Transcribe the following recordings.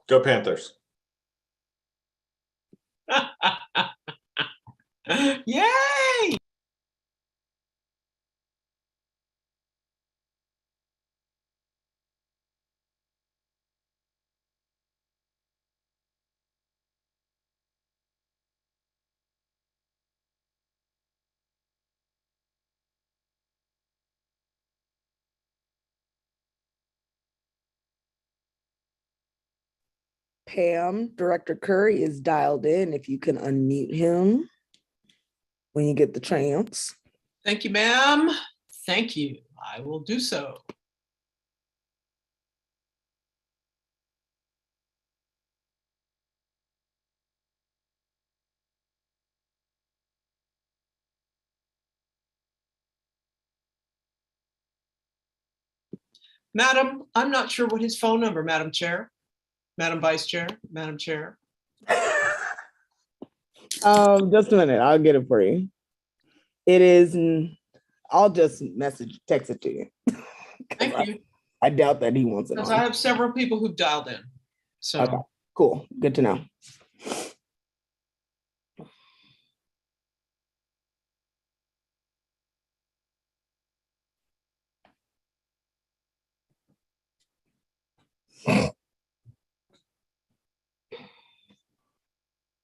Go Panthers. Yay! Pam, Director Curry is dialed in. If you can unmute him when you get the chance. Thank you, ma'am. Thank you. I will do so. Madam, I'm not sure what his phone number, Madam Chair, Madam Vice Chair, Madam Chair. Just a minute, I'll get it for you. It is, I'll just text it to you. Thank you. I doubt that he wants it Because on. I have several people who've dialed in. So Okay, cool, good to know.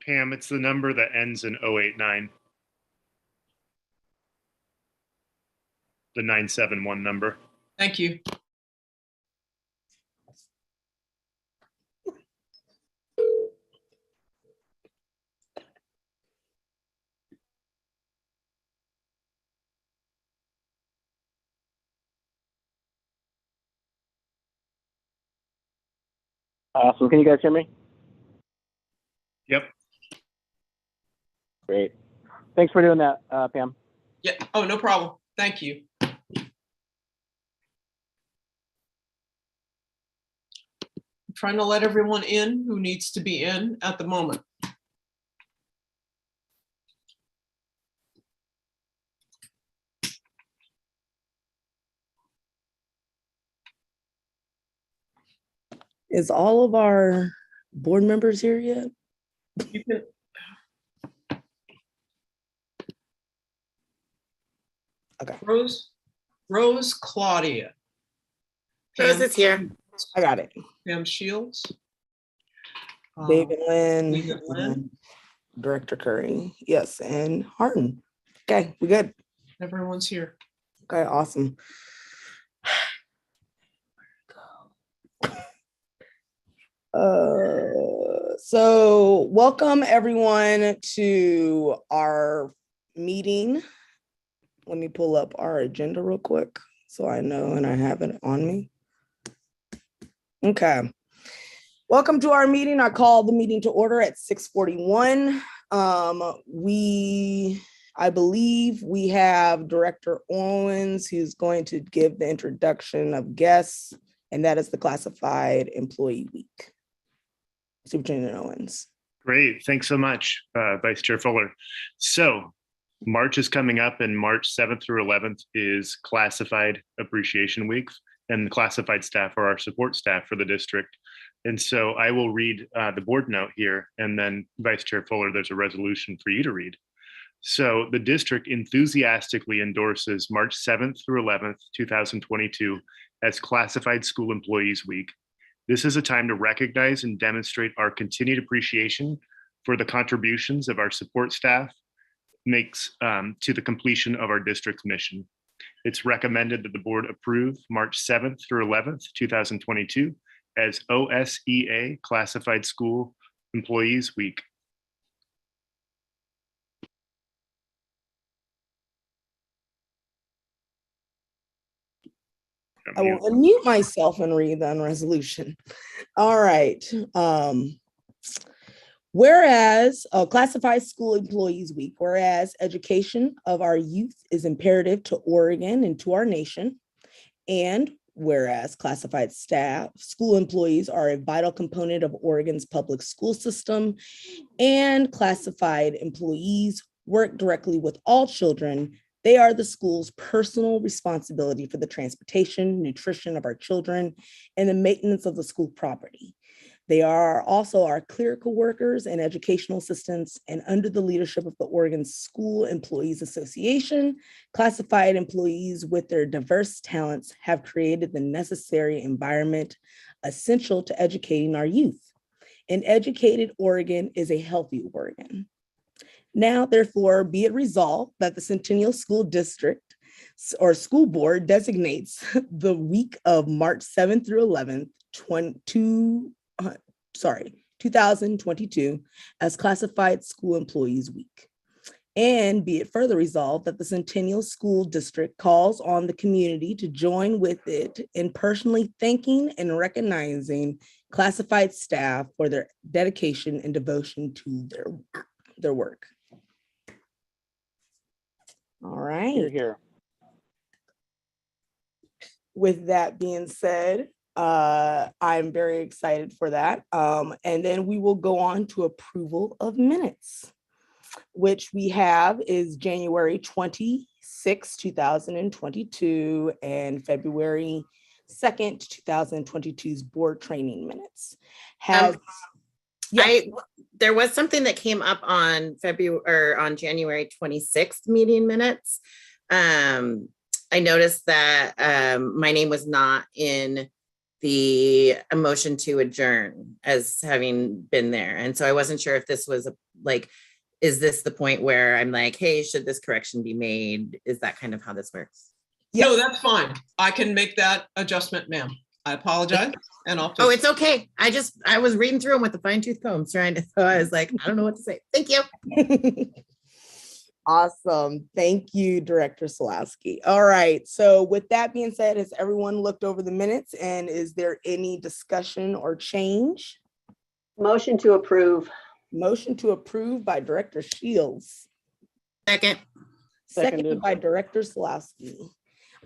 Pam, it's the number that ends in 089. The 971 number. thank you. Awesome. Can you guys hear me? Yep. Great. Thanks for doing that, Pam. Yeah. Oh, no problem. Thank you. I'm trying to let everyone in who needs to be in at the moment. Is all of our board members here yet? You can. Okay. Rose Claudia. Rose is here. I got it. Pam Shields. David Lynn, David Lynn. and Director Curry. Yes, and Harden. Okay, we good. Everyone's here. Okay, awesome. So welcome everyone to our meeting. Let me pull up our agenda real quick so I know and I have it on me. Okay. Welcome to our meeting. I call the meeting to order at 6:41. I believe we have Director Owens who's going to give the introduction of guests, and that is the Classified Employee Week. Superintendent Owens. Great. Thanks so much, Vice Chair Fuller. So March is coming up, and March 7th through 11th is Classified Appreciation Week, and the classified staff are our support staff for the district. And so I will read the board note here, and then Vice Chair Fuller, there's a resolution for you to read. So the district enthusiastically endorses March 7th through 11th, 2022 as Classified School Employees Week. This is a time to recognize and demonstrate our continued appreciation for the contributions of our support staff makes to the completion of our district's mission. It's recommended that the board approve March 7th through 11th, 2022 as OSEA Classified School Employees Week. I will unmute myself and read the resolution. All right. Whereas Classified School Employees Week, whereas education of our youth is imperative to Oregon and to our nation, and whereas classified staff, school employees are a vital component of Oregon's public school system, and classified employees work directly with all children. They are the school's personal responsibility for the transportation, nutrition of our children, and the maintenance of the school property. They are also our clerical workers and educational assistants, and under the leadership of the Oregon School Employees Association, classified employees with their diverse talents have created the necessary environment essential to educating our youth. An educated Oregon is a healthy Oregon. Now, therefore, be it resolved that the Centennial School District or School Board designates the week of March 7th through 11th, 2022 as Classified School Employees Week. And be it further resolved that the Centennial School District calls on the community to join with it in personally thanking and recognizing classified staff for their dedication and devotion to their work. All right. Here, here. With that being said, I'm very excited for that. And then we will go on to approval of minutes, which we have is January 26, 2022 and February 2nd, 2022's board training minutes. There was something that came up on January 26th meeting minutes. I noticed that my name was not in the motion to adjourn as having been there. And so I wasn't sure if this was is this the point where I'm like, hey, should this correction be made? Is that kind of how this works? Yes. No, that's fine. I can make that adjustment, ma'am. I apologize. And I'll. Oh, it's okay. I was reading through them with a fine tooth comb so I was like, I don't know what to say. Thank you. Awesome. Thank you, Director Solaski. All right. So with that being said, has everyone looked over the minutes and is there any discussion or change? Motion to approve. Motion to approve by Director Shields. Second. Seconded by Director Solaski.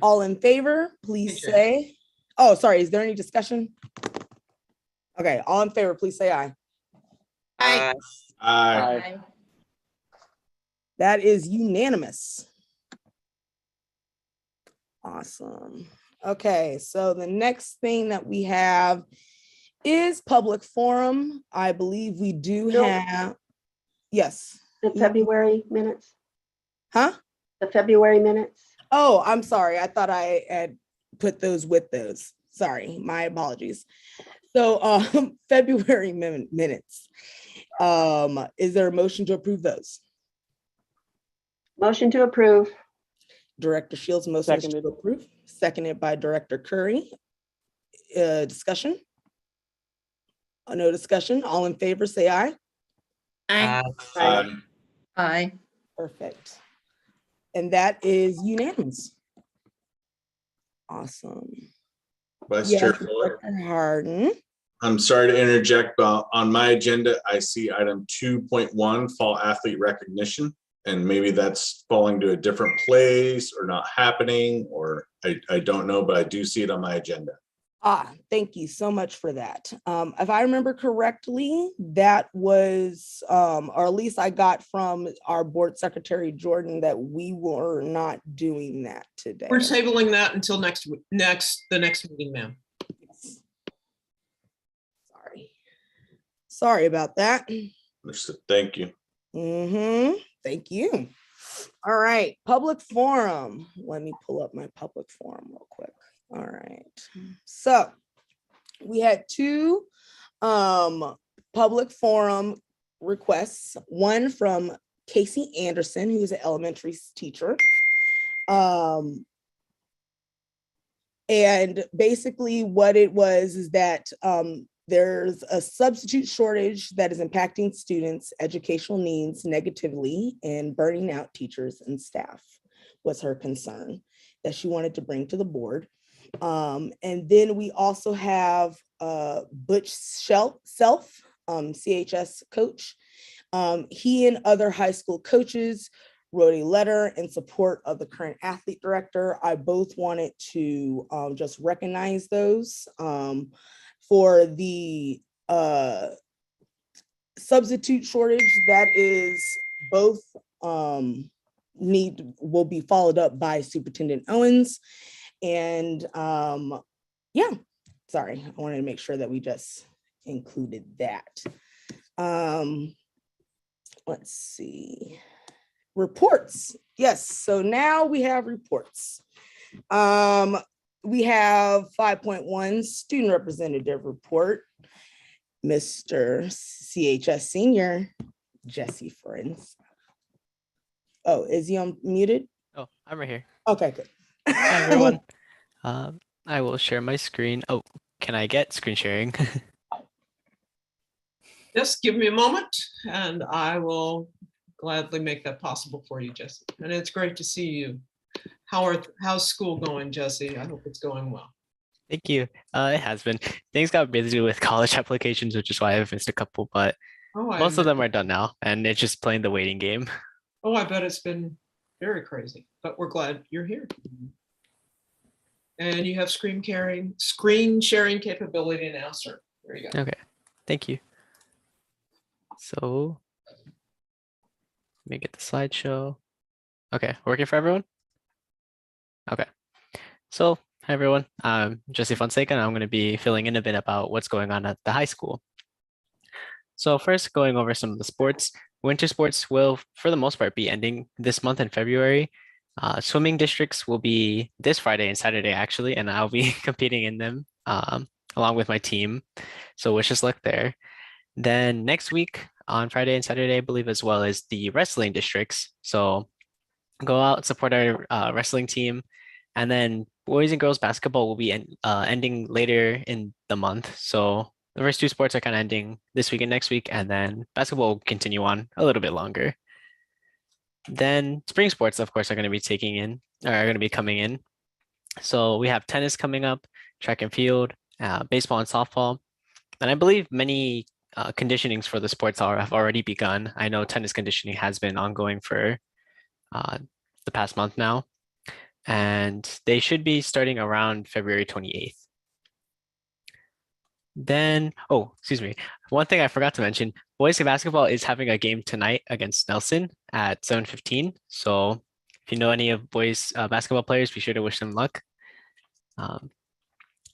All in favor, please Chair. say. Oh, sorry. Is there any discussion? Okay. All in favor, please say aye. Aye. Aye. That is unanimous. Awesome. Okay, so the next thing that we have is public forum. I believe we do No. have, yes. The February minutes, Huh? the February minutes. Oh, I'm sorry. I thought I had put those with those. Sorry, my apologies. So February minutes. Is there a motion to approve those? Motion to approve. Director Shields, motion is Seconded. to approve, seconded by Director Curry. Discussion? No discussion. All in favor, say aye. Aye. Aye. Perfect. And that is unanimous. Awesome. Vice Yes, Chair Fuller, Director Harden. I'm sorry to interject, but on my agenda, I see item 2.1, fall athlete recognition. And maybe that's falling to a different place or not happening, or I don't know, but I do see it on my agenda. Thank you so much for that. If I remember correctly, that was, or at least I got from our board secretary, Jordan, that we were not doing that today. We're tabling that until the next meeting, ma'am. Sorry about that. Understood. Thank you. Thank you. All right, public forum. Let me pull up my public forum real quick. All right. So we had two public forum requests, one from Casey Anderson, who's an elementary teacher. And basically what it was is that there's a substitute shortage that is impacting students' educational needs negatively and burning out teachers and staff was her concern that she wanted to bring to the board. And then we also have Butch Self, CHS coach. He and other high school coaches wrote a letter in support of the current athlete director. I both wanted to just recognize those. For the substitute shortage, that is both will be followed up by Superintendent Owens. And yeah, sorry, I wanted to make sure that we just included that. Let's see. Reports. Yes, so now we have reports. We have 5.1 student representative report. Mr. CHS Senior, Jesse Friends. Oh, is he unmuted? Oh, I'm right here. Okay, good. Hi, everyone. I will share my screen. Oh, can I get screen sharing? Just give me a moment and I will gladly make that possible for you, Jesse. And it's great to see you. How's school going, Jesse? I hope it's going well. Thank you. It has been. Things got busy with college applications, which is why I've missed a couple, but Oh, most of them are done now, and it's just playing the waiting game. Oh, I bet it's been very crazy, but we're glad you're here. And you have screen sharing capability now, sir. There you go. Okay, thank you. So let me get the slideshow. Okay, working for everyone? Okay. So, hi everyone. I'm Jesse Fonseca, and I'm going to be filling in a bit about what's going on at the high school. So first, going over some of the sports. Winter sports will, for the most part, be ending this month in February. Swimming districts will be this Friday and Saturday, actually, and I'll be competing in them along with my team. So wish us luck there. Then next week on Friday and Saturday, I believe, as well as the wrestling districts. So go out, support our wrestling team. And then boys and girls basketball will be ending later in the month. So the first two sports are kind of ending this week and next week, and then basketball will continue on a little bit longer. Then spring sports, of course, are going to be coming in. So we have tennis coming up, track and field, baseball and softball. And I believe many conditionings for the sports have already begun. I know tennis conditioning has been ongoing for the past month now, and they should be starting around February 28th. Then, oh, excuse me. One thing I forgot to mention, boys basketball is having a game tonight against Nelson at 7:15. So if you know any of boys basketball players, be sure to wish them luck.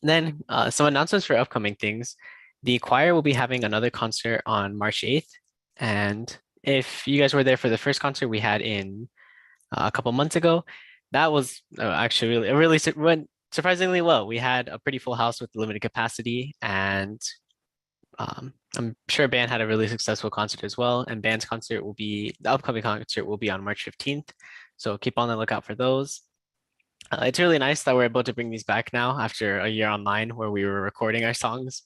Then some announcements for upcoming things. The choir will be having another concert on March 8th. And if you guys were there for the first concert we had in a couple months ago, that was actually really went surprisingly well. We had a pretty full house with limited capacity, and I'm sure band had a really successful concert as well. And band's concert will be, the upcoming concert will be on March 15th. So keep on the lookout for those. It's really nice that we're able to bring these back now after a year online where we were recording our songs.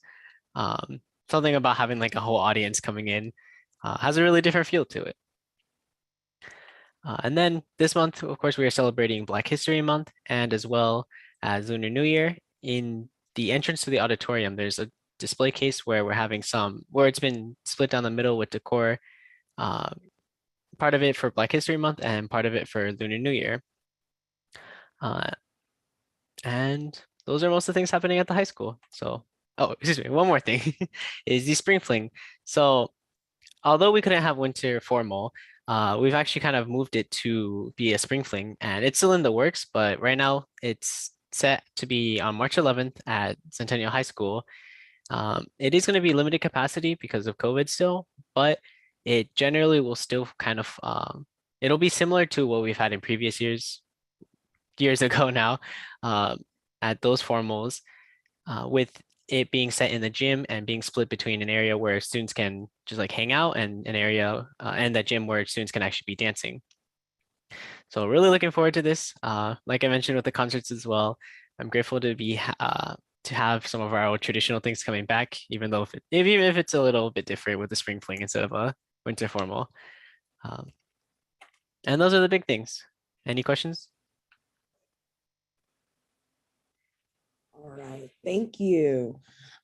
Something about having like a whole audience coming in has a really different feel to it. And then this month, of course, we are celebrating Black History Month, and as well as Lunar New Year. In the entrance to the auditorium, there's a display case where we're having where it's been split down the middle with decor, part of it for Black History Month and part of it for Lunar New Year. And those are most of the things happening at the high school. So, oh, excuse me, one more thing is the spring fling. So although we couldn't have winter formal, we've actually kind of moved it to be a spring fling, and it's still in the works, but right now it's set to be on March 11th at Centennial High School. It is going to be limited capacity because of COVID still, but it generally will still kind of, it'll be similar to what we've had in previous years ago now, at those formals, with it being set in the gym and being split between an area where students can just like hang out and an area and that gym where students can actually be dancing. So really looking forward to this. Like I mentioned with the concerts as well, I'm grateful to be to have some of our old traditional things coming back, even though even if it's a little bit different with the spring fling instead of a winter formal. And those are the big things. Any questions? All right, thank you.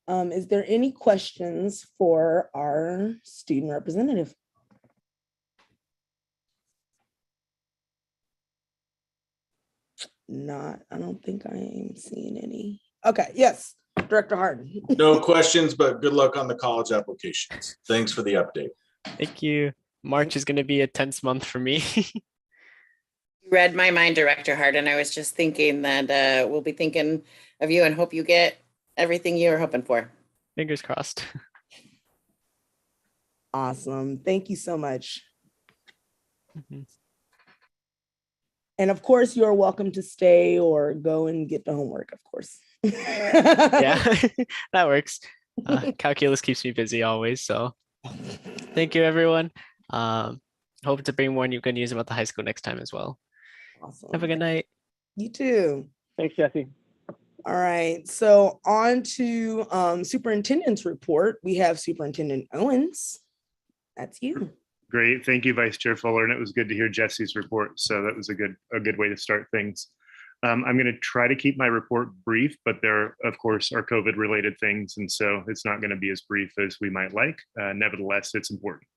Is there any questions for our student representative? I don't think I am seeing any. Okay, yes, Director Harden. No questions, but good luck on the college applications. Thanks for the update. Thank you. March is going to be a tense month for me. You read my mind, Director Harden. I was just thinking that we'll be thinking of you and hope you get everything you're hoping for. Fingers crossed. Awesome. Thank you so much. Mhm. And of course, you're welcome to stay or go and get the homework, of course. Yeah, that works. Calculus keeps me busy always. So thank you, everyone. Hope to bring more good news about the high school next time as well. Awesome. Have a good night. You too. Thanks, Jesse. All right. So on to superintendent's report. We have Superintendent Owens. That's you. Great. Thank you, Vice Chair Fuller. And it was good to hear Jesse's report. So that was a good way to start things. I'm going to try to keep my report brief, but there, of course, are COVID related things. And so it's not going to be as brief as we might like. Nevertheless, it's important.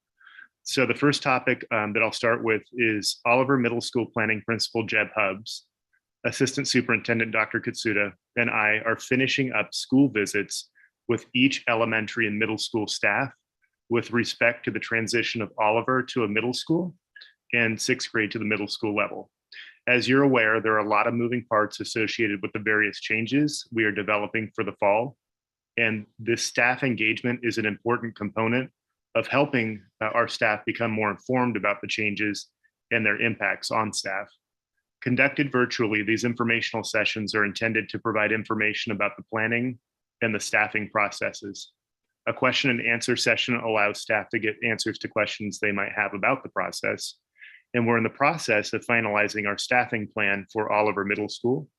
So the first topic that I'll start with is Oliver Middle School Planning Principal Jeb Hubbs, Assistant Superintendent Dr. Katsuda, and I are finishing up school visits with each elementary and middle school staff with respect to the transition of Oliver to a middle school and sixth grade to the middle school level. As you're aware, there are a lot of moving parts associated with the various changes we are developing for the fall. And this staff engagement is an important component of helping our staff become more informed about the changes and their impacts on staff. Conducted virtually, these informational sessions are intended to provide information about the planning and the staffing processes. A question and answer session allows staff to get answers to questions they might have about the process. And we're in the process of finalizing our staffing plan for Oliver Middle School,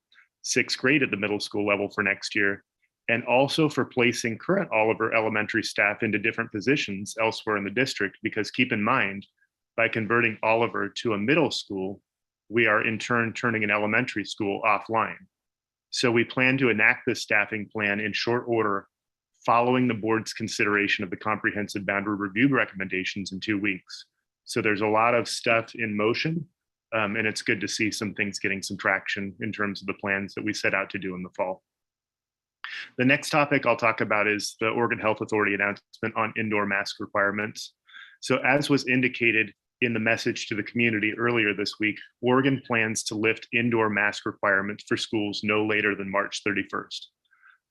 sixth grade at the middle school level for next year, and also for placing current Oliver elementary staff into different positions elsewhere in the district, because keep in mind, by converting Oliver to a middle school, we are in turn turning an elementary school offline. So we plan to enact this staffing plan in short order following the board's consideration of the comprehensive boundary review recommendations in 2 weeks. So there's a lot of stuff in motion, and it's good to see some things getting some traction in terms of the plans that we set out to do in the fall. The next topic I'll talk about is the Oregon Health Authority announcement on indoor mask requirements. So as was indicated in the message to the community earlier this week, Oregon plans to lift indoor mask requirements for schools no later than March 31st.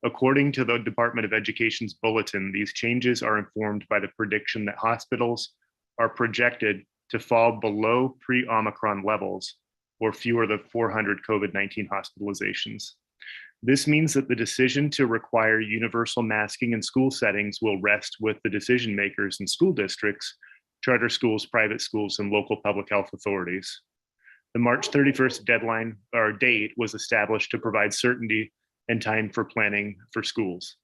According to the Department of Education's bulletin, these changes are informed by the prediction that hospitals are projected to fall below pre-Omicron levels, or fewer than 400 COVID-19 hospitalizations. This means that the decision to require universal masking in school settings will rest with the decision makers in school districts, charter schools, private schools, and local public health authorities. The March 31st deadline or date was established to provide certainty and time for planning for schools.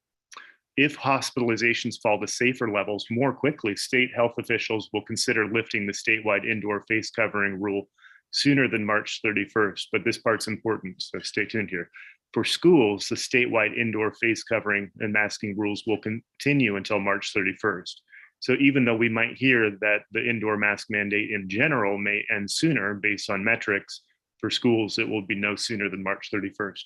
If hospitalizations fall to safer levels more quickly, state health officials will consider lifting the statewide indoor face covering rule sooner than March 31st, but this part's important, so stay tuned here. For schools, the statewide indoor face covering and masking rules will continue until March 31st. So even though we might hear that the indoor mask mandate in general may end sooner based on metrics, for schools, it will be no sooner than March 31st.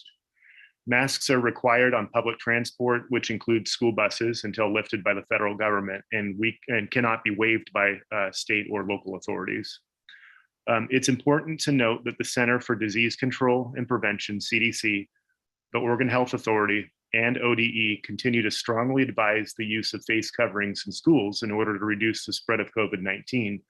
Masks are required on public transport, which includes school buses, until lifted by the federal government, and cannot be waived by state or local authorities. It's important to note that the Center for Disease Control and Prevention, CDC, the Oregon Health Authority, and ODE continue to strongly advise the use of face coverings in schools in order to reduce the spread of COVID-19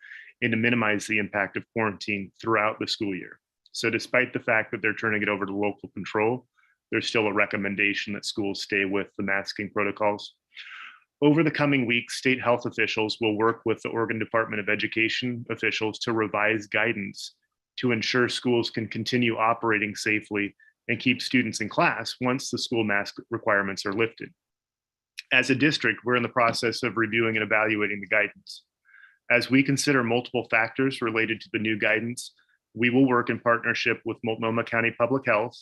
and to minimize the impact of quarantine throughout the school year. So despite the fact that they're turning it over to local control, there's still a recommendation that schools stay with the masking protocols. Over the coming weeks, state health officials will work with the Oregon Department of Education officials to revise guidance to ensure schools can continue operating safely and keep students in class once the school mask requirements are lifted. As a district, we're in the process of reviewing and evaluating the guidance. As we consider multiple factors related to the new guidance, we will work in partnership with Multnomah County Public Health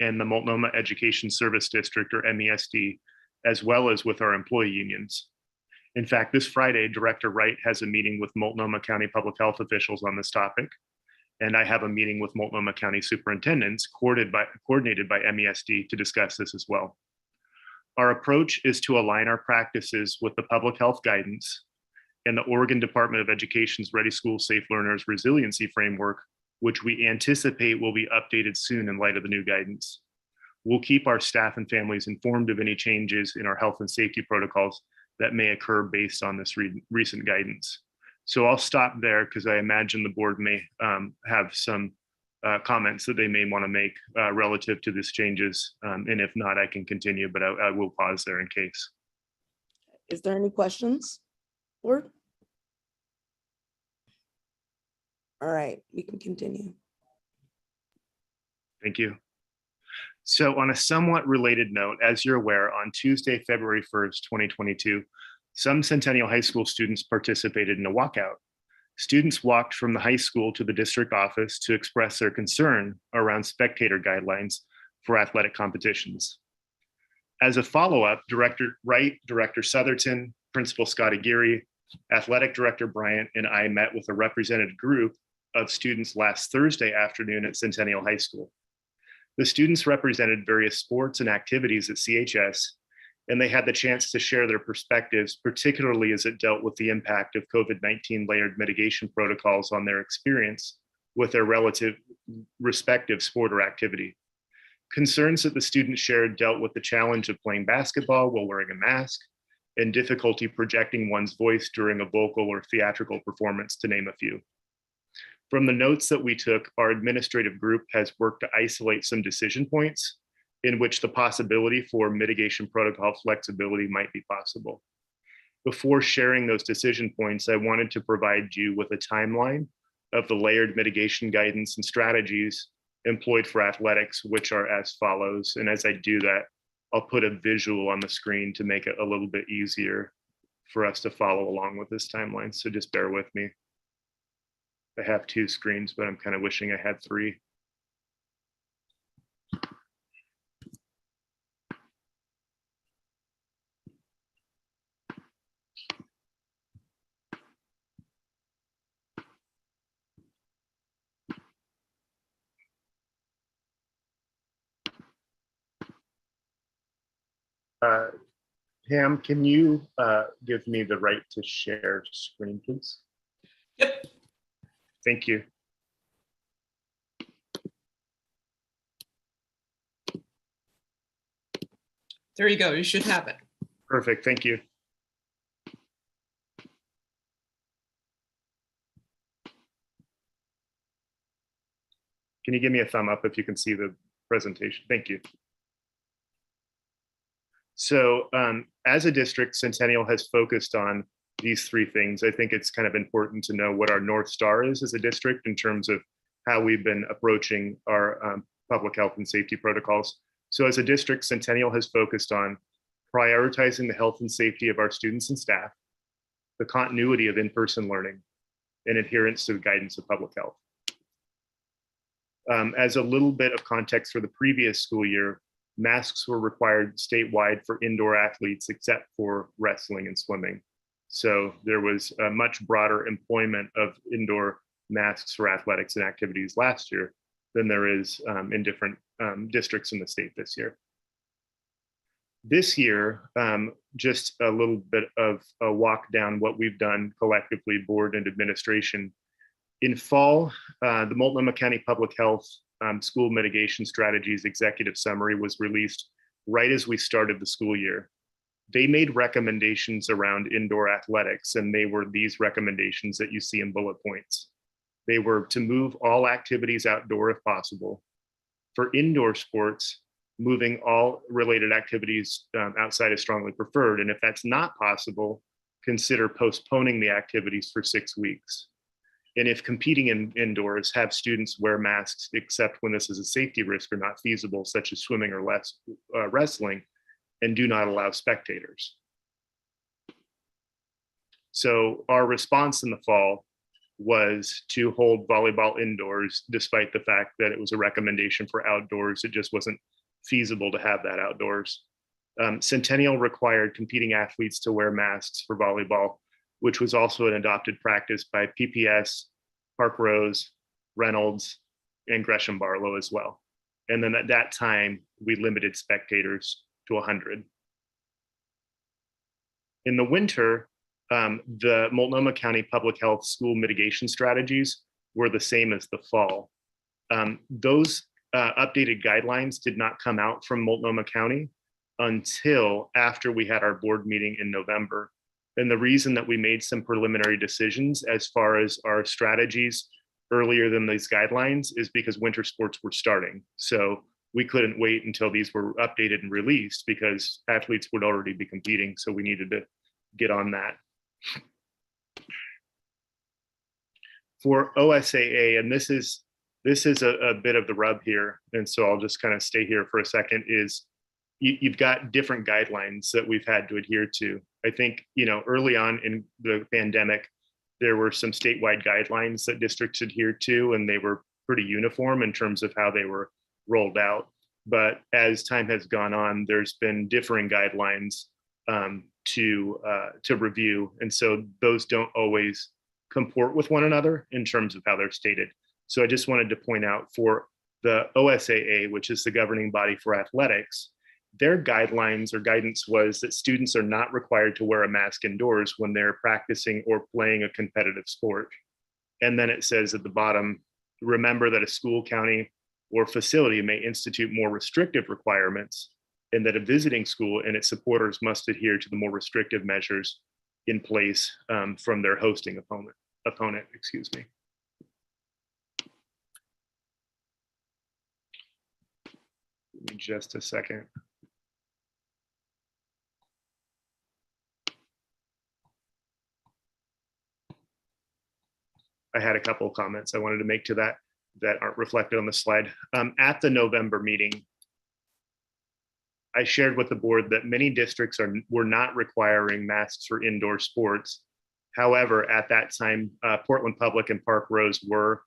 and the Multnomah Education Service District, or MESD, as well as with our employee unions. In fact, this Friday, Director Wright has a meeting with Multnomah County Public Health officials on this topic, and I have a meeting with Multnomah County superintendents coordinated by MESD to discuss this as well. Our approach is to align our practices with the public health guidance and the Oregon Department of Education's Ready School Safe Learners Resiliency Framework, which we anticipate will be updated soon in light of the new guidance. We'll keep our staff and families informed of any changes in our health and safety protocols that may occur based on this recent guidance. So I'll stop there because I imagine the board may have some comments that they may want to make relative to these changes. And if not, I can continue, but I will pause there in case. Is there any questions, board? All right, we can continue. Thank you. So on a somewhat related note, as you're aware, on Tuesday, February 1st, 2022, some Centennial High School students participated in a walkout. Students walked from the high school to the district office to express their concern around spectator guidelines for athletic competitions. As a follow-up, Director Wright, Director Southerton, Principal Scott Aguirre, Athletic Director Bryant, and I met with a representative group of students last Thursday afternoon at Centennial High School. The students represented various sports and activities at CHS, and they had the chance to share their perspectives, particularly as it dealt with the impact of COVID-19 layered mitigation protocols on their experience with their respective sport or activity. Concerns that the students shared dealt with the challenge of playing basketball while wearing a mask and difficulty projecting one's voice during a vocal or theatrical performance, to name a few. From the notes that we took, our administrative group has worked to isolate some decision points in which the possibility for mitigation protocol flexibility might be possible. Before sharing those decision points, I wanted to provide you with a timeline of the layered mitigation guidance and strategies employed for athletics, which are as follows. And as I do that, I'll put a visual on the screen to make it a little bit easier for us to follow along with this timeline. So just bear with me. I have 2 screens, but I'm kind of wishing I had 3. Pam, can you give me the right to share screen, please? Yep. Thank you. There you go. You should have it. Perfect. Thank you. Can you give me a thumb up if you can see the presentation? Thank you. So as a district, Centennial has focused on these 3 things. I think it's kind of important to know what our North Star is as a district in terms of how we've been approaching our public health and safety protocols. So as a district, Centennial has focused on prioritizing the health and safety of our students and staff, the continuity of in-person learning, and adherence to the guidance of public health. As a little bit of context for the previous school year, masks were required statewide for indoor athletes except for wrestling and swimming. So there was a much broader employment of indoor masks for athletics and activities last year than there is in different districts in the state this year. This year, just a little bit of a walk down what we've done collectively, board and administration. In fall, the Multnomah County Public Health School Mitigation Strategies Executive Summary was released right as we started the school year. They made recommendations around indoor athletics, and they were these recommendations that you see in bullet points. They were to move all activities outdoor if possible. For indoor sports, moving all related activities outside is strongly preferred. And if that's not possible, consider postponing the activities for 6 weeks. And if competing indoors, have students wear masks except when this is a safety risk or not feasible, such as swimming or wrestling, and do not allow spectators. So our response in the fall was to hold volleyball indoors, despite the fact that it was a recommendation for outdoors. It just wasn't feasible to have that outdoors. Centennial required competing athletes to wear masks for volleyball, which was also an adopted practice by PPS, Park Rose, Reynolds, and Gresham Barlow as well. And then at that time, we limited spectators to 100. In the winter, the Multnomah County Public Health School Mitigation Strategies were the same as the fall. Those updated guidelines did not come out from Multnomah County. until after we had our board meeting in November. And the reason that we made some preliminary decisions as far as our strategies earlier than these guidelines is because winter sports were starting. So we couldn't wait until these were updated and released because athletes would already be competing. So we needed to get on that. For OSAA, and this is a bit of the rub here, and so I'll just kind of stay here for a second, is you've got different guidelines that we've had to adhere to. I think, early on in the pandemic, there were some statewide guidelines that districts adhered to, and they were pretty uniform in terms of how they were rolled out. But as time has gone on, there's been differing guidelines to review. And so those don't always comport with one another in terms of how they're stated. So I just wanted to point out for the OSAA, which is the governing body for athletics, their guidelines or guidance was that students are not required to wear a mask indoors when they're practicing or playing a competitive sport. And then it says at the bottom, remember that a school, county, or facility may institute more restrictive requirements, and that a visiting school and its supporters must adhere to the more restrictive measures in place from their hosting opponent. Excuse me. Give me just a second. I had a couple of comments I wanted to make to that aren't reflected on the slide. At the November meeting, I shared with the board that many districts were not requiring masks for indoor sports. However, at that time, Portland Public and Park Rose were,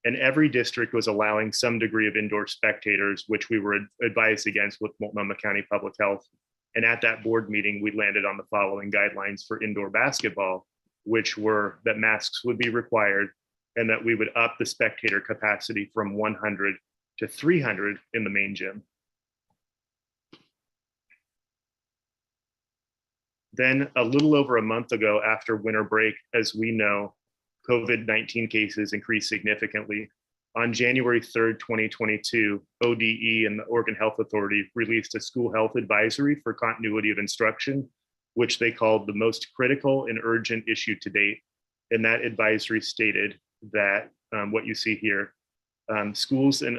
and every district was allowing some degree of indoor spectators, which we were advised against with Multnomah County Public Health. And at that board meeting, we landed on the following guidelines for indoor basketball, which were that masks would be required and that we would up the spectator capacity from 100 to 300 in the main gym. Then a little over a month ago after winter break, as we know, COVID-19 cases increased significantly. On January 3rd, 2022, ODE and the Oregon Health Authority released a school health advisory for continuity of instruction, which they called the most critical and urgent issue to date. And that advisory stated that what you see here, schools and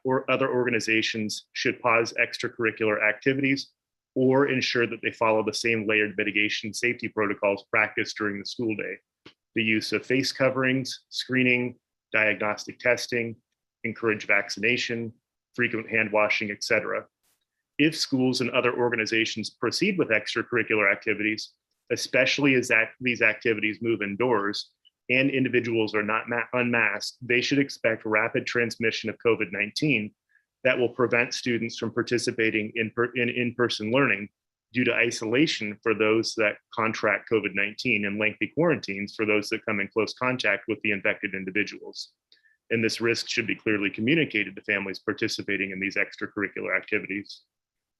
or other organizations should pause extracurricular activities or ensure that they follow the same layered mitigation safety protocols practiced during the school day. The use of face coverings, screening, diagnostic testing, encourage vaccination, frequent hand washing, etc. If schools and other organizations proceed with extracurricular activities, especially as these activities move indoors and individuals are not unmasked, they should expect rapid transmission of COVID-19 that will prevent students from participating in in-person learning due to isolation for those that contract COVID-19 and lengthy quarantines for those that come in close contact with the infected individuals. And this risk should be clearly communicated to families participating in these extracurricular activities.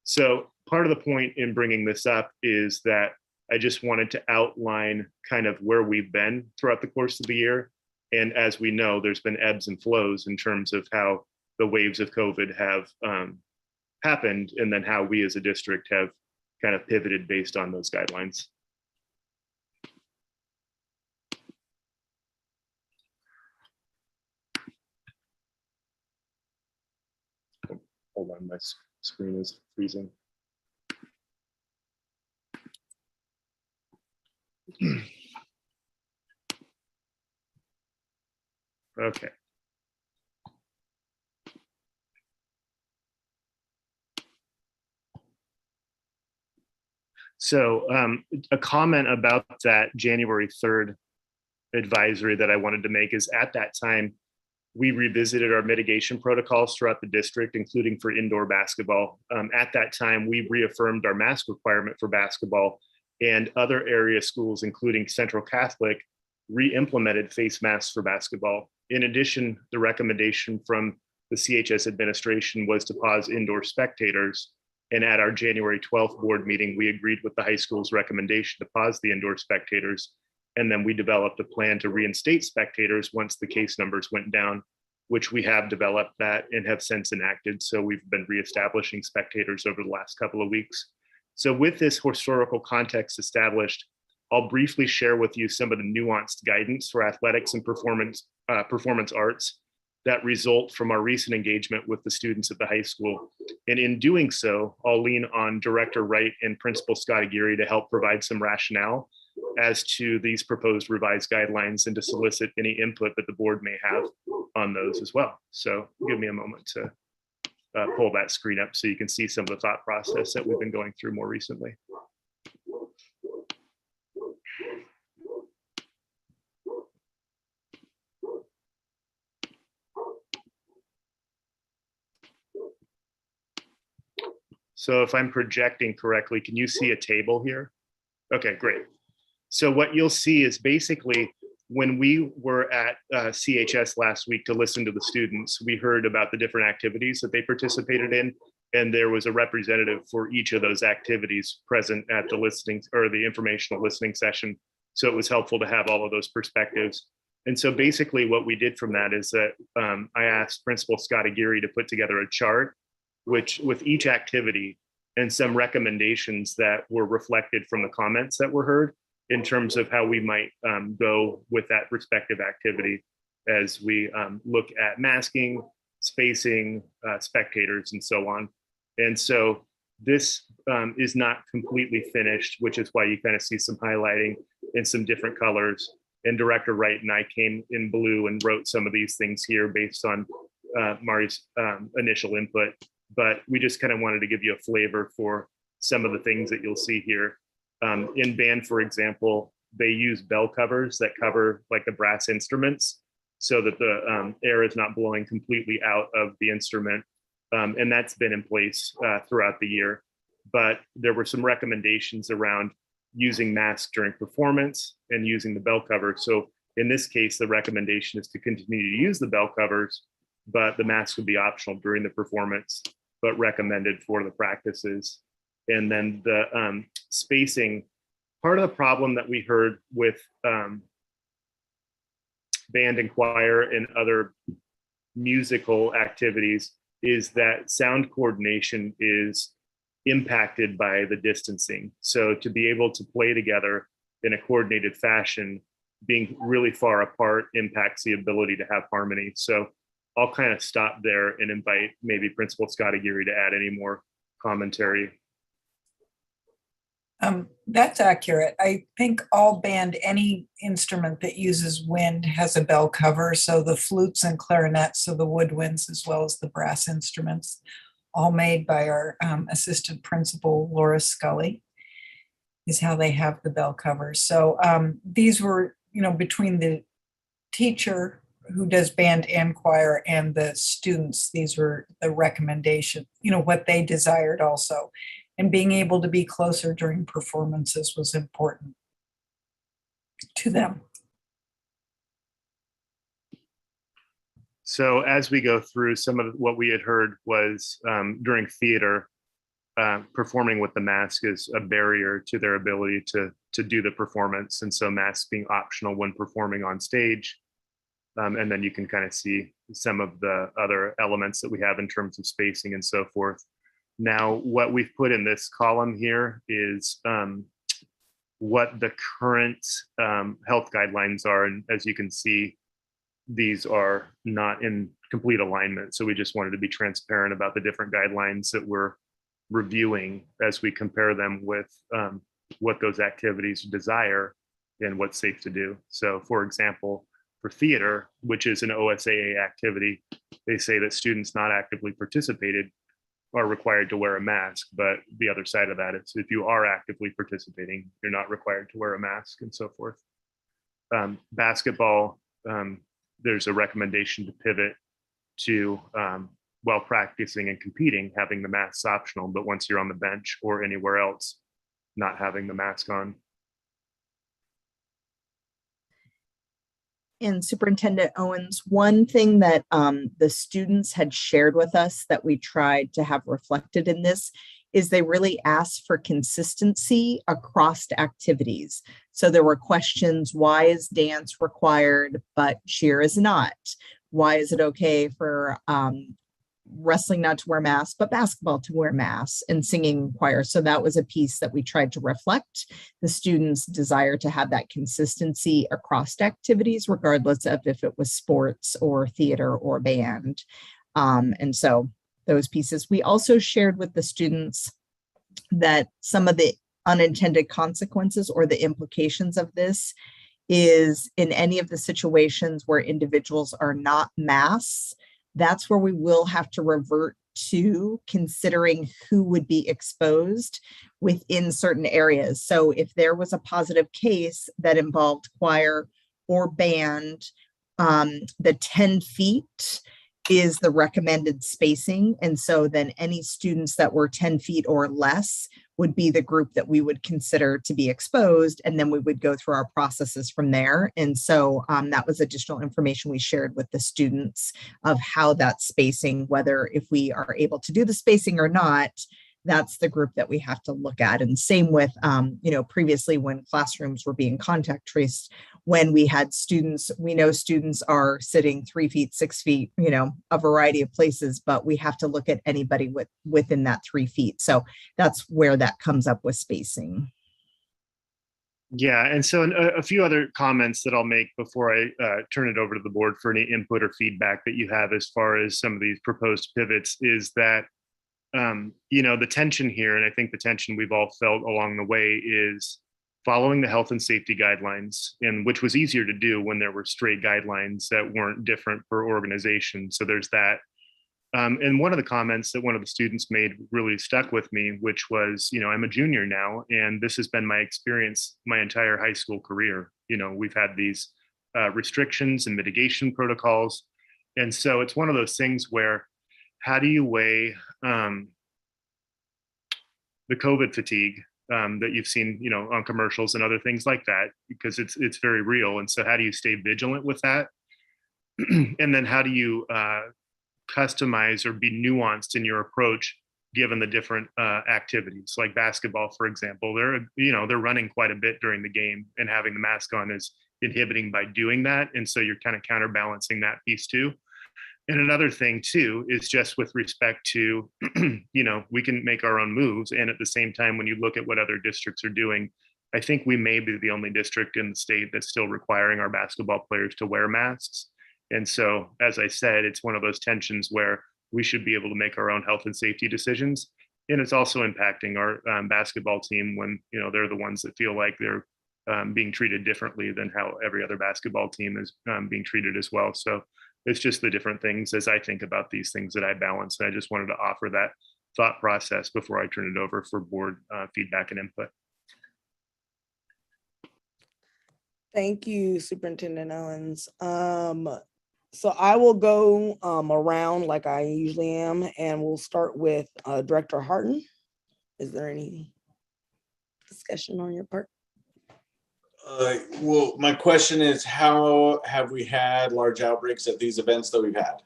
So part of the point in bringing this up is that I just wanted to outline kind of where we've been throughout the course of the year. And as we know, there's been ebbs and flows in terms of how the waves of COVID have happened, and then how we as a district have kind of pivoted based on those guidelines. Hold on, my screen is freezing. Okay. So a comment about that January 3rd advisory that I wanted to make is at that time, we revisited our mitigation protocols throughout the district, including for indoor basketball. At that time, we reaffirmed our mask requirement for basketball, and other area schools, including Central Catholic, re-implemented face masks for basketball. In addition, the recommendation from the CHS administration was to pause indoor spectators. And at our January 12th board meeting, we agreed with the high school's recommendation to pause the indoor spectators. And then we developed a plan to reinstate spectators once the case numbers went down. which we have developed that and have since enacted. So we've been reestablishing spectators over the last couple of weeks. So with this historical context established, I'll briefly share with you some of the nuanced guidance for athletics and performance arts that result from our recent engagement with the students at the high school. And in doing so, I'll lean on Director Wright and Principal Scott Aguirre to help provide some rationale as to these proposed revised guidelines and to solicit any input that the board may have on those as well. So give me a moment to pull that screen up so you can see some of the thought process that we've been going through more recently. So if I'm projecting correctly, can you see a table here? Okay, great. So what you'll see is basically when we were at CHS last week to listen to the students, we heard about the different activities that they participated in. And there was a representative for each of those activities present at the listening or the informational listening session. So it was helpful to have all of those perspectives. And so basically what we did from that is that I asked Principal Scott Aguirre to put together a chart which with each activity and some recommendations that were reflected from the comments that were heard in terms of how we might go with that respective activity as we look at masking, spacing, spectators, and so on. And so this is not completely finished, which is why you kind of see some highlighting in some different colors. And Director Wright and I came in blue and wrote some of these things here based on Mari's initial input. But we just kind of wanted to give you a flavor for some of the things that you'll see here. In band, for example, they use bell covers that cover like the brass instruments so that the air is not blowing completely out of the instrument. And that's been in place throughout the year. But there were some recommendations around using masks during performance and using the bell cover. So in this case, the recommendation is to continue to use the bell covers, but the mask would be optional during the performance, but recommended for the practices. And then the spacing, part of the problem that we heard with band and choir and other musical activities is that sound coordination is impacted by the distancing. So to be able to play together in a coordinated fashion, being really far apart impacts the ability to have harmony. So I'll kind of stop there and invite maybe Principal Scott Aguirre to add any more commentary. That's accurate. I think all band, any instrument that uses wind has a bell cover. So the flutes and clarinets, so the woodwinds, as well as the brass instruments, all made by our assistant principal, Laura Scully, is how they have the bell covers. So these were, between the teacher who does band and choir and the students, these were the recommendation, what they desired also. And being able to be closer during performances was important to them. So as we go through, some of what we had heard was during theater, performing with the mask is a barrier to their ability to do the performance. And so masks being optional when performing on stage. And then you can kind of see some of the other elements that we have in terms of spacing and so forth. Now, what we've put in this column here is what the current health guidelines are. And as you can see, these are not in complete alignment. So we just wanted to be transparent about the different guidelines that we're reviewing as we compare them with what those activities desire and what's safe to do. So for example, for theater, which is an OSAA activity, they say that students not actively participated are required to wear a mask. But the other side of that is if you are actively participating, you're not required to wear a mask and so forth. Basketball, there's a recommendation to pivot to while practicing and competing, having the masks optional, but once you're on the bench or anywhere else, not having the mask on. And Superintendent Owens, one thing that the students had shared with us that we tried to have reflected in this is they really asked for consistency across activities. So there were questions, why is dance required, but cheer is not? Why is it okay for wrestling not to wear masks, but basketball to wear masks, and singing choir? So that was a piece that we tried to reflect the students' desire to have that consistency across activities, regardless of if it was sports or theater or band. And so those pieces. We also shared with the students that some of the unintended consequences or the implications of this is in any of the situations where individuals are not masked, that's where we will have to revert to considering who would be exposed within certain areas. So if there was a positive case that involved choir or band, the 10 feet is the recommended spacing. And so then any students that were 10 feet or less would be the group that we would consider to be exposed. And then we would go through our processes from there. And so that was additional information we shared with the students of how that spacing, whether if we are able to do the spacing or not, that's the group that we have to look at. And same with, previously when classrooms were being contact traced, when we had students, we know students are sitting 3 feet, 6 feet, a variety of places, but we have to look at anybody within that 3 feet. So that's where that comes up with spacing. Yeah, and so a few other comments that I'll make before I turn it over to the board for any input or feedback that you have as far as some of these proposed pivots is that the tension here, and I think the tension we've all felt along the way, is following the health and safety guidelines, and which was easier to do when there were straight guidelines that weren't different per organization. So there's that. And one of the comments that one of the students made really stuck with me, which was, I'm a junior now, and this has been my experience my entire high school career. We've had these restrictions and mitigation protocols. And so it's one of those things where, how do you weigh the COVID fatigue that you've seen, on commercials and other things like that, because it's very real. And so how do you stay vigilant with that? And then how do you customize or be nuanced in your approach, given the different activities, like basketball, for example? They're running quite a bit during the game, and having the mask on is inhibiting by doing that. And so you're kind of counterbalancing that piece too. And another thing too is just with respect to, we can make our own moves. And at the same time, when you look at what other districts are doing, I think we may be the only district in the state that's still requiring our basketball players to wear masks. And so, as I said, it's one of those tensions where we should be able to make our own health and safety decisions. And it's also impacting our basketball team when, they're the ones that feel like they're being treated differently than how every other basketball team is being treated as well. So it's just the different things as I think about these things that I balance. And I just wanted to offer that thought process before I turn it over for board feedback and input. Thank you, Superintendent Owens. So I will go around like I usually am, and we'll start with Director Harton. Is there any discussion on your part? Well, my question is, how have we had large outbreaks at these events that we've had?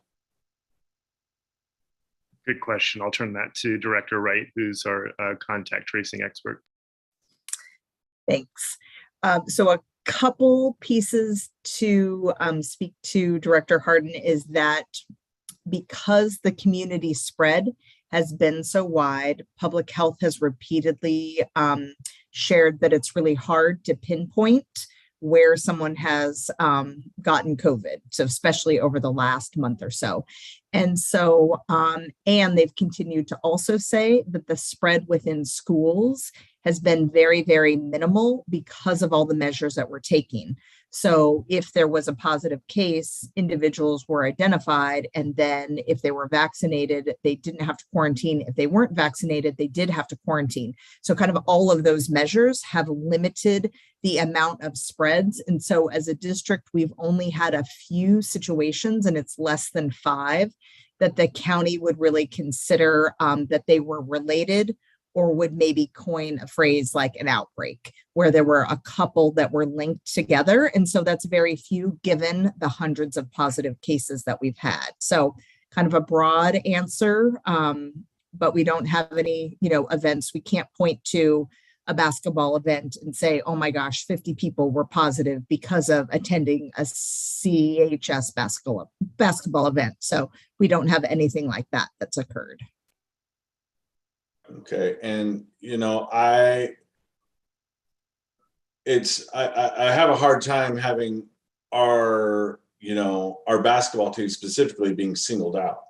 Good question. I'll turn that to Director Wright, who's our contact tracing expert. Thanks. So a couple pieces to speak to Director Harden is that because the community spread has been so wide, public health has repeatedly shared that it's really hard to pinpoint where someone has gotten COVID, so especially over the last month or so. And so, and they've continued to also say that the spread within schools has been very, very minimal because of all the measures that we're taking. So if there was a positive case, individuals were identified, and then if they were vaccinated, they didn't have to quarantine. If they weren't vaccinated, they did have to quarantine. So kind of all of those measures have limited the amount of spreads. And so as a district, we've only had a few situations, and it's less than 5, that the county would really consider that they were related, or would maybe coin a phrase like an outbreak, where there were a couple that were linked together. And so that's very few given the hundreds of positive cases that we've had. So kind of a broad answer, but we don't have any, events. We can't point to a basketball event and say, oh my gosh, 50 people were positive because of attending a CHS basketball event. So we don't have anything like that that's occurred. Okay, and I have a hard time having our basketball team specifically being singled out,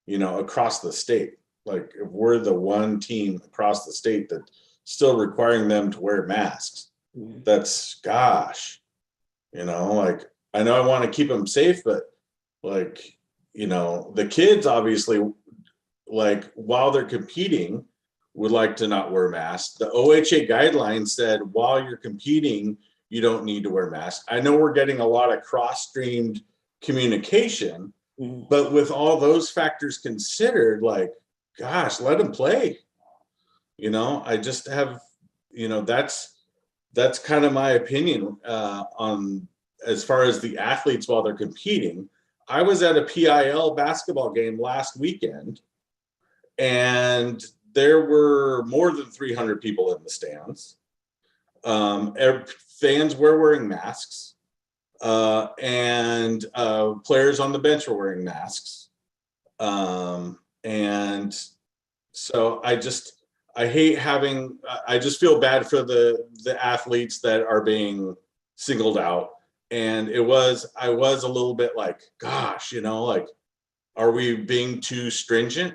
across the state. Like if we're the one team across the state that's still requiring them to wear masks, that's gosh, like I know I want to keep them safe, but like, the kids obviously, like while they're competing, would like to not wear masks. The OHA guidelines said while you're competing, you don't need to wear masks. I know we're getting a lot of cross-streamed communication, but with all those factors considered, like, gosh, let them play. I just have, that's kind of my opinion on as far as the athletes while they're competing. I was at a PIL basketball game last weekend, and there were more than 300 people in the stands. Fans were wearing masks, and players on the bench were wearing masks. And so I just feel bad for the athletes that are being singled out. And I was a little bit like, gosh, like, are we being too stringent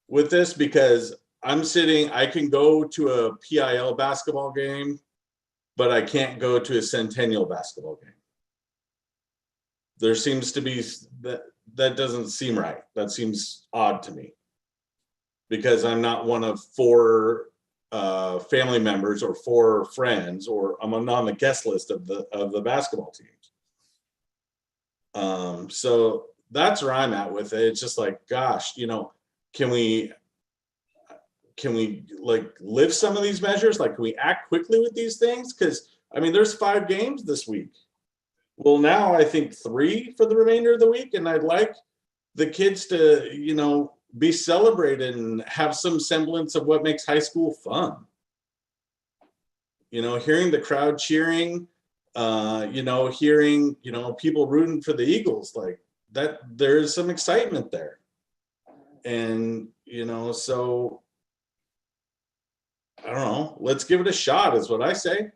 with this? Because I can go to a PIL basketball game, but I can't go to a Centennial basketball game. There seems to be that doesn't seem right. That seems odd to me, because I'm not one of 4 family members or 4 friends, or I'm not on the guest list of the basketball teams. So that's where I'm at with it. It's just like, gosh, can we like lift some of these measures? Like, can we act quickly with these things? Because there's 5 games this week. Well, now I think 3 for the remainder of the week, and I'd like the kids to be celebrated and have some semblance of what makes high school fun. Hearing the crowd cheering, hearing people rooting for the Eagles, like that, there's some excitement there. And so I don't know, let's give it a shot is what I say.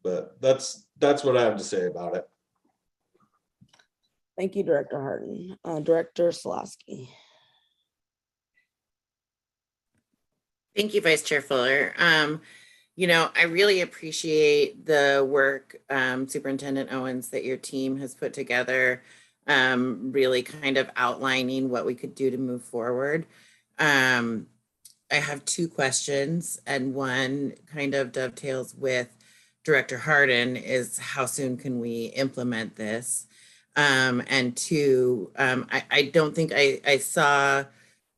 But that's what I have to say about it. Thank you, Director Harden. Director Slosky. Thank you, Vice Chair Fuller. I really appreciate the work, Superintendent Owens, that your team has put together, really kind of outlining what we could do to move forward. I have 2 questions, and one kind of dovetails with Director Harden, is how soon can we implement this? And 2, I don't think I saw,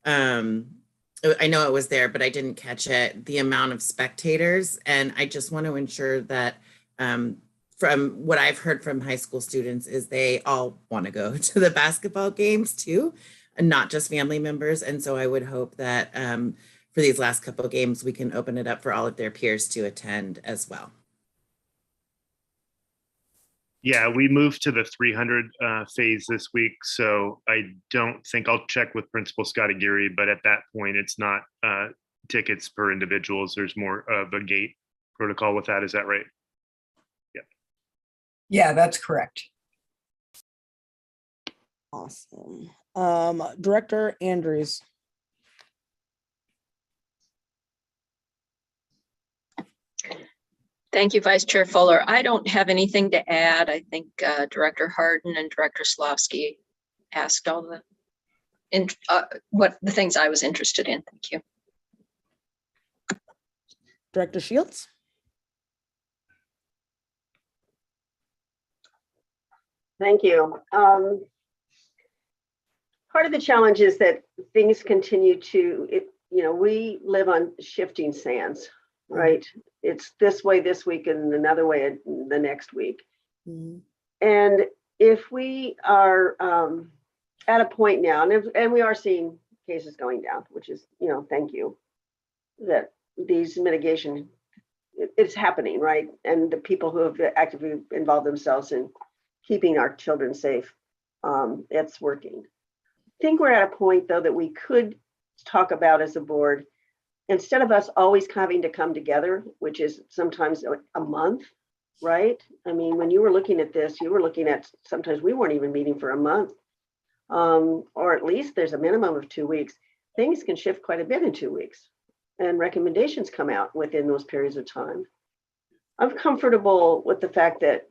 I know it was there, but I didn't catch it, the amount of spectators. And I just want to ensure that from what I've heard from high school students is they all want to go to the basketball games too, and not just family members. And so I would hope that for these last couple of games, we can open it up for all of their peers to attend as well. Yeah, we moved to the 300 phase this week, so I don't think, I'll check with Principal Scott Aguirre, but at that point, it's not tickets per individuals. There's more of a gate protocol with that. Is that right? Yeah. Yeah, that's correct. Awesome. Director Andrews. Thank you, Vice Chair Fuller. I don't have anything to add. I think Director Harden and Director Slofsky asked all the things I was interested in. Thank you. Director Shields. Thank you. Part of the challenge is that things continue to, we live on shifting sands, right? It's this way this week and another way the next week. Mm-hmm. And if we are at a point now, and we are seeing cases going down, which is, thank you, that these mitigation, it's happening, right? And the people who have actively involved themselves in keeping our children safe, it's working. I think we're at a point though that we could talk about as a board, instead of us always having to come together, which is sometimes a month, right? I mean, when you were looking at this, you were looking at, sometimes we weren't even meeting for a month, or at least there's a minimum of 2 weeks. Things can shift quite a bit in 2 weeks, and recommendations come out within those periods of time. I'm comfortable with the fact that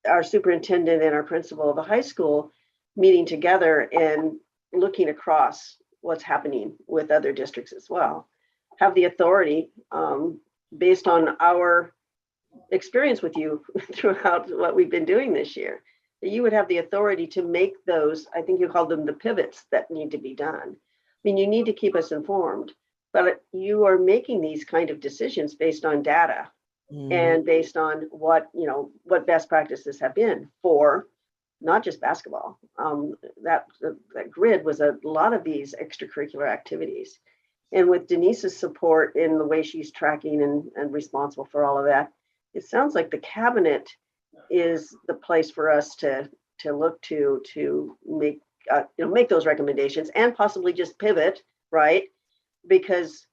our superintendent and our principal of the high school meeting together and looking across what's happening with other districts as well, have the authority, based on our experience with you throughout what we've been doing this year, that you would have the authority to make those, I think you called them the pivots that need to be done. I mean, you need to keep us informed, but you are making these kind of decisions based on data and based on what, what best practices have been for not just basketball. That grid was a lot of these extracurricular activities. And with Denise's support in the way she's tracking and responsible for all of that, it sounds like the cabinet is the place for us to look to make make those recommendations and possibly just pivot, right? Because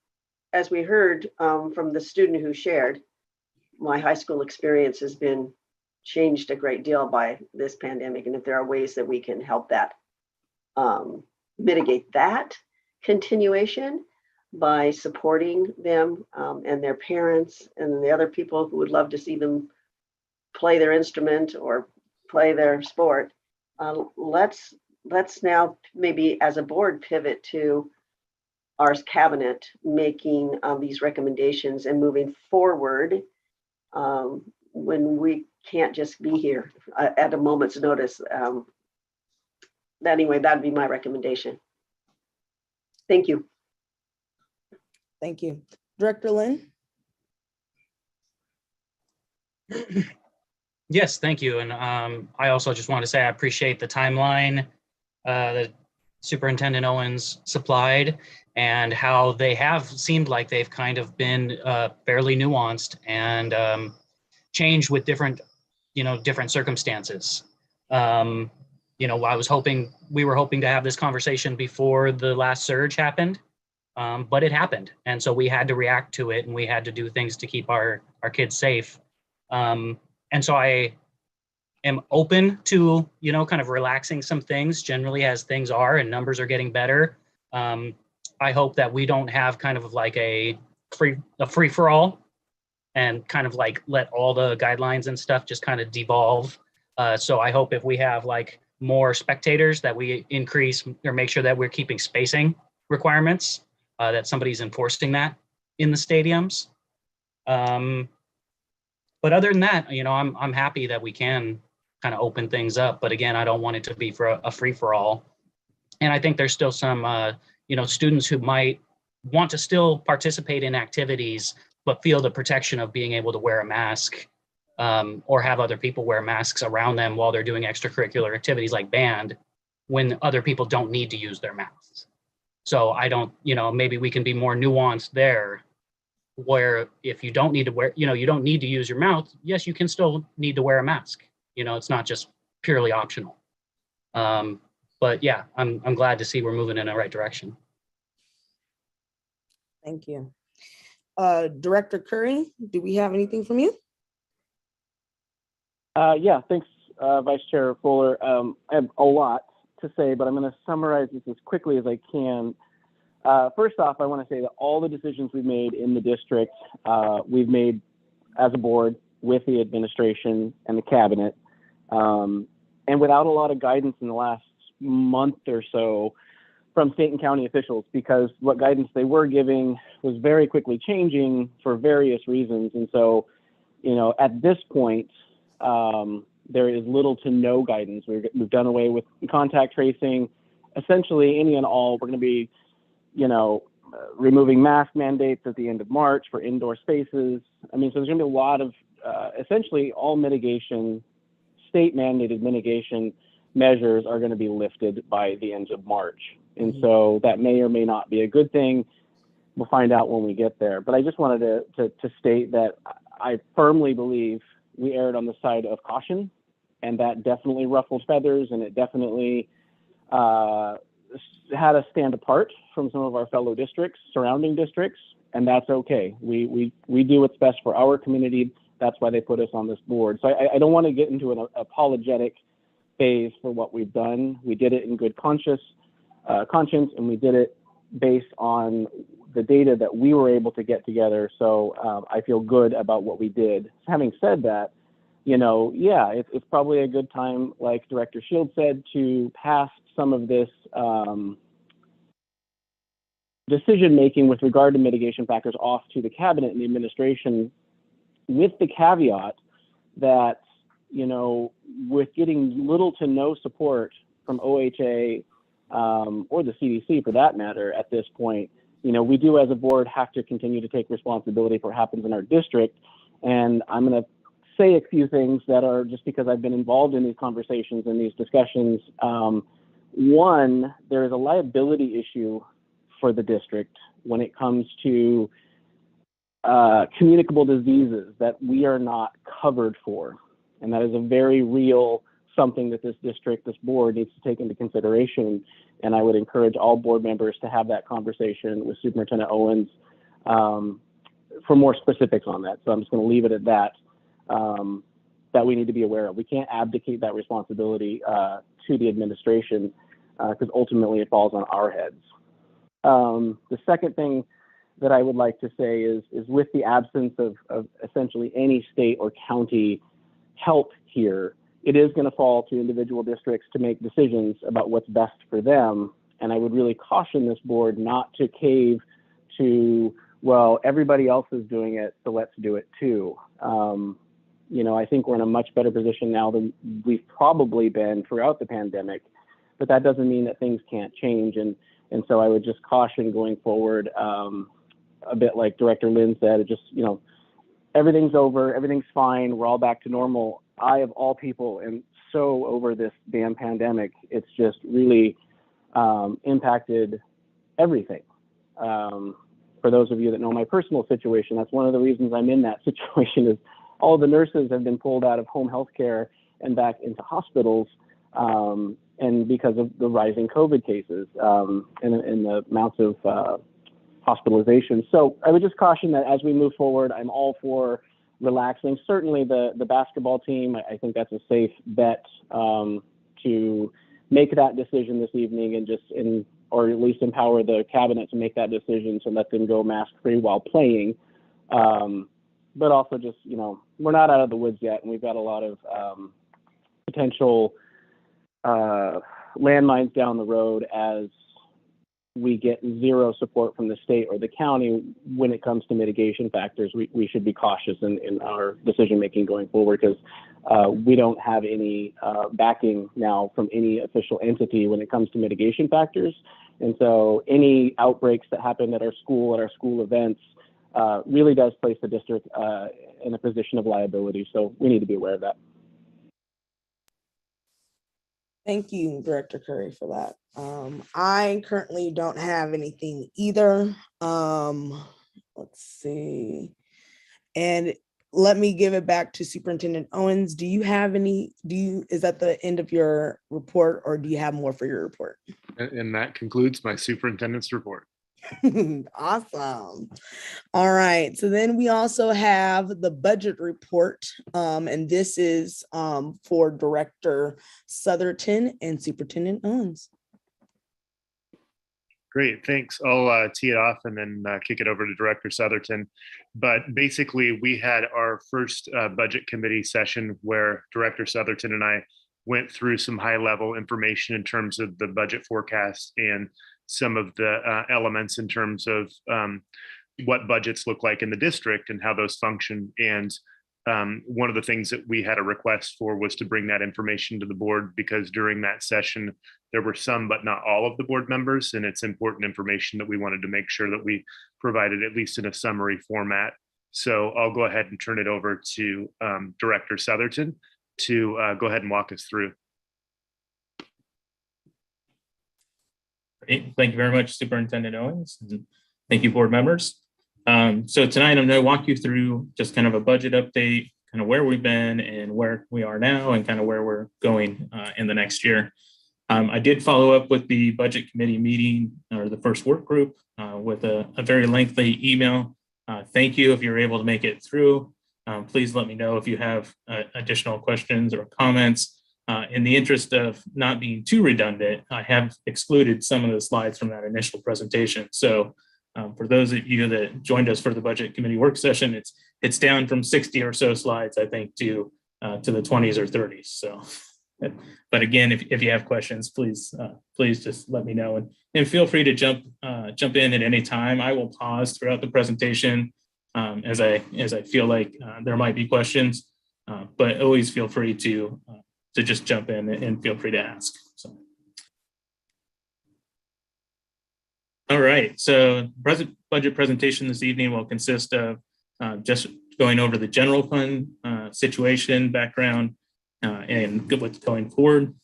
as we heard from the student who shared, my high school experience has been changed a great deal by this pandemic. And if there are ways that we can help that, mitigate that continuation by supporting them and their parents and the other people who would love to see them play their instrument or play their sport, let's now maybe as a board pivot to our cabinet making these recommendations and moving forward when we can't just be here at a moment's notice. Anyway, that'd be my recommendation. Thank you. Thank you. Director Lynn? Yes, thank you. And I also just want to say I appreciate the timeline that Superintendent Owens supplied and how they have seemed like they've kind of been fairly nuanced and changed with different, different circumstances. We were hoping to have this conversation before the last surge happened, but it happened. And so we had to react to it and we had to do things to keep our kids safe. And so I am open to, kind of relaxing some things generally as things are and numbers are getting better. I hope that we don't have kind of like a free for all and kind of like let all the guidelines and stuff just kind of devolve. So I hope if we have like more spectators that we increase or make sure that we're keeping spacing requirements, that somebody's enforcing that in the stadiums. But other than that, I'm happy that we can kind of open things up. But again, I don't want it to be for a free for all. And I think there's still some, students who might want to still participate in activities, but feel the protection of being able to wear a mask or have other people wear masks around them while they're doing extracurricular activities like band when other people don't need to use their masks. So I don't, maybe we can be more nuanced there, where if you don't need to wear, you don't need to use your mouth. Yes, you can still need to wear a mask. It's not just purely optional. But yeah, I'm glad to see we're moving in the right direction. Thank you. Director Curry, do we have anything from you? Yeah, thanks, Vice Chair Fuller. I have a lot to say, but I'm going to summarize this as quickly as I can. First off, I want to say that all the decisions we've made in the district, we've made as a board with the administration and the cabinet, and without a lot of guidance in the last month or so from state and county officials, because what guidance they were giving was very quickly changing for various reasons. And so, at this point, there is little to no guidance. We've done away with contact tracing. Essentially, any and all, we're going to be removing mask mandates at the end of March for indoor spaces. So there's going to be a lot of essentially all mitigation, state mandated mitigation measures are going to be lifted by the end of March. And so that may or may not be a good thing. we'll find out when we get there. But I just wanted to state that I firmly believe we erred on the side of caution, and that definitely ruffled feathers, and it definitely had us stand apart from some of our fellow districts, surrounding districts, and that's okay. We do what's best for our community. That's why they put us on this board. So I don't want to get into an apologetic phase for what we've done. We did it in good conscience, and we did it based on the data that we were able to get together. So I feel good about what we did. Having said that, yeah, it's probably a good time, like Director Shield said, to pass some of this decision-making with regard to mitigation factors off to the cabinet and the administration, with the caveat that, with getting little to no support from OHA or the CDC for that matter at this point, we do as a board have to continue to take responsibility for what happens in our district. And I'm going to say a few things that are just because I've been involved in these conversations and these discussions. One, there is a liability issue for the district when it comes to communicable diseases that we are not covered for. And that is a very real something that this district, this board needs to take into consideration. And I would encourage all board members to have that conversation with Superintendent Owens for more specifics on that. So I'm just going to leave it at that, that we need to be aware of. We can't abdicate that responsibility to the administration because ultimately it falls on our heads. The second thing that I would like to say is with the absence of essentially any state or county help here, it is going to fall to individual districts to make decisions about what's best for them. And I would really caution this board not to cave to, well, everybody else is doing it, so let's do it too. I think we're in a much better position now than we've probably been throughout the pandemic, but that doesn't mean that things can't change. And so I would just caution going forward, a bit like Director Lynn said, it just, everything's over, everything's fine, we're all back to normal. I, of all people, am so over this damn pandemic. It's just really impacted everything. For those of you that know my personal situation, that's one of the reasons I'm in that situation is all the nurses have been pulled out of home health care and back into hospitals, and because of the rising COVID cases and the amounts of hospitalization. So I would just caution that as we move forward, I'm all for relaxing. Certainly the basketball team, I think that's a safe bet to make that decision this evening and or at least empower the cabinet to make that decision to let them go mask-free while playing. But also just, we're not out of the woods yet, and we've got a lot of potential landmines down the road as we get zero support from the state or the county when it comes to mitigation factors. We should be cautious in our decision making going forward because we don't have any backing now from any official entity when it comes to mitigation factors. And so any outbreaks that happen at our school events really does place the district in a position of liability. So we need to be aware of that. Thank you, Director Curry, for that. I currently don't have anything either. Let's see. And let me give it back to Superintendent Owens. Do you have is that the end of your report, or do you have more for your report? And that concludes my superintendent's report. Awesome. All right. So then we also have the budget report. And this is for Director Southerton and Superintendent Owens. Great, thanks. I'll tee it off and then kick it over to Director Southerton. But basically, we had our first budget committee session where Director Southerton and I went through some high-level information in terms of the budget forecast and some of the elements in terms of what budgets look like in the district and how those function. And one of the things that we had a request for was to bring that information to the board because during that session, there were some, but not all of the board members. And it's important information that we wanted to make sure that we provided at least in a summary format. So I'll go ahead and turn it over to Director Southerton to go ahead and walk us through. Great. Thank you very much, Superintendent Owens. And Thank you, board members. So tonight I'm going to walk you through just kind of a budget update, kind of where we've been and where we are now and kind of where we're going in the next year. I did follow up with the budget committee meeting or the first work group with a very lengthy email. Thank you if you're able to make it through. Please let me know if you have additional questions or comments. In the interest of not being too redundant, I have excluded some of the slides from that initial presentation. So for those of you that joined us for the budget committee work session, it's down from 60 or so slides, I think, to the 20s or 30s. So, but again, if you have questions, please just let me know and feel free to jump in at any time. I will pause throughout the presentation as I feel like there might be questions, but always feel free to just jump in and feel free to ask. So. All right, so budget presentation this evening will consist of just going over the general fund situation, background, and what's going forward,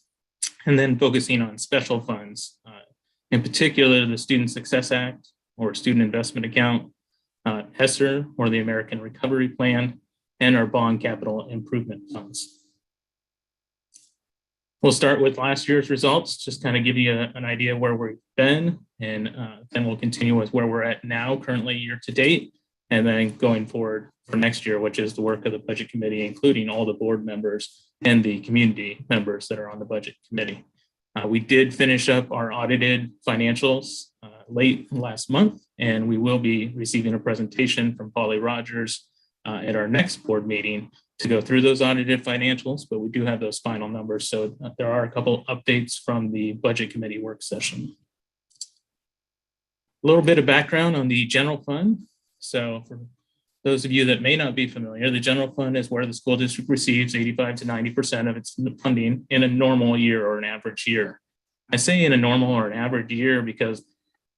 and then focusing on special funds, in particular the Student Success Act or Student Investment Account, ESSER or the American Recovery Plan, and our bond capital improvement funds. We'll start with last year's results, just kind of give you an idea of where we've been, and then we'll continue with where we're at now, currently year to date, and then going forward for next year, which is the work of the budget committee, including all the board members and the community members that are on the budget committee. We did finish up our audited financials late last month, and we will be receiving a presentation from Polly Rogers at our next board meeting to go through those audited financials, but we do have those final numbers. So there are a couple updates from the budget committee work session. A little bit of background on the general fund. So for those of you that may not be familiar, the general fund is where the school district receives 85 to 90% of its funding in a normal year or an average year. I say in a normal or an average year because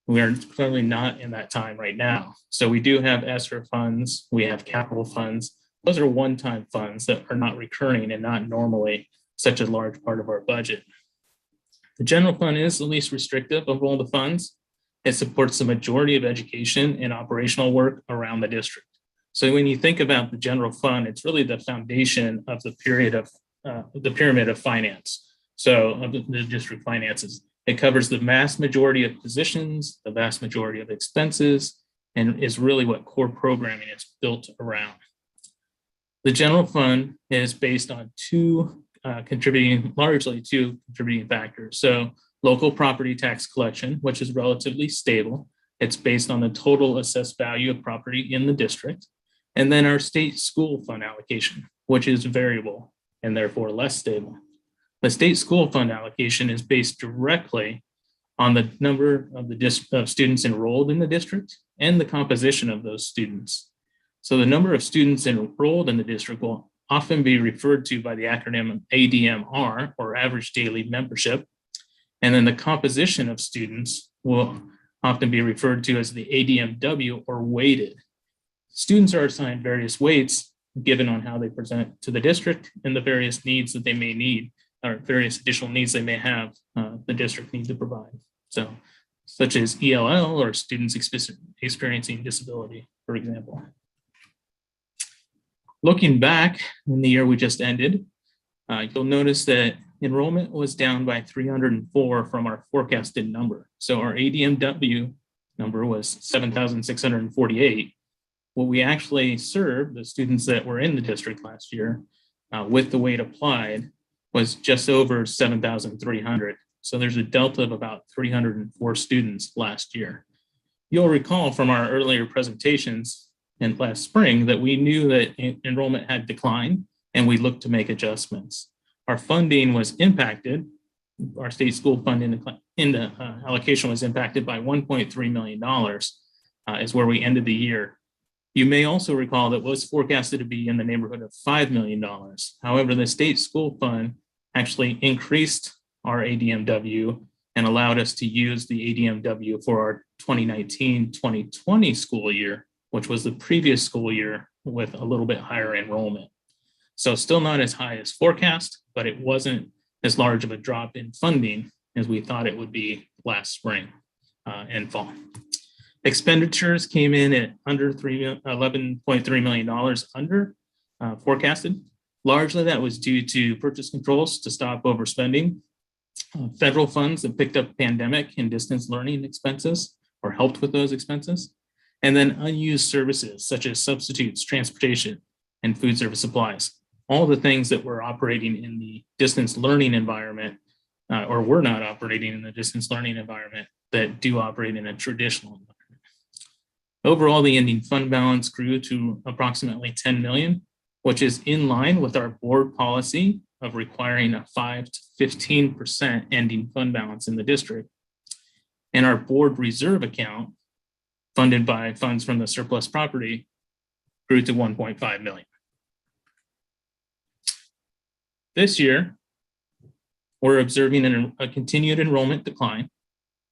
we are clearly not in that time right now. So we do have ESSER funds, we have capital funds. Those are one-time funds that are not recurring and not normally such a large part of our budget. The general fund is the least restrictive of all the funds. It supports the majority of education and operational work around the district. So when you think about the general fund, it's really the foundation of the pyramid of finance. So of the district finances, it covers the vast majority of positions, the vast majority of expenses, and is really what core programming is built around. The general fund is based on largely two contributing factors. So local property tax collection, which is relatively stable. It's based on the total assessed value of property in the district. And then our state school fund allocation, which is variable and therefore less stable. The state school fund allocation is based directly on the number of students enrolled in the district and the composition of those students. So the number of students enrolled in the district will often be referred to by the acronym ADMR, or average daily membership. And then the composition of students will often be referred to as the ADMW, or weighted. Students are assigned various weights given on how they present to the district and the various needs that they may need, or various additional needs they may have the district need to provide. So, such as ELL, or students experiencing disability, for example. Looking back in the year we just ended, you'll notice that enrollment was down by 304 from our forecasted number. So our ADMW number was 7,648. What we actually served, the students that were in the district last year with the weight applied, was just over 7,300. So there's a delta of about 304 students last year. You'll recall from our earlier presentations in last spring that we knew that enrollment had declined and we looked to make adjustments. Our funding was impacted. Our state school fund in the allocation was impacted by $1.3 million is where we ended the year. You may also recall that was forecasted to be in the neighborhood of $5 million. However, the state school fund actually increased our ADMW and allowed us to use the ADMW for our 2019-2020 school year, which was the previous school year with a little bit higher enrollment. So still not as high as forecast, but it wasn't as large of a drop in funding as we thought it would be last spring and fall. Expenditures came in at under $11.3 million under forecasted. Largely that was due to purchase controls to stop overspending, federal funds that picked up pandemic and distance learning expenses or helped with those expenses, and then unused services such as substitutes, transportation, and food service supplies. All the things that were operating in the distance learning environment or were not operating in the distance learning environment that do operate in a traditional environment. Overall, the ending fund balance grew to approximately 10 million, which is in line with our board policy of requiring a 5 to 15% ending fund balance in the district. And our board reserve account, funded by funds from the surplus property, grew to 1.5 million. This year, we're observing a continued enrollment decline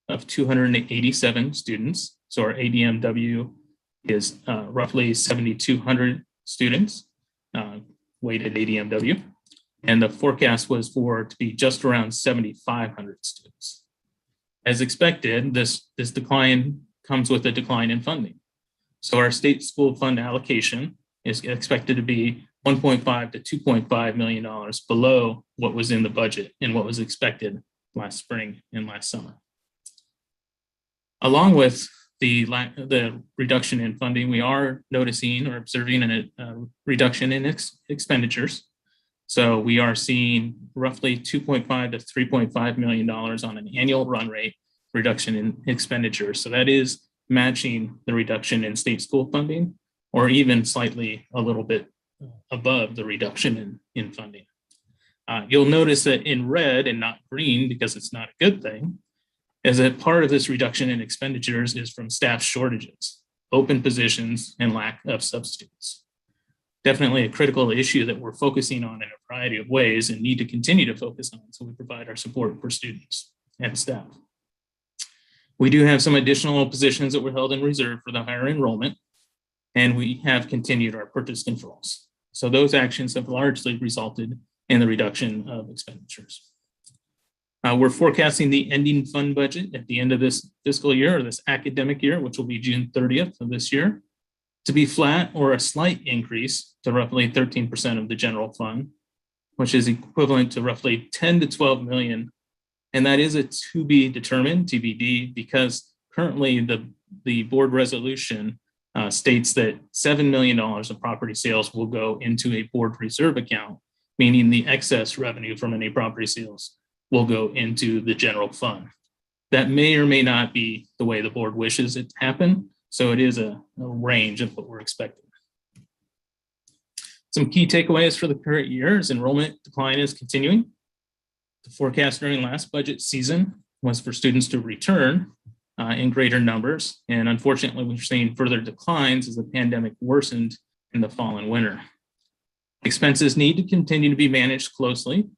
of 287 students. So our ADMW is roughly 7,200 students, weighted ADMW. And the forecast was for it to be just around 7,500 students. As expected, this decline comes with a decline in funding. So our state school fund allocation is expected to be $1.5 to $2.5 million below what was in the budget and what was expected last spring and last summer. Along with the reduction in funding, we are noticing or observing a reduction in expenditures. So we are seeing roughly $2.5 to $3.5 million on an annual run rate reduction in expenditures. So that is matching the reduction in state school funding, or even slightly a little bit above the reduction in funding. You'll notice that in red and not green, because it's not a good thing, is that part of this reduction in expenditures is from staff shortages, open positions, and lack of substitutes. Definitely a critical issue that we're focusing on in a variety of ways and need to continue to focus on, so we provide our support for students and staff. We do have some additional positions that were held in reserve for the higher enrollment, and we have continued our purchase controls. So those actions have largely resulted in the reduction of expenditures. We're forecasting the ending fund budget at the end of this fiscal year or this academic year, which will be June 30th of this year, to be flat or a slight increase to roughly 13% of the general fund, which is equivalent to roughly 10 to 12 million. And that is a to be determined, TBD, because currently the board resolution states that $7 million of property sales will go into a board reserve account, meaning the excess revenue from any property sales will go into the general fund. That may or may not be the way the board wishes it to happen. So it is a range of what we're expecting. Some key takeaways for the current year is enrollment decline is continuing. The forecast during last budget season was for students to return in greater numbers. And unfortunately, we've seen further declines as the pandemic worsened in the fall and winter. Expenses need to continue to be managed closely,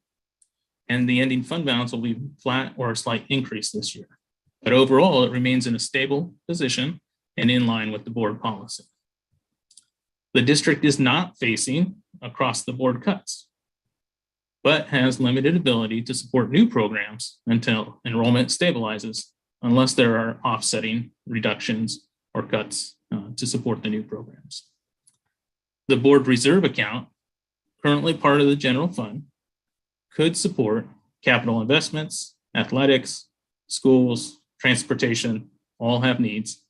and the ending fund balance will be flat or a slight increase this year. But overall, it remains in a stable position and in line with the board policy. The district is not facing across the board cuts, but has limited ability to support new programs until enrollment stabilizes, unless there are offsetting reductions or cuts to support the new programs. The board reserve account, currently part of the general fund, could support capital investments, athletics, schools, transportation, all have needs.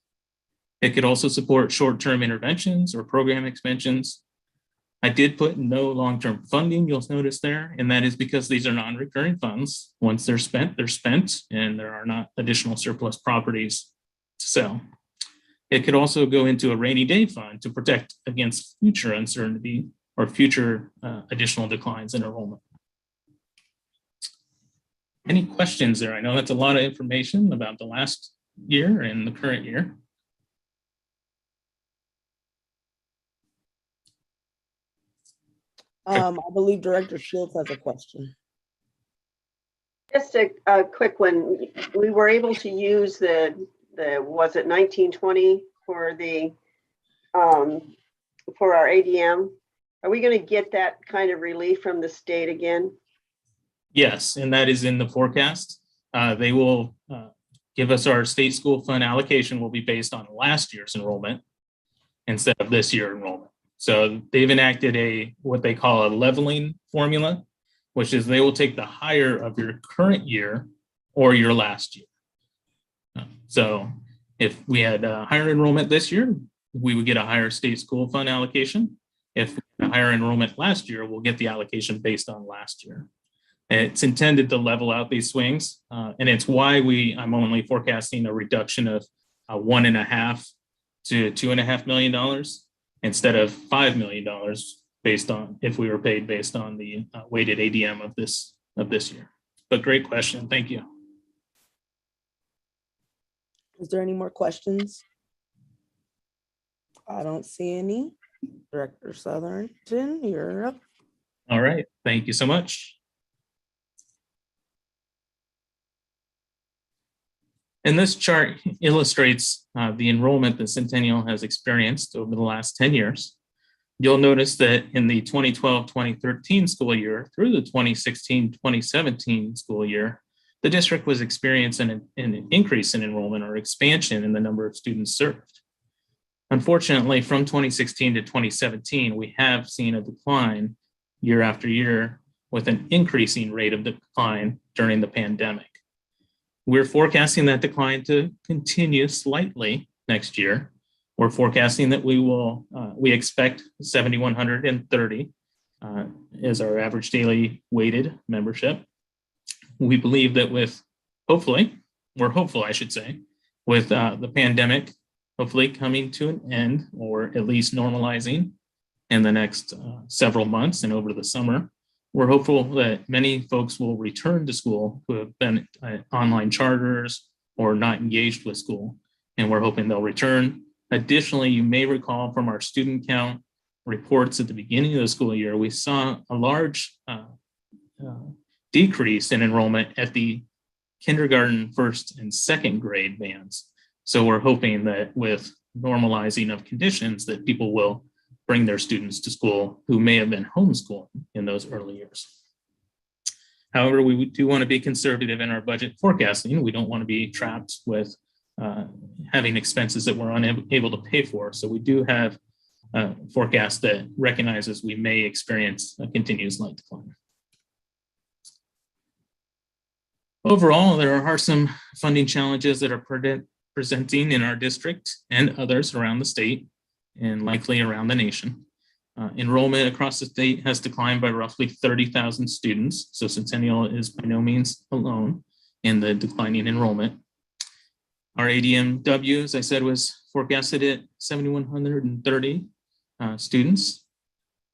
It could also support short-term interventions or program expansions. I did put no long-term funding, you'll notice there, and that is because these are non-recurring funds. Once they're spent, and there are not additional surplus properties to sell. It could also go into a rainy day fund to protect against future uncertainty or future additional declines in enrollment. Any questions there? I know that's a lot of information about the last year and the current year. I believe Director Shields has a question. Just a quick one. We were able to use the was it 1920 for the for our ADM. Are we going to get that kind of relief from the state again? Yes, and that is in the forecast. They will give us our state school fund allocation will be based on last year's enrollment instead of this year enrollment. So they've enacted what they call a leveling formula, which is they will take the higher of your current year or your last year. So if we had a higher enrollment this year, we would get a higher state school fund allocation. If we had a higher enrollment last year, we'll get the allocation based on last year. And it's intended to level out these swings. And it's why I'm only forecasting a reduction of $1.5 to $2.5 million instead of $5 million based on if we were paid based on the weighted ADM of this year. But great question. Thank you. Is there any more questions? I don't see any. Director Southernton, you're up. All right. Thank you so much. And this chart illustrates the enrollment that Centennial has experienced over the last 10 years. You'll notice that in the 2012-2013 school year through the 2016-2017 school year, the district was experiencing an increase in enrollment or expansion in the number of students served. Unfortunately, from 2016 to 2017, we have seen a decline year after year with an increasing rate of decline during the pandemic. We're forecasting that decline to continue slightly next year. We're forecasting that we expect 7,130 as our average daily weighted membership. We believe that we're hopeful, I should say, with the pandemic hopefully coming to an end or at least normalizing in the next several months and over the summer. We're hopeful that many folks will return to school who have been online charters or not engaged with school, and we're hoping they'll return. Additionally, you may recall from our student count reports at the beginning of the school year, we saw a large decrease in enrollment at the kindergarten, first and second grade bands. So we're hoping that with normalizing of conditions that people will bring their students to school who may have been homeschooling in those early years. However, we do want to be conservative in our budget forecasting. We don't want to be trapped with having expenses that we're unable to pay for. So we do have a forecast that recognizes we may experience a continuous slight decline. Overall, there are some funding challenges that are presenting in our district and others around the state and likely around the nation. Enrollment across the state has declined by roughly 30,000 students. So Centennial is by no means alone in the declining enrollment. Our ADMW, as I said, was forecasted at 7,130 students.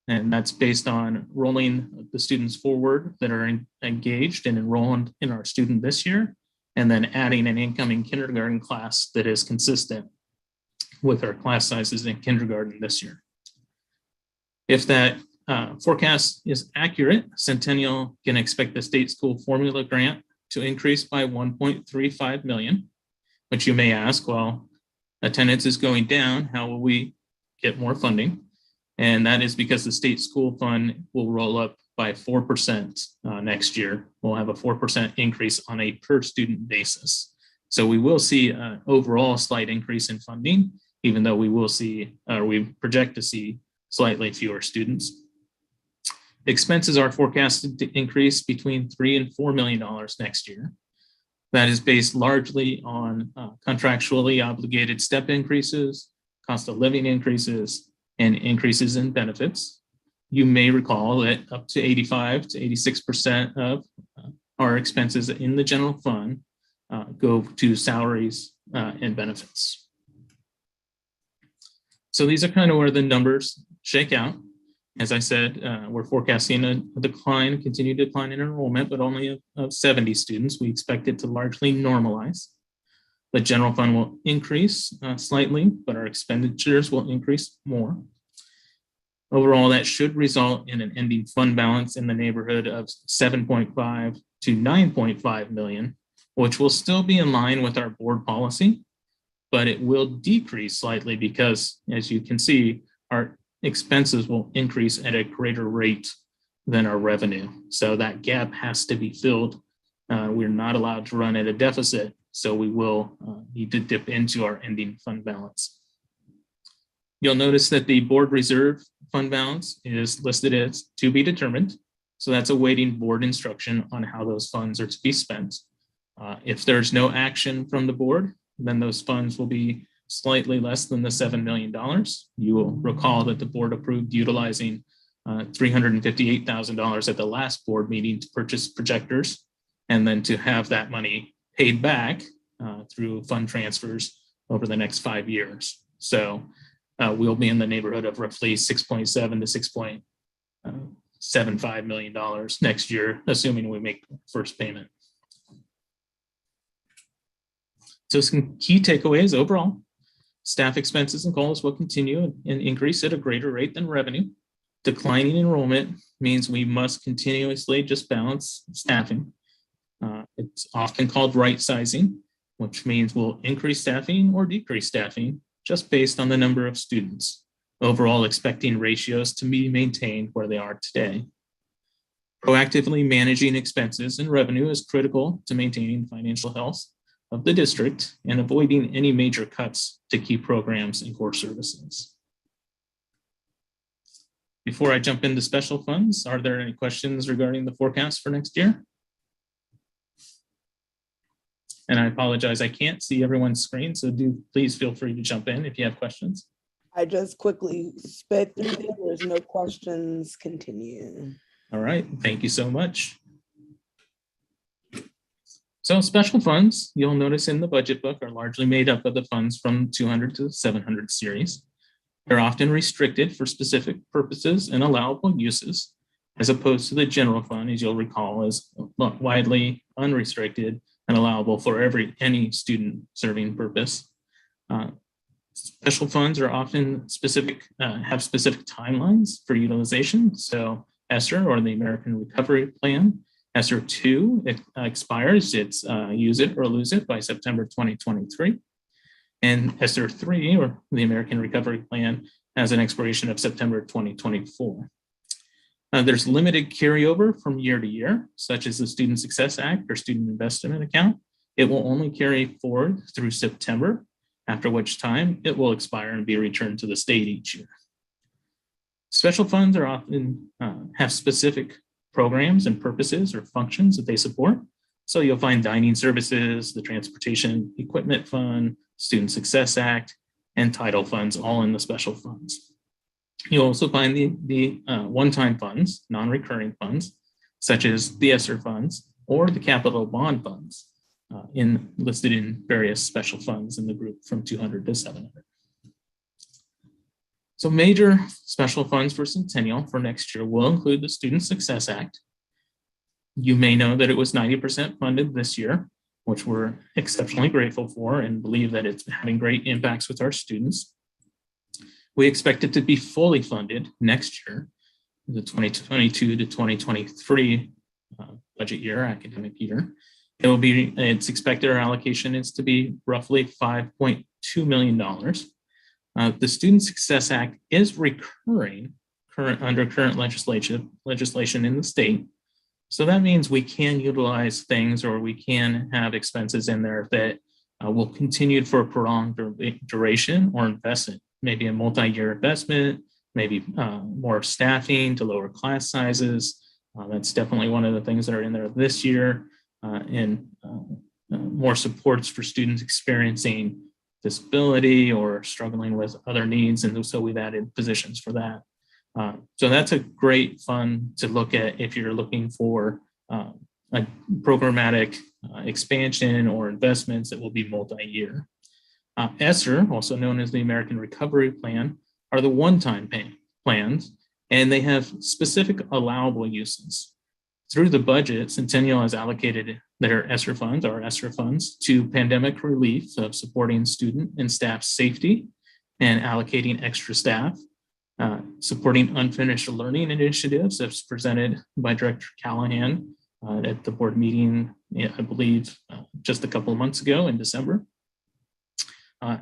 And that's based on rolling the students forward that are engaged and enrolled in our student this year, and then adding an incoming kindergarten class that is consistent with our class sizes in kindergarten this year. If that forecast is accurate, Centennial can expect the state school formula grant to increase by 1.35 million, but you may ask, well, attendance is going down, how will we get more funding? And that is because the state school fund will roll up by 4% next year. We'll have a 4% increase on a per student basis. So we will see an overall slight increase in funding, even though we project to see slightly fewer students. Expenses are forecasted to increase between $3 and $4 million next year. That is based largely on contractually obligated step increases, cost of living increases, and increases in benefits. You may recall that up to 85 to 86% of our expenses in the general fund go to salaries and benefits. So these are kind of where the numbers shake out. As I said, we're forecasting a continued decline in enrollment, but only of 70 students. We expect it to largely normalize. The general fund will increase slightly, but our expenditures will increase more. Overall, that should result in an ending fund balance in the neighborhood of 7.5 to 9.5 million, which will still be in line with our board policy, but it will decrease slightly because, as you can see, our expenses will increase at a greater rate than our revenue. So that gap has to be filled. We're not allowed to run at a deficit So we will need to dip into our ending fund balance. You'll notice that the board reserve fund balance is listed as to be determined. So that's awaiting board instruction on how those funds are to be spent. If there's no action from the board, then those funds will be slightly less than the $7 million. You will recall that the board approved utilizing $358,000 at the last board meeting to purchase projectors, and then to have that money paid back through fund transfers over the next 5 years. So we'll be in the neighborhood of roughly $6.7 to $6.75 million next year, assuming we make the first payment. So some key takeaways overall: staff expenses and calls will continue and increase at a greater rate than revenue. Declining enrollment means we must continuously just balance staffing. It's often called right sizing, which means we'll increase staffing or decrease staffing just based on the number of students, overall expecting ratios to be maintained where they are today. Proactively managing expenses and revenue is critical to maintaining financial health of the district and avoiding any major cuts to key programs and core services. Before I jump into special funds, are there any questions regarding the forecast for next year? And I apologize, I can't see everyone's screen, so please feel free to jump in if you have questions. I just quickly sped through them. There's no questions. Continue. All right, thank you so much. So special funds, you'll notice in the budget book, are largely made up of the funds from 200 to 700 series. They're often restricted for specific purposes and allowable uses, as opposed to the general fund, as you'll recall, is widely unrestricted and allowable for any student serving purpose. Special funds are often have specific timelines for utilization. So ESSER, or the American Recovery Plan, ESSER 2 expires, it's use it or lose it by September 2023. And ESSER 3, or the American Recovery Plan, has an expiration of September 2024. There's limited carryover from year to year, such as the Student Success Act or Student Investment Account. It will only carry forward through September, after which time it will expire and be returned to the state each year. Special funds are often have specific programs and purposes or functions that they support. So you'll find dining services, the Transportation Equipment Fund, Student Success Act, and title funds all in the special funds. You'll also find the one-time funds, non-recurring funds, such as the ESSER funds or the capital bond funds listed in various special funds in the group from 200 to 700. So major special funds for Centennial for next year will include the Student Success Act. You may know that it was 90% funded this year, which we're exceptionally grateful for and believe that it's having great impacts with our students. We expect it to be fully funded next year, the 2022 to 2023 budget year, academic year. It's expected our allocation is to be roughly $5.2 million. The Student Success Act is recurring under current legislation in the state. So that means we can utilize things, or we can have expenses in there that will continue for a prolonged duration or investment, maybe a multi-year investment, maybe more staffing to lower class sizes. That's definitely one of the things that are in there this year, and more supports for students experiencing disability or struggling with other needs. And so we've added positions for that. So that's a great fund to look at if you're looking for a programmatic expansion or investments that will be multi-year. ESSER, also known as the American Recovery Plan, are the one-time plans, and they have specific allowable uses. Through the budget, Centennial has allocated their ESSER funds to pandemic relief of supporting student and staff safety and allocating extra staff, supporting unfinished learning initiatives as presented by Director Callahan at the board meeting, I believe, just a couple of months ago in December.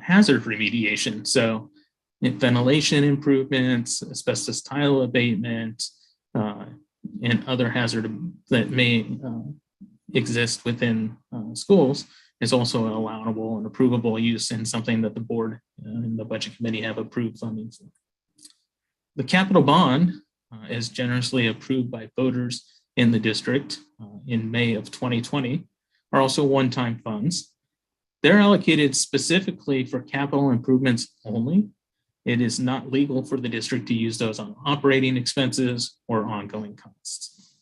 Hazard remediation, so ventilation improvements, asbestos tile abatement, and other hazard that may exist within schools is also an allowable and approvable use and something that the board and the budget committee have approved funding for. The capital bond is generously approved by voters in the district in May of 2020, are also one-time funds. They're allocated specifically for capital improvements only. It is not legal for the district to use those on operating expenses or ongoing costs.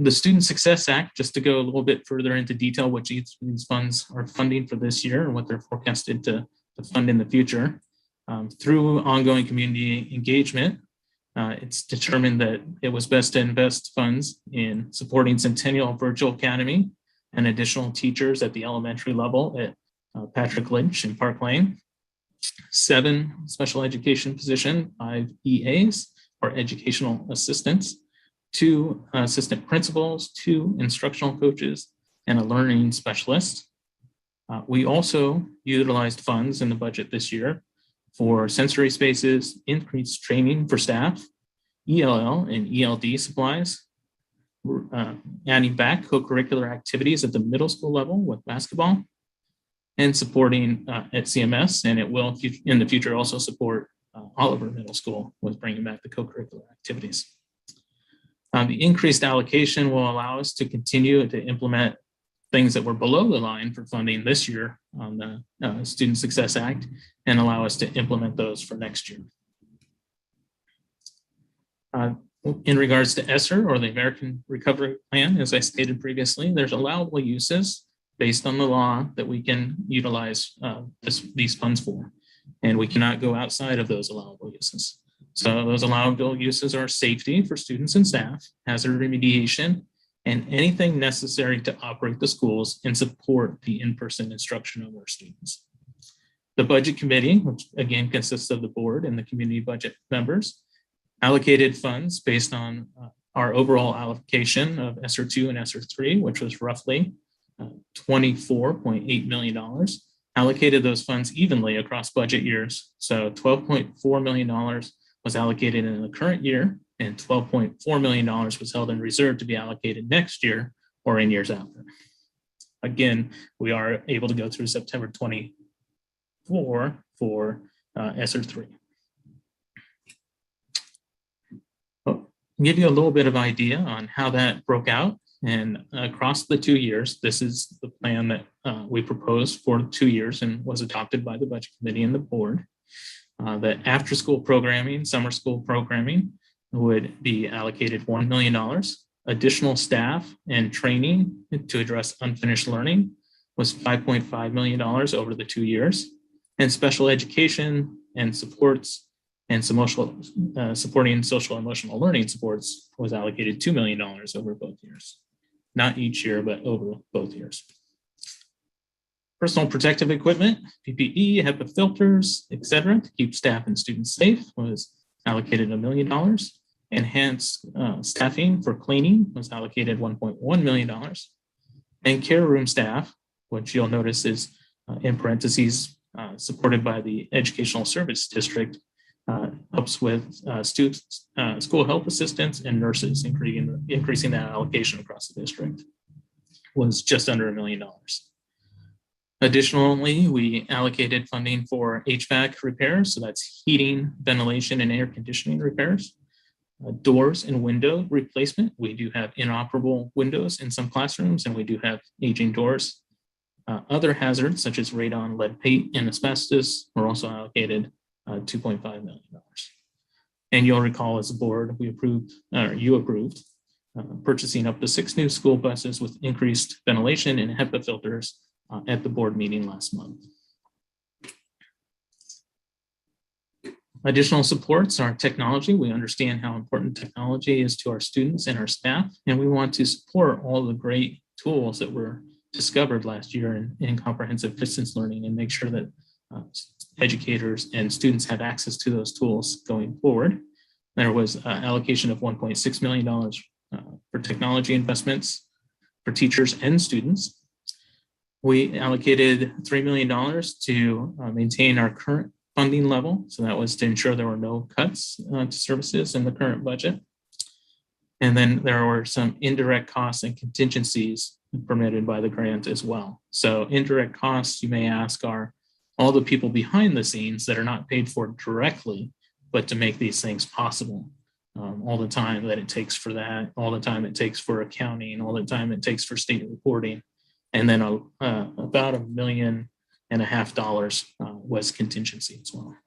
The Student Success Act, just to go a little bit further into detail, which each of these funds are funding for this year and what they're forecasted to fund in the future. Through ongoing community engagement, it's determined that it was best to invest funds in supporting Centennial Virtual Academy and additional teachers at the elementary level at Patrick Lynch in Park Lane, 7 special education position, 5 EAs or educational assistants, 2 assistant principals, 2 instructional coaches, and a learning specialist. We also utilized funds in the budget this year for sensory spaces, increased training for staff, ELL and ELD supplies. We're adding back co-curricular activities at the middle school level with basketball, and supporting at CMS, and it will in the future also support Oliver Middle School with bringing back the co-curricular activities. The increased allocation will allow us to continue to implement things that were below the line for funding this year on the Student Success Act and allow us to implement those for next year. In regards to ESSER, or the American Recovery Plan, as I stated previously, there's allowable uses based on the law that we can utilize these funds for, and we cannot go outside of those allowable uses. So those allowable uses are safety for students and staff, hazard remediation, and anything necessary to operate the schools and support the in-person instruction of our students. The Budget Committee, which again consists of the board and the community budget members, allocated funds based on our overall allocation of ESSER 2 and ESSER 3, which was roughly $24.8 million, allocated those funds evenly across budget years. So $12.4 million was allocated in the current year, and $12.4 million was held in reserve to be allocated next year or in years after. Again, we are able to go through September 24 for ESSER 3. I'll give you a little bit of idea on how that broke out. And across the 2 years, this is the plan that we proposed for 2 years and was adopted by the Budget Committee and the board. That after school programming, summer school programming would be allocated $1 million. Additional staff and training to address unfinished learning was $5.5 million over the 2 years. And special education and supports and supporting social emotional learning supports was allocated $2 million over both years. Not each year, but over both years. Personal protective equipment, PPE, HEPA filters, etc., to keep staff and students safe was allocated $1 million. Enhanced staffing for cleaning was allocated $1.1 million. And care room staff, which you'll notice is in parentheses, supported by the Educational Service District, helps with students, school health assistants, and nurses, increasing that allocation across the district, was just under $1 million. Additionally, we allocated funding for HVAC repairs, so that's heating, ventilation, and air conditioning repairs. Doors and window replacement. We do have inoperable windows in some classrooms, and we do have aging doors. Other hazards, such as radon, lead paint, and asbestos, were also allocated $2.5 million. And you'll recall as a board, we approved, or you approved, purchasing up to 6 new school buses with increased ventilation and HEPA filters at the board meeting last month. Additional supports are technology. We understand how important technology is to our students and our staff, and we want to support all the great tools that were discovered last year in comprehensive distance learning and make sure that educators and students have access to those tools going forward. There was allocation of $1.6 million for technology investments for teachers and students. We allocated $3 million to maintain our current funding level. So that was to ensure there were no cuts to services in the current budget. And then there were some indirect costs and contingencies permitted by the grant as well. So indirect costs, you may ask, are all the people behind the scenes that are not paid for directly, but to make these things possible. All the time that it takes for that, all the time it takes for accounting, all the time it takes for state reporting. And then about $1.5 million was contingency as well.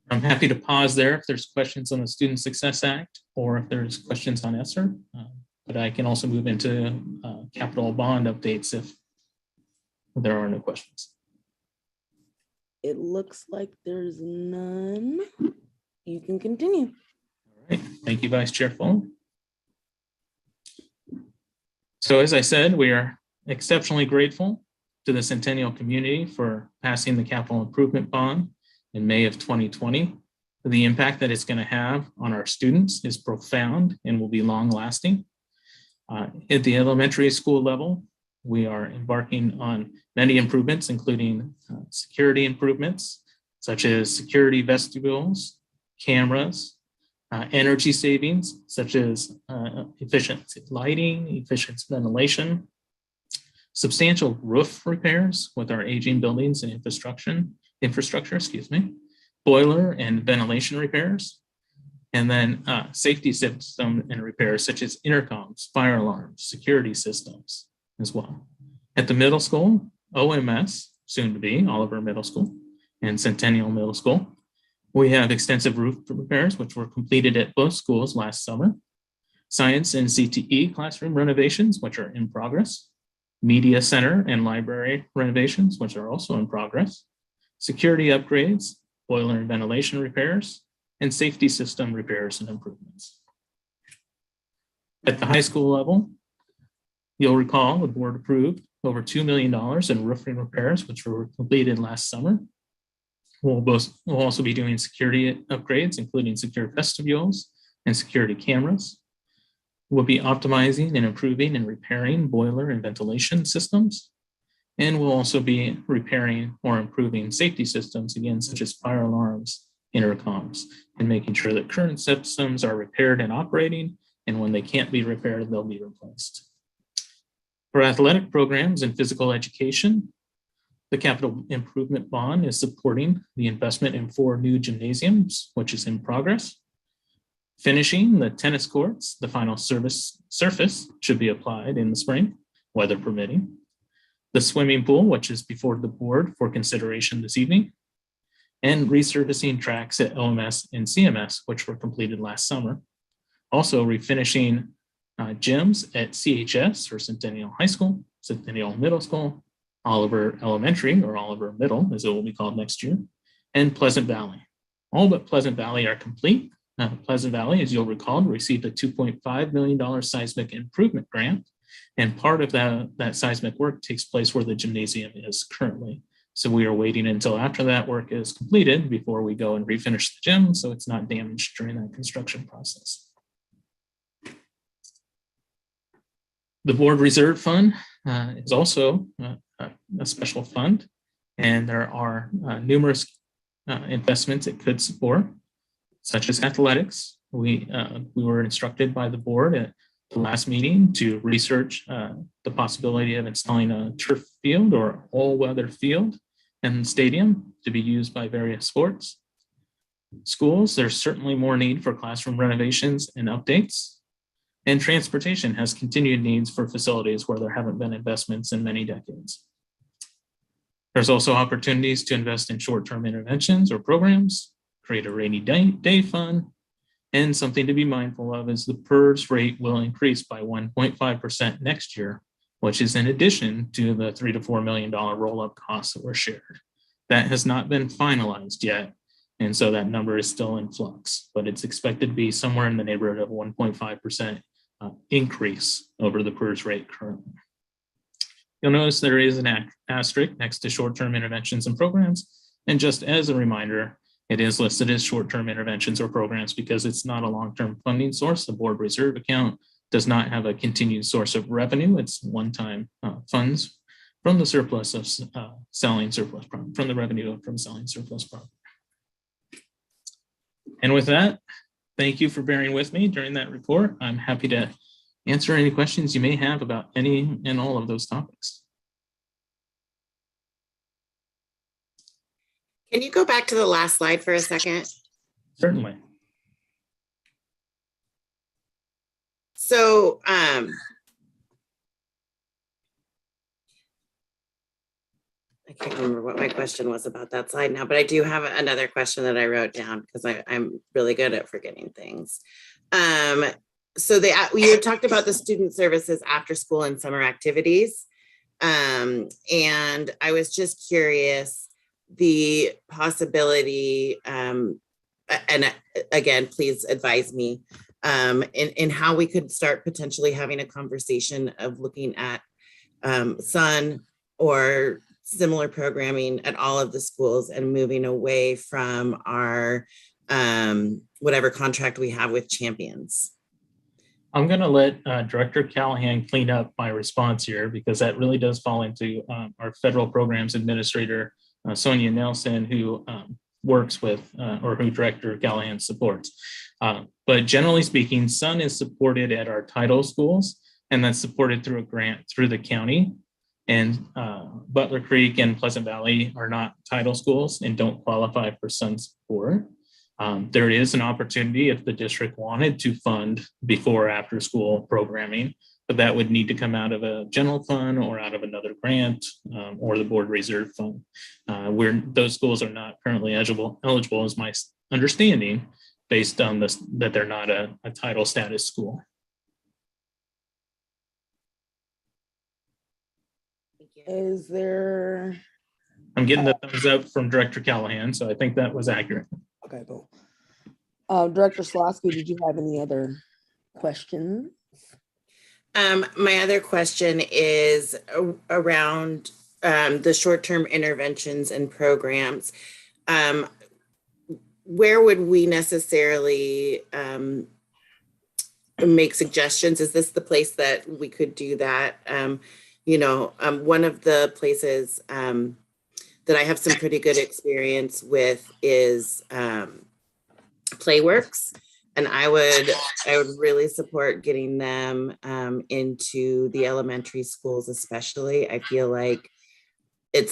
I'm happy to pause there if there's questions on the Student Success Act or if there's questions on ESSER, but I can also move into capital bond updates if there are no questions. It looks like there's none. You can continue. All right, thank you, Vice Chair Fuller. So as I said, we are exceptionally grateful to the Centennial community for passing the capital improvement bond in May of 2020. The impact that it's going to have on our students is profound and will be long lasting. At the elementary school level, we are embarking on many improvements, including security improvements, such as security vestibules, cameras, energy savings, such as efficient lighting, efficient ventilation, substantial roof repairs with our aging buildings and infrastructure, boiler and ventilation repairs, and then safety system and repairs such as intercoms, fire alarms, security systems as well. At the middle school, OMS, soon to be Oliver Middle School and Centennial Middle School, we have extensive roof repairs, which were completed at both schools last summer, science and CTE classroom renovations, which are in progress, media center and library renovations, which are also in progress, security upgrades, boiler and ventilation repairs, and safety system repairs and improvements. At the high school level, you'll recall the board approved over $2 million in roofing repairs, which were completed last summer. We'll also be doing security upgrades, including secure vestibules and security cameras. We'll be optimizing and improving and repairing boiler and ventilation systems. And we'll also be repairing or improving safety systems, again, such as fire alarms, intercoms, and making sure that current systems are repaired and operating. And when they can't be repaired, they'll be replaced. For athletic programs and physical education, the capital improvement bond is supporting the investment in 4 new gymnasiums, which is in progress. Finishing the tennis courts, the final surface should be applied in the spring, weather permitting. The swimming pool, which is before the board for consideration this evening, and resurfacing tracks at OMS and CMS, which were completed last summer. Also refinishing gyms at CHS or Centennial High School, Centennial Middle School, Oliver Elementary or Oliver Middle, as it will be called next year, and Pleasant Valley. All but Pleasant Valley are complete. Pleasant Valley, as you'll recall, received a $2.5 million seismic improvement grant. And part of that seismic work takes place where the gymnasium is currently. So we are waiting until after that work is completed before we go and refinish the gym, so it's not damaged during that construction process. The board reserve fund is also a special fund, and there are numerous investments it could support, such as athletics. We were instructed by the board at the last meeting to research the possibility of installing a turf field or all-weather field in the stadium to be used by various sports. Schools, there's certainly more need for classroom renovations and updates. And transportation has continued needs for facilities where there haven't been investments in many decades. There's also opportunities to invest in short-term interventions or programs, create a rainy day fund, and something to be mindful of is the PERS rate will increase by 1.5% next year, which is in addition to the $3 to $4 million roll-up costs that were shared. That has not been finalized yet, and so that number is still in flux, but it's expected to be somewhere in the neighborhood of 1.5% increase over the PERS rate currently. You'll notice there is an asterisk next to short-term interventions and programs, and just as a reminder, it is listed as short-term interventions or programs because it's not a long-term funding source. The board reserve account does not have a continued source of revenue. It's one-time funds from the surplus of selling surplus property, from the revenue from selling surplus property. And with that, thank you for bearing with me during that report. I'm happy to answer any questions you may have about any and all of those topics. Can you go back to the last slide for a second? Certainly. So I can't remember what my question was about that slide now, but I do have another question that I wrote down because I'm really good at forgetting things. So you had talked about the student services after school and summer activities. And I was just curious, the possibility, and again, please advise me, in how we could start potentially having a conversation of looking at SUN or similar programming at all of the schools and moving away from our whatever contract we have with Champions. I'm going to let Director Callahan clean up my response here because that really does fall into our federal programs administrator, Sonia Nelson, who works with or who Director Callahan supports. But generally speaking, SUN is supported at our title schools, and that's supported through a grant through the county. And Butler Creek and Pleasant Valley are not title schools and don't qualify for SUN support. There is an opportunity if the district wanted to fund before or after school programming, but that would need to come out of a general fund or out of another grant or the board reserve fund, where those schools are not currently eligible is my understanding, based on this, that they're not a title status school. Is there? I'm getting the thumbs up from Director Callahan, so I think that was accurate. Okay, cool. Director Slosky, did you have any other questions? My other question is around the short-term interventions and programs. Where would we necessarily make suggestions? Is this the place that we could do that? One of the places that I have some pretty good experience with is Playworks, and I would really support getting them into the elementary schools, especially. I feel like it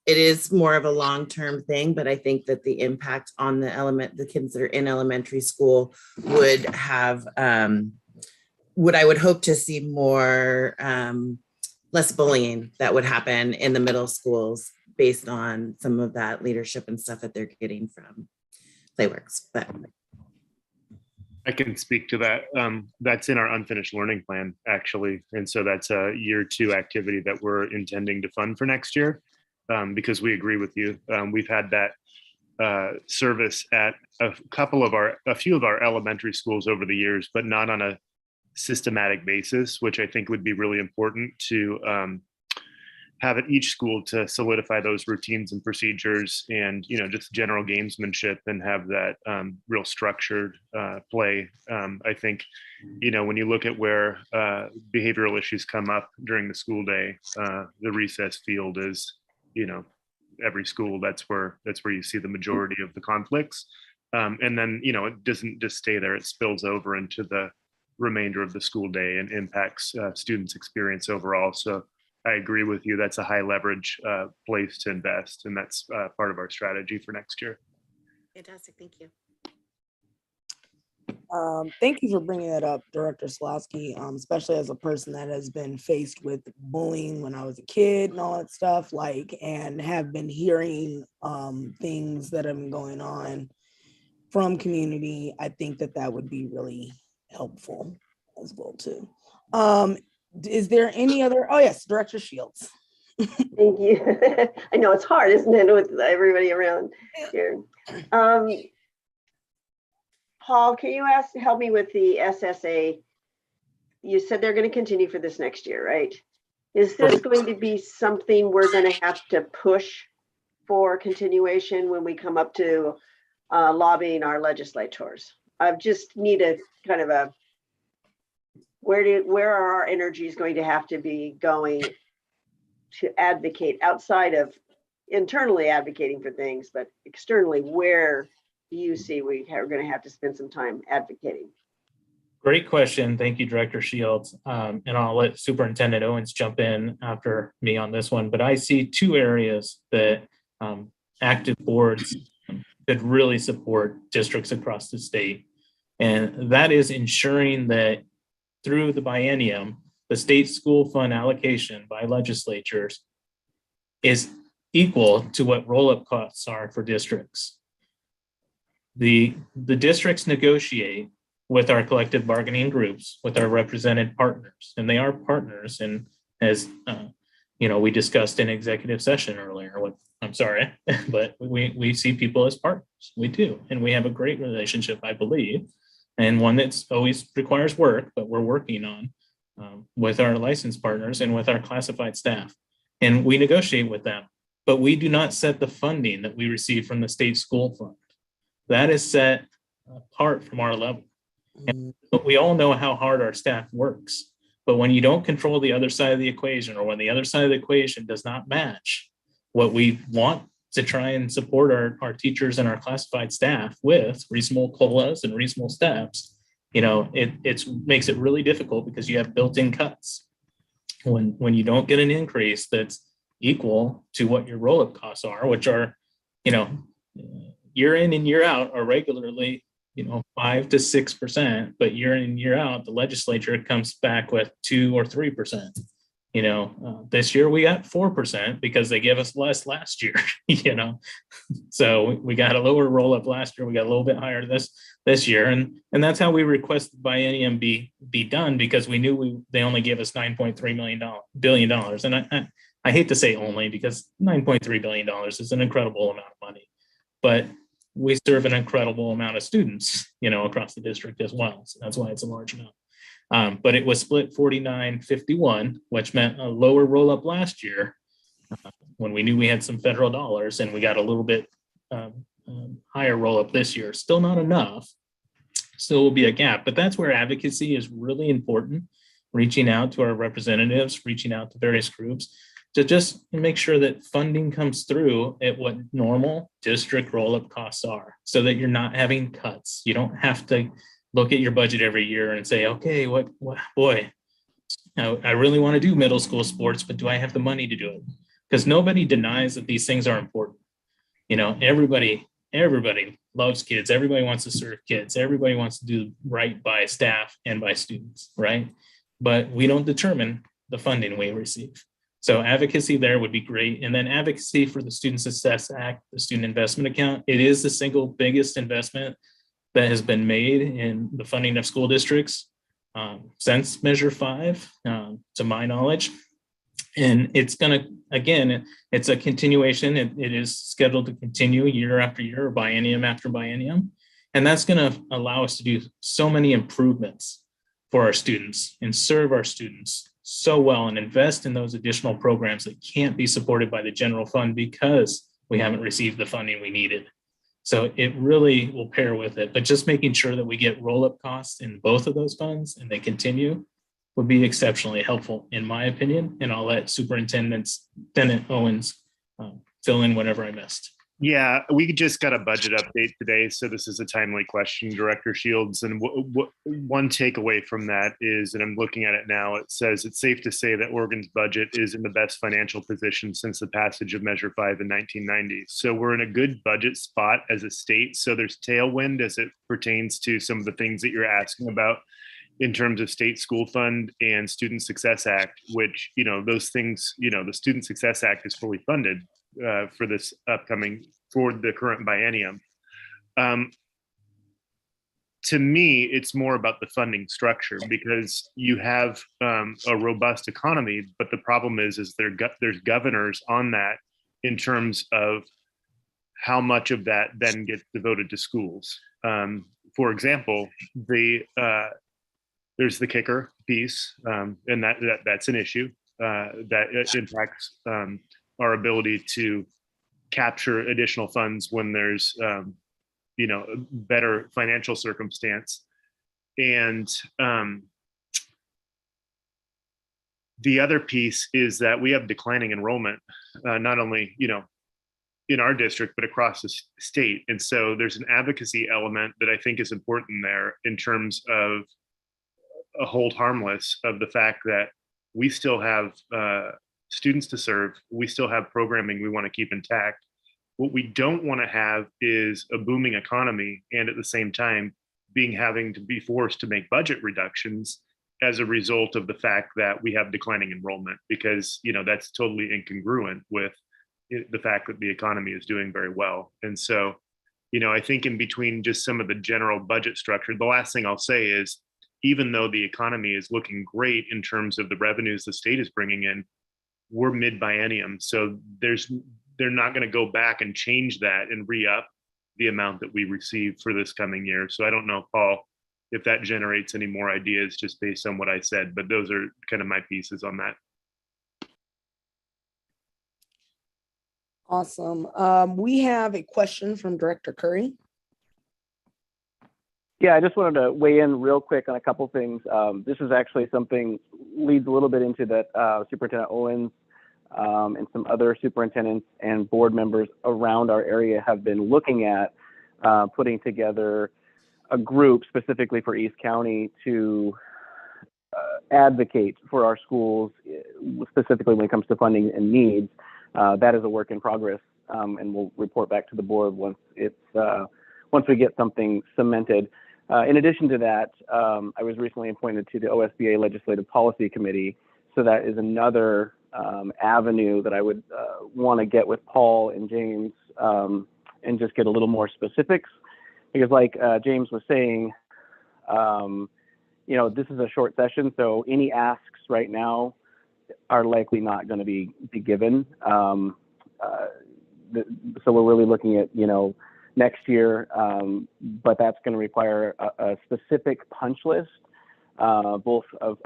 is more of a long-term thing, but I think that the impact on the kids that are in elementary school would have I would hope to see more less bullying that would happen in the middle schools based on some of that leadership and stuff that they're getting from Playworks. But I can speak to that. That's in our unfinished learning plan, actually. And so that's a year 2 activity that we're intending to fund for next year, because we agree with you. We've had that service at a few of our elementary schools over the years, but not on a systematic basis, which I think would be really important to have at each school to solidify those routines and procedures and, just general gamesmanship and have that real structured play. I think, when you look at where behavioral issues come up during the school day, the recess field is, every school, that's where you see the majority of the conflicts. And then, it doesn't just stay there, it spills over into the remainder of the school day and impacts students' experience overall. So I agree with you. That's a high leverage place to invest, and that's part of our strategy for next year. fantastic, thank you. Thank you for bringing that up, Director Slosky, especially as a person that has been faced with bullying when I was a kid and all that stuff, and have been hearing things that have been going on from community. I think that would be really helpful as well too. Is there any other? Oh yes, Director Shields. Thank you. I know it's hard, isn't it, with everybody around here. Paul, can you help me with the SSA? You said they're going to continue for this next year, right? Is this going to be something we're going to have to push for continuation when we come up to lobbying our legislators? I just need a kind of a, where are our energies going to have to be going to advocate outside of internally advocating for things, but externally, where you see we are going to have to spend some time advocating? Great question. Thank you, Director Shields. And I'll let Superintendent Owens jump in after me on this one. But I see two areas that active boards could really support districts across the state. And that is ensuring that through the biennium, the state school fund allocation by legislatures is equal to what roll-up costs are for districts. The districts negotiate with our collective bargaining groups, with our represented partners, and they are partners. And as we discussed in executive session earlier, I'm sorry, but we see people as partners. We do, and we have a great relationship, I believe, and one that's always requires work, but we're working on with our licensed partners and with our classified staff. And we negotiate with them, but we do not set the funding that we receive from the state school fund. That is set apart from our level. And we all know how hard our staff works, but when you don't control the other side of the equation, or when the other side of the equation does not match what we want to try and support our teachers and our classified staff with reasonable COLAs and reasonable steps, it makes it really difficult because you have built-in cuts. When you don't get an increase that's equal to what your roll-up costs are, which are, year in and year out are regularly 5 to 6%, but year in and year out, the legislature comes back with 2 or 3%. This year we got 4% because they gave us less last year. So we got a lower roll up last year. We got a little bit higher this year, and that's how we request the biennium be done, because we knew they only gave us $9.3 billion, and I hate to say only, because $9.3 billion is an incredible amount of money, but we serve an incredible amount of students, across the district as well. So that's why it's a large amount. But it was split 49-51, which meant a lower roll up last year when we knew we had some federal dollars, and we got a little bit higher roll up this year. Still not enough. Still will be a gap, but that's where advocacy is really important. Reaching out to our representatives, reaching out to various groups to just make sure that funding comes through at what normal district roll-up costs are, so that you're not having cuts. You don't have to look at your budget every year and say, okay, boy, I really want to do middle school sports, but do I have the money to do it? Because nobody denies that these things are important. Everybody loves kids. Everybody wants to serve kids. Everybody wants to do right by staff and by students, right? But we don't determine the funding we receive. So advocacy there would be great. And then advocacy for the Student Success Act, the student investment account. It is the single biggest investment that has been made in the funding of school districts since Measure 5, to my knowledge. And it's going to, again, it's a continuation. It is scheduled to continue year after year, or biennium after biennium. And that's going to allow us to do so many improvements for our students and serve our students so well, and invest in those additional programs that can't be supported by the general fund because we haven't received the funding we needed. So it really will pair with it, but just making sure that we get roll-up costs in both of those funds and they continue would be exceptionally helpful, in my opinion. And I'll let Superintendent Owens fill in whatever I missed. Yeah, we just got a budget update today, so this is a timely question, Director Shields. And one takeaway from that is, and I'm looking at it now, it says it's safe to say that Oregon's budget is in the best financial position since the passage of Measure 5 in 1990. So we're in a good budget spot as a state. So there's tailwind as it pertains to some of the things that you're asking about in terms of state school fund and Student Success Act, which, those things, the Student Success Act is fully funded for the current biennium. To me, it's more about the funding structure, because you have a robust economy, but the problem is there's governors on that in terms of how much of that then gets devoted to schools. For example, there's the kicker piece, and that's an issue that impacts our ability to capture additional funds when there's better financial circumstance. And the other piece is that we have declining enrollment, not only in our district, but across the state. And so there's an advocacy element that I think is important there in terms of a hold harmless of the fact that we still have students to serve. We still have programming we want to keep intact. What we don't want to have is a booming economy and at the same time having to be forced to make budget reductions as a result of the fact that we have declining enrollment, because that's totally incongruent with the fact that the economy is doing very well. And so, I think in between just some of the general budget structure, the last thing I'll say is, even though the economy is looking great in terms of the revenues the state is bringing in, we're mid-biennium. So they're not going to go back and change that and re-up the amount that we receive for this coming year. So I don't know, Paul, if that generates any more ideas just based on what I said, but those are kind of my pieces on that. Awesome. We have a question from Director Curry. Yeah, I just wanted to weigh in real quick on a couple things. This is actually something leads a little bit into that Superintendent Owens and some other superintendents and board members around our area have been looking at putting together a group specifically for East County to advocate for our schools, specifically when it comes to funding and needs. That is a work in progress, and we'll report back to the board once we get something cemented. In addition to that, I was recently appointed to the OSBA Legislative Policy Committee, so that is another avenue that I would want to get with Paul and James and just get a little more specifics, because like James was saying, this is a short session, so any asks right now are likely not going to be given. So we're really looking at, next year, but that's going to require a specific punch list, both of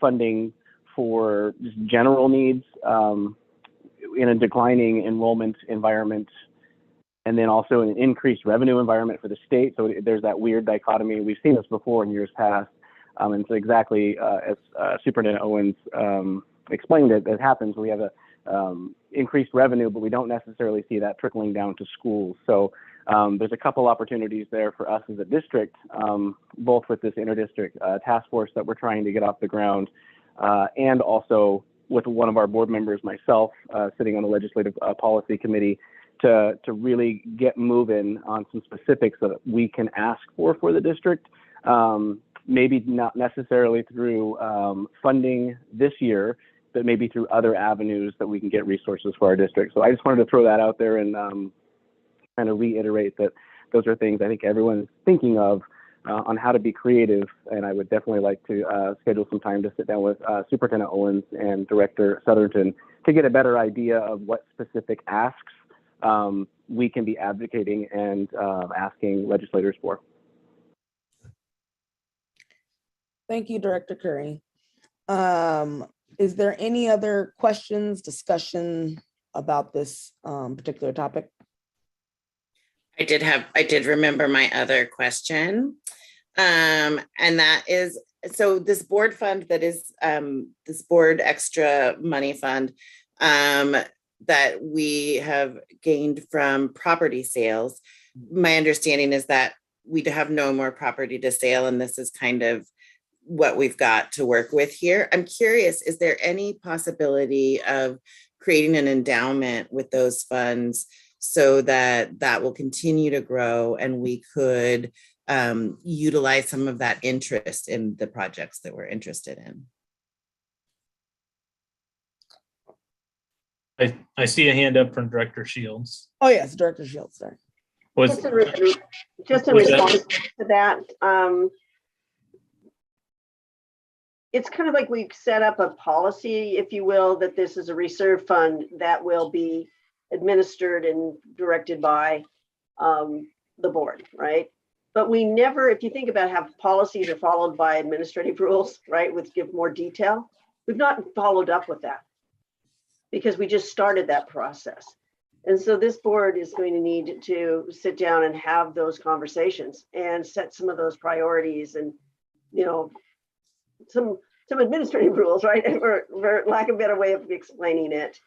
funding for just general needs in a declining enrollment environment, and then also an increased revenue environment for the state. So there's that weird dichotomy. We've seen this before in years past, and so exactly as Superintendent Owens explained it happens. We have a increased revenue, but we don't necessarily see that trickling down to schools. So there's a couple opportunities there for us as a district, both with this interdistrict task force that we're trying to get off the ground, and also with one of our board members, myself, sitting on the Legislative Policy Committee, to really get moving on some specifics that we can ask for the district. Maybe not necessarily through funding this year, but maybe through other avenues that we can get resources for our district. So I just wanted to throw that out there and kind of reiterate that those are things I think everyone's thinking of on how to be creative. And I would definitely like to schedule some time to sit down with Superintendent Owens and Director Southerton to get a better idea of what specific asks we can be advocating and asking legislators for. Thank you, Director Curry. Is there any other questions, discussion about this particular topic? I did remember my other question. And that is, so this board fund that is this board extra money fund that we have gained from property sales. My understanding is that we have no more property to sale, and this is kind of what we've got to work with here. I'm curious, is there any possibility of creating an endowment with those funds so that that will continue to grow and we could utilize some of that interest in the projects that we're interested in? I see a hand up from Director Shields. Oh, yes, Director Shields, sorry. Just in response to that, it's kind of like we've set up a policy, if you will, that this is a reserve fund that will be administered and directed by the board, right? But we never, if you think about how policies are followed by administrative rules, right, which give more detail, we've not followed up with that because we just started that process. And so this board is going to need to sit down and have those conversations and set some of those priorities and, some administrative rules, right? For lack of a better way of explaining it.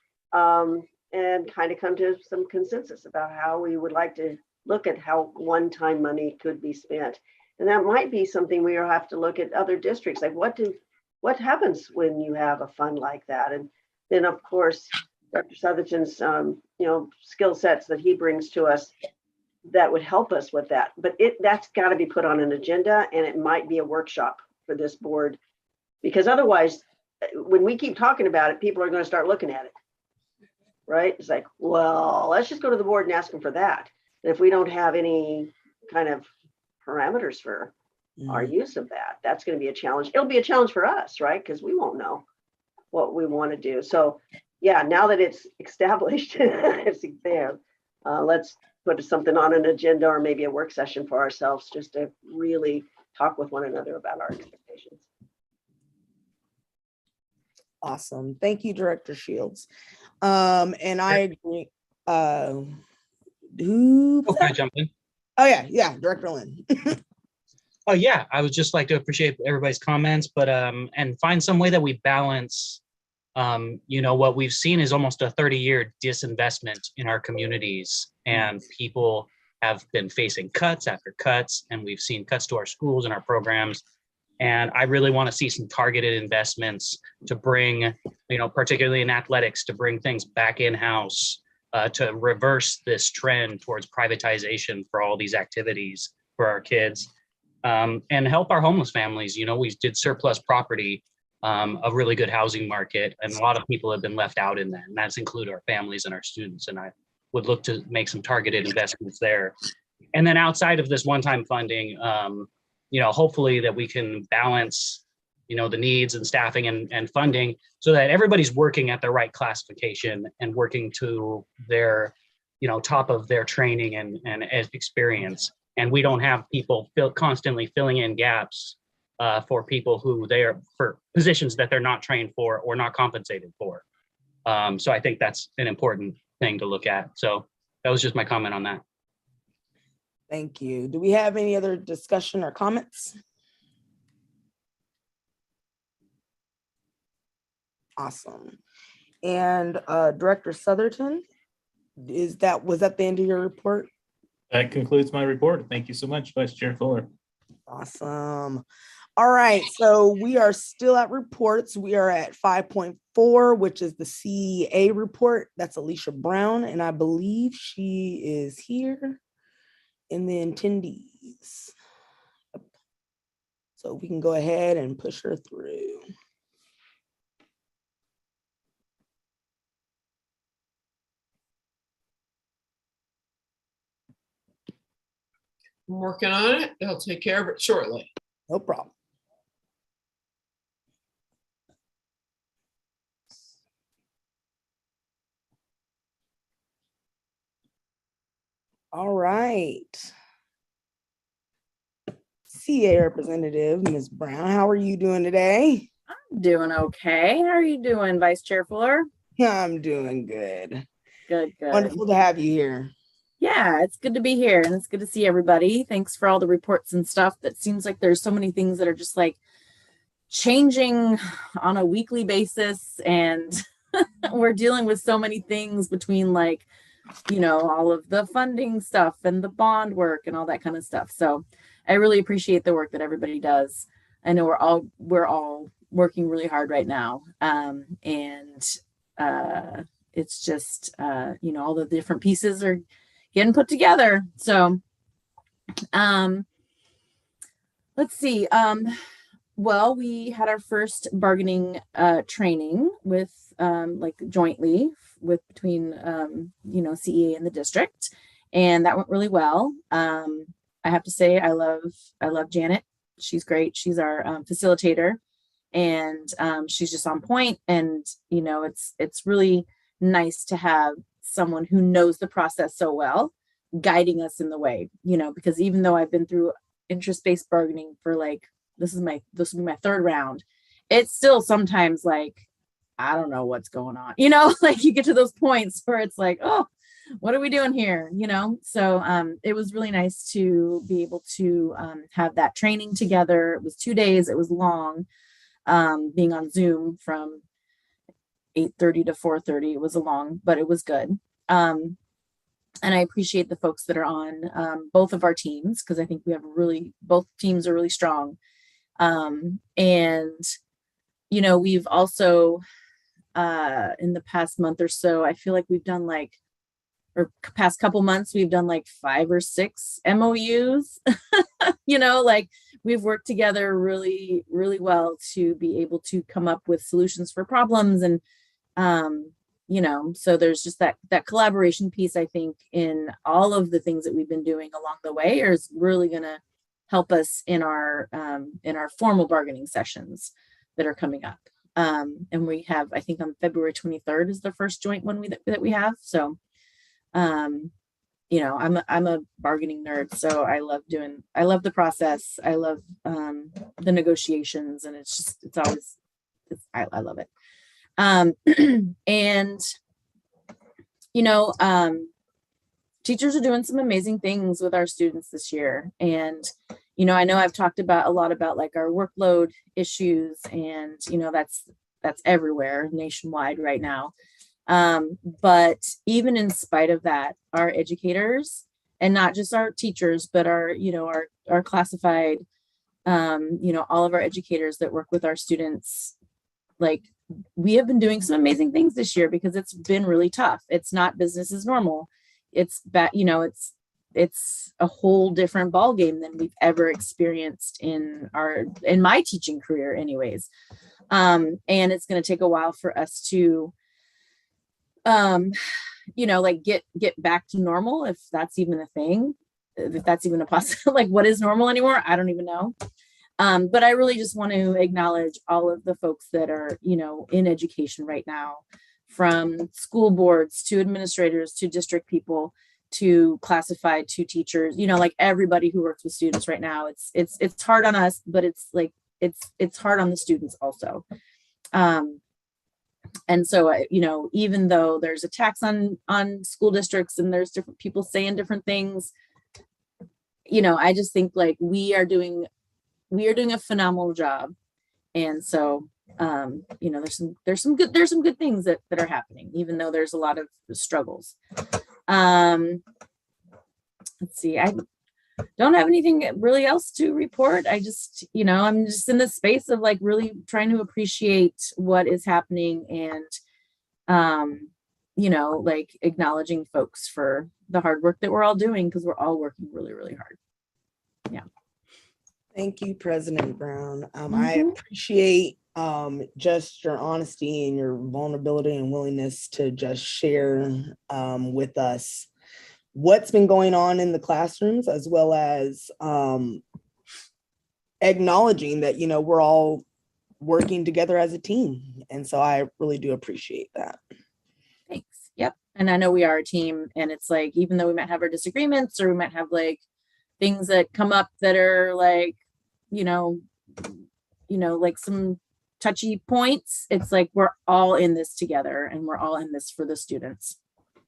and kind of come to some consensus about how we would like to look at how one-time money could be spent. And that might be something we will have to look at other districts, like what happens when you have a fund like that? And then of course, Dr. Southerton's skill sets that he brings to us that would help us with that. But that's got to be put on an agenda, and it might be a workshop for this board, because otherwise, when we keep talking about it, people are going to start looking at it. Right? It's like, well, let's just go to the board and ask them for that. And if we don't have any kind of parameters for our use of that, that's going to be a challenge. It'll be a challenge for us, right? Because we won't know what we want to do. So yeah, now that it's established, it's there. Let's put something on an agenda or maybe a work session for ourselves, just to really talk with one another about our expectations. Awesome. Thank you, Director Shields. And I agree. Who? Oh, can I jump in? Oh yeah, Director Lynn. Oh yeah, I would just like to appreciate everybody's comments, but and find some way that we balance. What we've seen is almost a 30-year disinvestment in our communities, and people have been facing cuts after cuts, and we've seen cuts to our schools and our programs. And I really want to see some targeted investments to bring, particularly in athletics, to bring things back in-house, to reverse this trend towards privatization for all these activities for our kids, and help our homeless families. We did surplus property, a really good housing market, and a lot of people have been left out in that, and that's include our families and our students. And I would look to make some targeted investments there. And then outside of this one-time funding, hopefully that we can balance, the needs and staffing and funding so that everybody's working at the right classification and working to their, top of their training and experience. And we don't have people constantly filling in gaps for people who for positions that they're not trained for or not compensated for. So I think that's an important thing to look at. So that was just my comment on that. Thank you. Do we have any other discussion or comments? Awesome. And Director Southerton, was that the end of your report? That concludes my report. Thank you so much, Vice Chair Fuller. Awesome. All right, so we are still at reports. We are at 5.4, which is the CEA report. That's Alicia Brown, and I believe she is here in the attendees. So we can go ahead and push her through. I'm working on it. They'll take care of it shortly. No problem. All right. CA representative, Ms. Brown, how are you doing today? I'm doing okay. How are you doing, Vice Chair Fuller? I'm doing good. Good. Wonderful to have you here. Yeah, it's good to be here and it's good to see everybody. Thanks for all the reports and stuff. That seems like there's so many things that are just like changing on a weekly basis, and we're dealing with so many things between all of the funding stuff and the bond work and all that kind of stuff. So I really appreciate the work that everybody does. I know we're all working really hard right now. It's just, all the different pieces are getting put together. So let's see. Well, we had our first bargaining training with jointly between CEA and the district, and that went really well. I have to say I love Janet. She's great. She's our facilitator, and she's just on point. And it's really nice to have someone who knows the process so well guiding us in the way, because even though I've been through interest-based bargaining for this will be my third round, it's still sometimes I don't know what's going on, you get to those points where it's oh, what are we doing here? So it was really nice to be able to have that training together. It was 2 days. It was long, being on Zoom from 8:30 to 4:30. It was long, but it was good. And I appreciate the folks that are on both of our teams, because I think we have both teams are really strong. And, you know, we've also, in the past month or so, I feel like we've done or past couple months, we've done like 5 or 6 MOUs, you know, like we've worked together really, really well to be able to come up with solutions for problems. And, you know, so there's just that collaboration piece, I think, in all of the things that we've been doing along the way is really going to help us in our formal bargaining sessions that are coming up. And we have, I think on February 23rd is the first joint one that we have. So, you know, I'm a bargaining nerd, so I love the process. I love the negotiations, and I love it. And you know, teachers are doing some amazing things with our students this year. And, you know I've talked a lot about like our workload issues, and, you know, that's everywhere nationwide right now. But even in spite of that, our educators, and not just our teachers, but our classified, you know, all of our educators that work with our students, like we have been doing some amazing things this year because it's been really tough. It's not business as normal. It's you know, it's a whole different ball game than we've ever experienced in my teaching career anyways. And it's going to take a while for us to, you know, like get back to normal, if that's even a thing, if that's even a possible, like what is normal anymore? I don't even know. But I really just want to acknowledge all of the folks that are, you know, in education right now, from school boards to administrators to district people to classified to teachers, you know, like everybody who works with students right now. It's hard on us, but it's like it's hard on the students also. And so, you know, even though there's attacks on school districts and there's different people saying different things, you know, I just think like we are doing a phenomenal job. And so, you know, there's some good things that are happening, even though there's a lot of struggles. Let's see, I don't have anything really else to report. I just, you know, I'm just in the space of like really trying to appreciate what is happening, and, you know, like acknowledging folks for the hard work that we're all doing, because we're all working really, really hard. Yeah. Thank you, President Brown. I appreciate just your honesty and your vulnerability and willingness to just share with us what's been going on in the classrooms, as well as acknowledging that, you know, we're all working together as a team. And so I really do appreciate that. Thanks. Yep. And I know we are a team, and it's like, even though we might have our disagreements, or we might have like things that come up that are like, you know, like some touchy points, it's like we're all in this together, and we're all in this for the students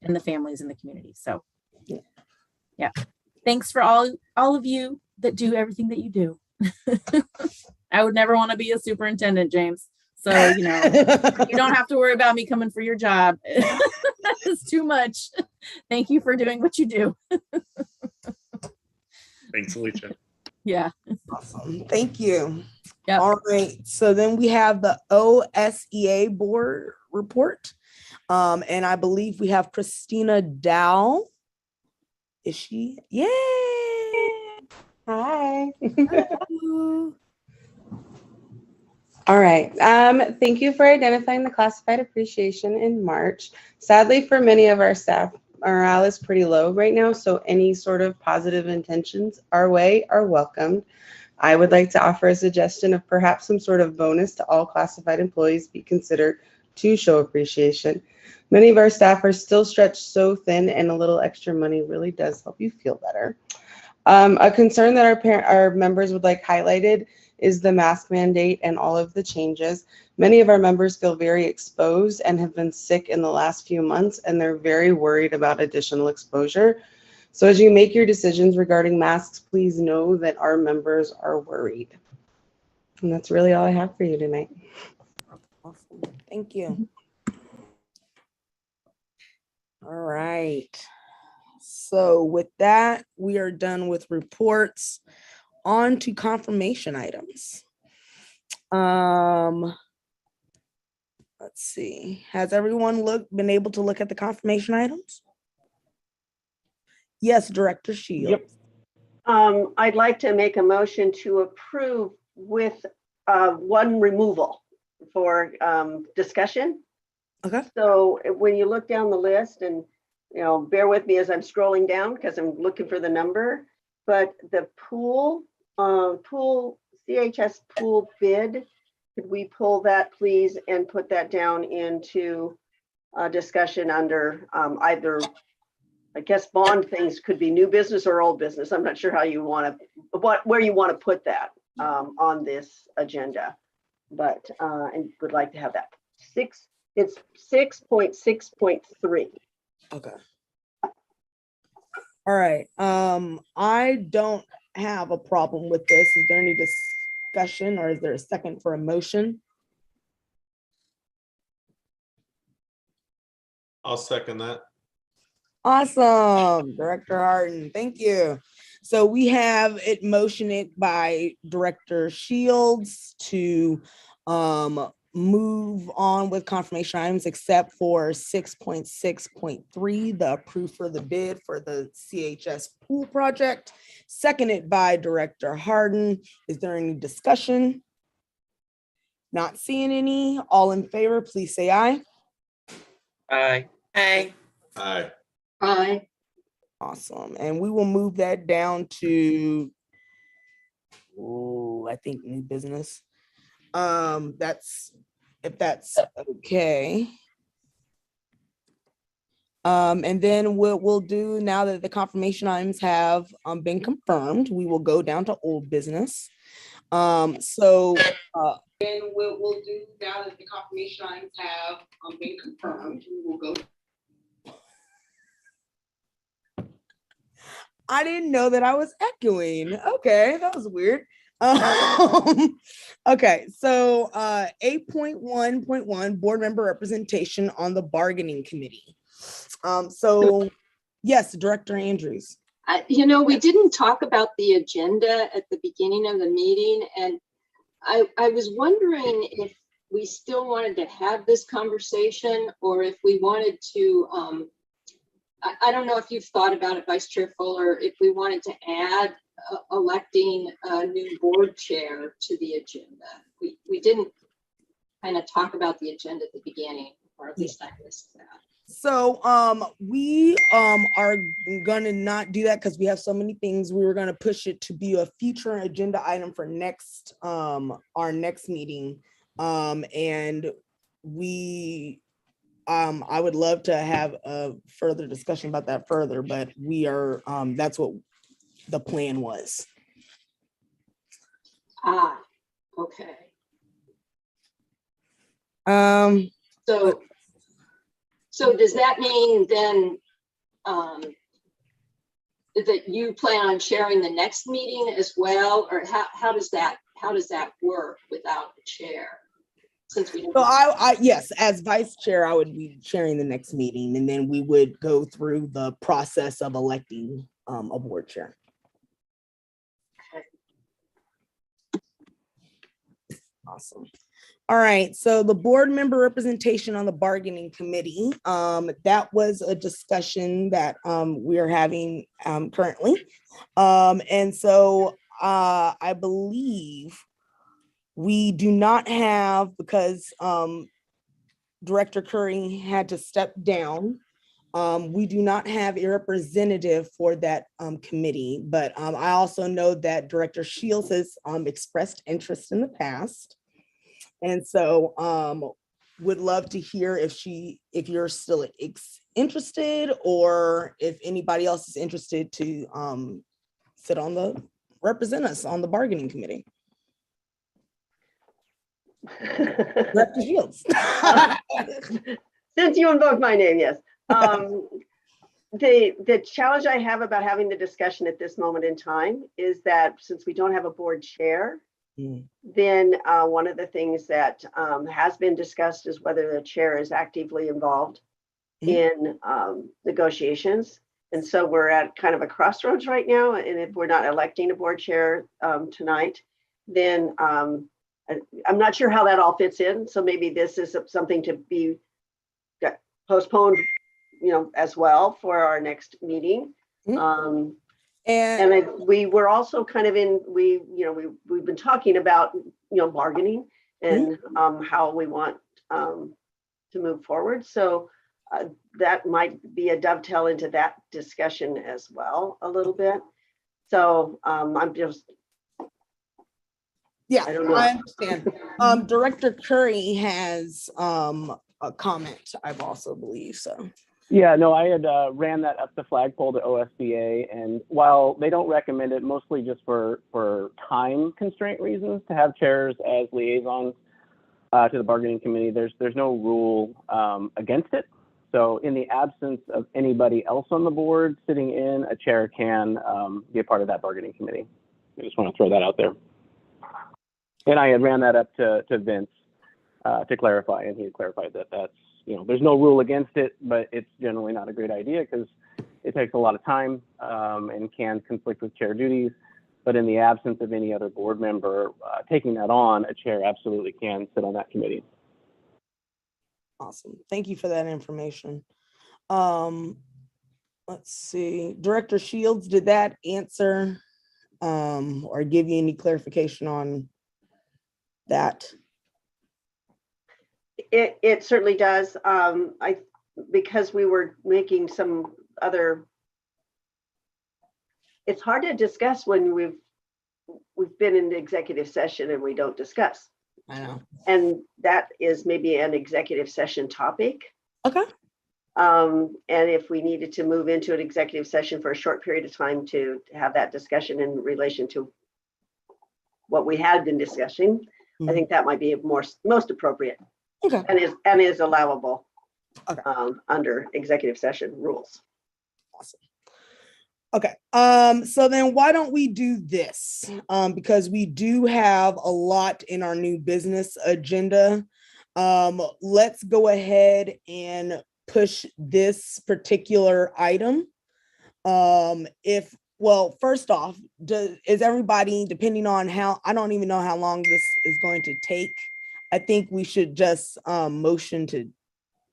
and the families in the community. So yeah, thanks for all of you that do everything that you do. I would never want to be a superintendent, James, so you know, you don't have to worry about me coming for your job. It's too much. Thank you for doing what you do. Thanks, Alicia. Yeah. Awesome. Thank you. Yep. All right. So then we have the OSEA board report. And I believe we have Christina Dow. Is she? Yay. Hi. All right. Thank you for identifying the classified appreciation in March. Sadly, for many of our staff, morale is pretty low right now, so any sort of positive intentions our way are welcomed. I would like to offer a suggestion of perhaps some sort of bonus to all classified employees be considered to show appreciation. Many of our staff are still stretched so thin, and a little extra money really does help you feel better. A concern that our members would like highlighted is the mask mandate and all of the changes. Many of our members feel very exposed and have been sick in the last few months, and they're very worried about additional exposure. So as you make your decisions regarding masks, please know that our members are worried. And that's really all I have for you tonight. Awesome. Thank you. All right. So with that, we are done with reports. On to confirmation items. Let's see. Has everyone been able to look at the confirmation items? Yes, Director Shields. Yep. I'd like to make a motion to approve with one removal for discussion. Okay. So when you look down the list, and bear with me as I'm scrolling down because I'm looking for the number, but the pool CHS pool bid, could we pull that please and put that down into discussion under either, I guess bond things could be new business or old business. I'm not sure how you want to, where you want to put that on this agenda, but and would like to have that. It's 6.6.3. Okay. All right. I don't have a problem with this. Is there any discussion or is there a second for a motion? I'll second that. Awesome, Director Harden, thank you. So we have it motioned by Director Shields to move on with confirmation items except for 6.6.3, the approve for the bid for the CHS pool project, seconded by Director Harden. Is there any discussion? Not seeing any. All in favor, please say aye. Aye. Aye. Aye. Aye. Awesome. And we will move that down to, I think new business. That's, if that's okay. And then we'll do, now that the confirmation items have been confirmed, we will go down to old business. Then we'll do, now that the confirmation items have been confirmed, we will go. I didn't know that I was echoing. Okay, that was weird. Okay, so 8.1.1 board member representation on the bargaining committee. So yes, Director Andrews. We didn't talk about the agenda at the beginning of the meeting, and I was wondering if we still wanted to have this conversation or if we wanted to, I don't know if you've thought about it, Vice Chair Fuller, if we wanted to add electing a new board chair to the agenda. We didn't kind of talk about the agenda at the beginning, or at least I missed that. So we are gonna not do that because we have so many things. We were gonna push it to be a future agenda item for next our next meeting. And we I would love to have a further discussion about that further, but we are that's what the plan was. Ah, okay. So does that mean then that you plan on sharing the next meeting as well, or how does that work without the chair? Since we don't. So yes, as vice chair, I would be chairing the next meeting, and then we would go through the process of electing a board chair. Awesome. All right, so the board member representation on the bargaining committee, that was a discussion that we are having currently. And so I believe we do not have, because Director Curry had to step down, we do not have a representative for that committee, but I also know that Director Shields has expressed interest in the past. And so would love to hear if you're still interested, or if anybody else is interested to represent us on the bargaining committee. Director Shields. Since you invoked my name, yes. The challenge I have about having the discussion at this moment in time is that since we don't have a board chair, then one of the things that has been discussed is whether the chair is actively involved in negotiations. And so we're at kind of a crossroads right now. And if we're not electing a board chair tonight, then I'm not sure how that all fits in. So maybe this is something to be postponed, as well for our next meeting. We were also kind of we've been talking about, bargaining and how we want to move forward. So that might be a dovetail into that discussion as well a little bit. So I'm just, Yeah, I don't know. I understand. Director Curry has a comment, I've also believe so. Yeah, no, I had ran that up the flagpole to OSBA, and while they don't recommend it, mostly just for time constraint reasons, to have chairs as liaisons to the bargaining committee, there's no rule against it. So in the absence of anybody else on the board sitting in, a chair can be a part of that bargaining committee. I just want to throw that out there. And I had ran that up to Vince to clarify, and he had clarified that that's, there's no rule against it, but it's generally not a great idea because it takes a lot of time and can conflict with chair duties. But in the absence of any other board member taking that on, a chair absolutely can sit on that committee. Awesome. Thank you for that information. Let's see. Director Shields, did that answer or give you any clarification on that? It certainly does. Because we were making some other, it's hard to discuss when we've been in the executive session and we don't discuss. I know. And that is maybe an executive session topic. Okay. And if we needed to move into an executive session for a short period of time to have that discussion in relation to what we had been discussing, I think that might be most appropriate. Okay. And is allowable under executive session rules. Awesome. Okay. So then why don't we do this? Because we do have a lot in our new business agenda. Let's go ahead and push this particular item. First off, is everybody, depending on how, I don't even know how long this is going to take. I think we should just motion to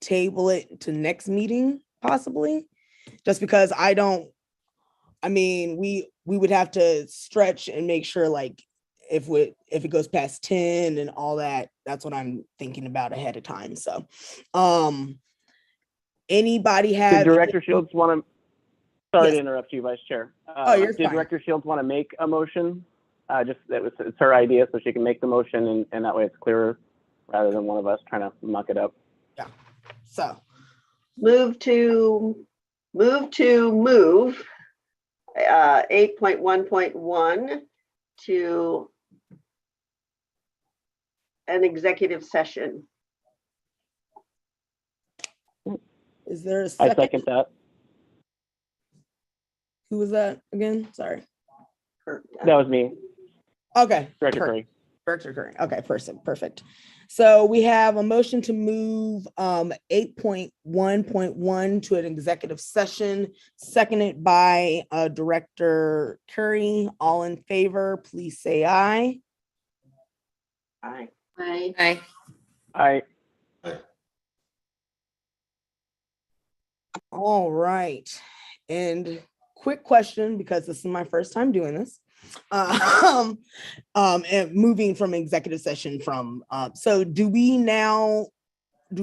table it to next meeting, possibly, just because we would have to stretch and make sure, like, if it goes past 10 and all that, that's what I'm thinking about ahead of time. So anybody have Did Director Shields want to, sorry Yes. to interrupt you, Vice Chair. You're did fine. Director Shields want to make a motion? It's her idea, so she can make the motion, and that way it's clearer rather than one of us trying to muck it up. Yeah. So Move 8.1.1 to an executive session. is there a I second? second that. Who was that again? Sorry. That was me, Okay. Director Curry. Director Curry. Okay, perfect. So we have a motion to move 8.1.1 to an executive session, seconded by Director Curry. All in favor, please say aye. Aye. Aye. I All right. And quick question, because this is my first time doing this. And moving from executive session so do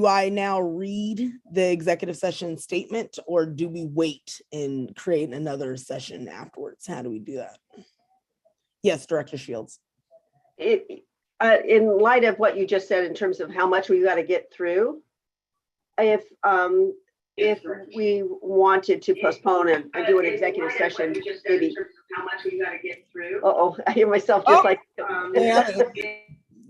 I now read the executive session statement, or do we wait and create another session afterwards? How do we do that? Yes, Director Shields. In light of what you just said in terms of how much we got to get through, if we wanted to postpone and do an executive session, maybe how much we got to get through. Uh-oh, I hear myself just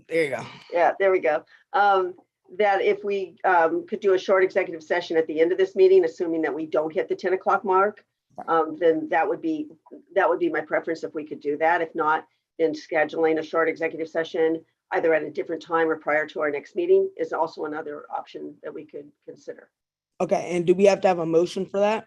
There you go. Yeah, there we go. That if we could do a short executive session at the end of this meeting, assuming that we don't hit the 10 o'clock mark, then that would be my preference if we could do that. If not, then scheduling a short executive session either at a different time or prior to our next meeting is also another option that we could consider. Okay, and do we have to have a motion for that?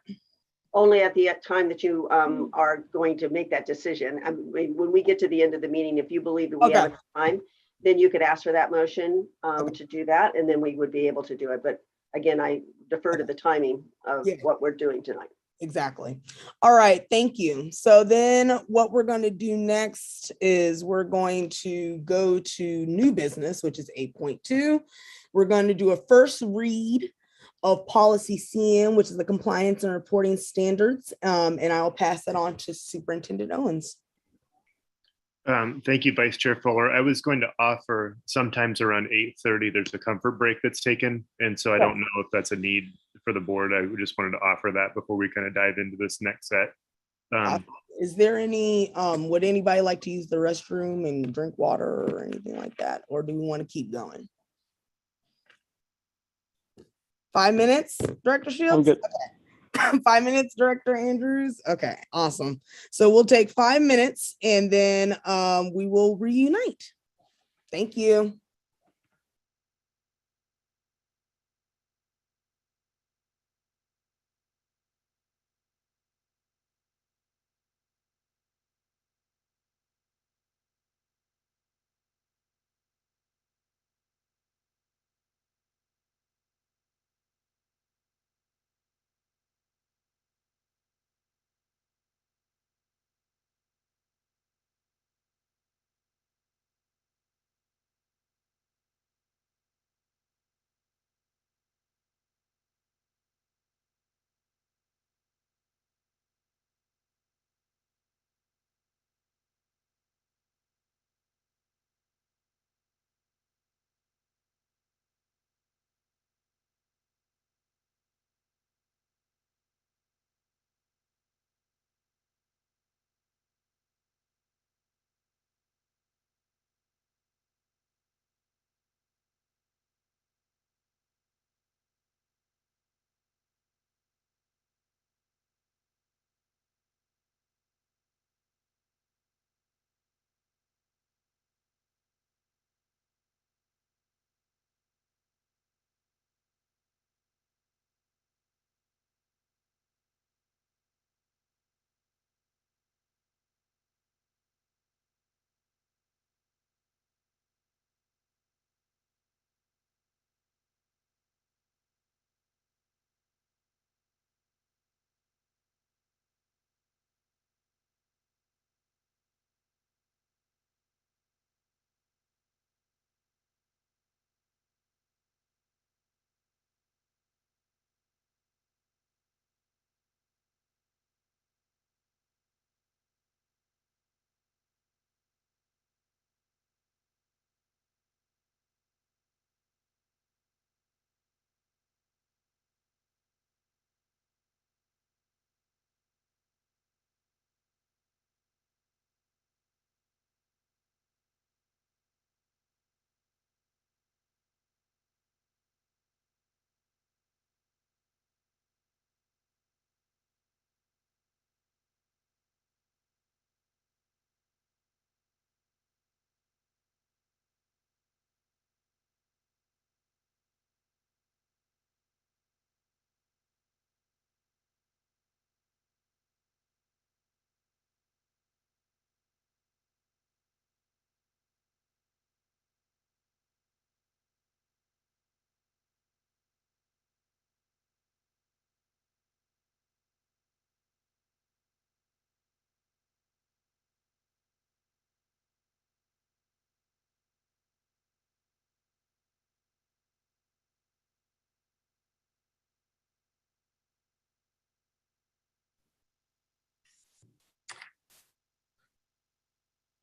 Only at the time that you are going to make that decision. When we get to the end of the meeting, if you believe that we have Okay. a time, then you could ask for that motion to do that, and then we would be able to do it. But again, I defer to the timing of what we're doing tonight. Exactly. All right, thank you. So then what we're going to do next is we're going to go to new business, which is 8.2. We're going to do a first read of policy CM, which is the compliance and reporting standards. And I'll pass that on to Superintendent Owens. Thank you, Vice Chair Fuller. I was going to offer sometimes around 8:30, there's a comfort break that's taken. And so I don't know if that's a need for the board. I just wanted to offer that before we kind of dive into this next set. Is there any, would anybody like to use the restroom and drink water or anything like that? Or do we want to keep going? 5 minutes, Director Shields? I'm good. Okay. 5 minutes, Director Andrews? Okay, awesome. So we'll take 5 minutes and then we will reunite. Thank you.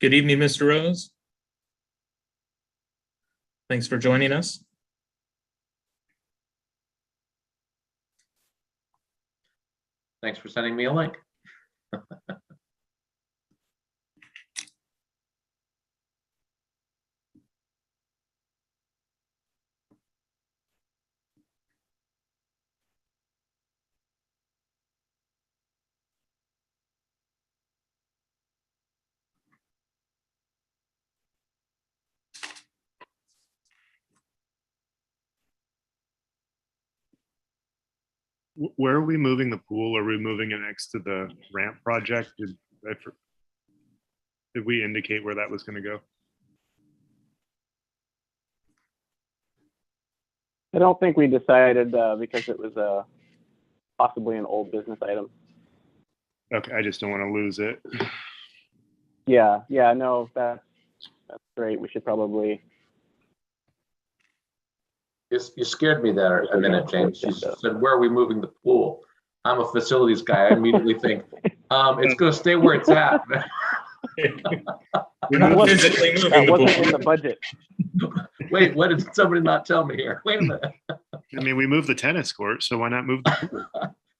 Good evening, Mr. Rose. Thanks for joining us. Thanks for sending me a link. Where are we moving the pool? Are we moving it next to the ramp project? Did we indicate where that was going to go? I don't think we decided because it was possibly an old business item. Okay, I just don't want to lose it. Yeah, no, that's great. We should probably. You scared me there a minute, James. You said, where are we moving the pool? I'm a facilities guy. I immediately think, it's going to stay where it's at. We're not physically moving That the wasn't pool. in the budget. Wait, what did somebody not tell me here? Wait a minute. I mean, we moved the tennis court, so why not move the pool?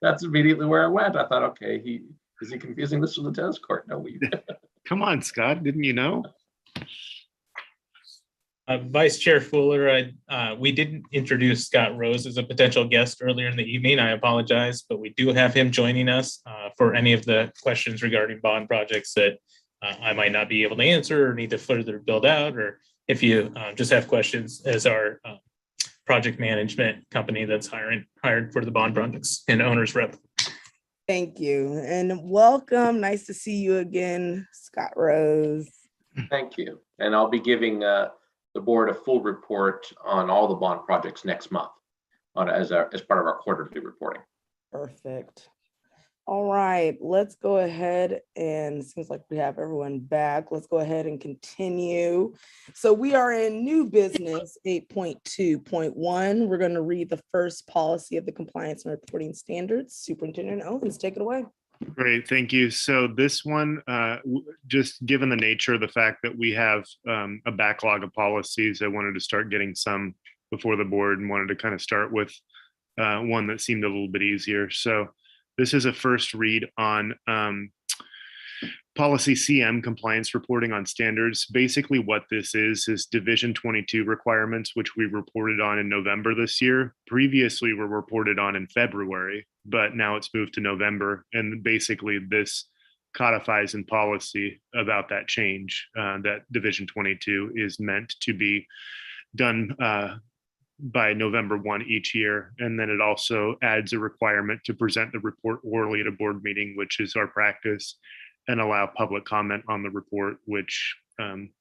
That's immediately where I went. I thought, okay, is he confusing this with the tennis court? No, Come on, Scott, didn't you know? Vice Chair Fuller, we didn't introduce Scott Rose as a potential guest earlier in the evening. I apologize, but we do have him joining us for any of the questions regarding bond projects that I might not be able to answer or need to further build out, or if you just have questions as our project management company that's hired for the bond projects and owner's rep. Thank you and welcome. Nice to see you again, Scott Rose. Thank you. And I'll be giving the board a full report on all the bond projects next month as part of our quarterly reporting. Perfect. All right, let's go ahead and it seems like we have everyone back. Let's go ahead and continue. So we are in new business 8.2.1. We're going to read the first policy of the compliance and reporting standards. Superintendent Owens, take it away. Great, thank you. So this one, just given the nature of the fact that we have a backlog of policies, I wanted to start getting some before the board and wanted to kind of start with one that seemed a little bit easier. So this is a first read on policy CM, compliance reporting on standards. Basically what this is Division 22 requirements, which we reported on in November this year. Previously were reported on in February, but now it's moved to November. And basically this codifies in policy about that change, that Division 22 is meant to be done by November 1 each year. And then it also adds a requirement to present the report orally at a board meeting, which is our practice, and allow public comment on the report, which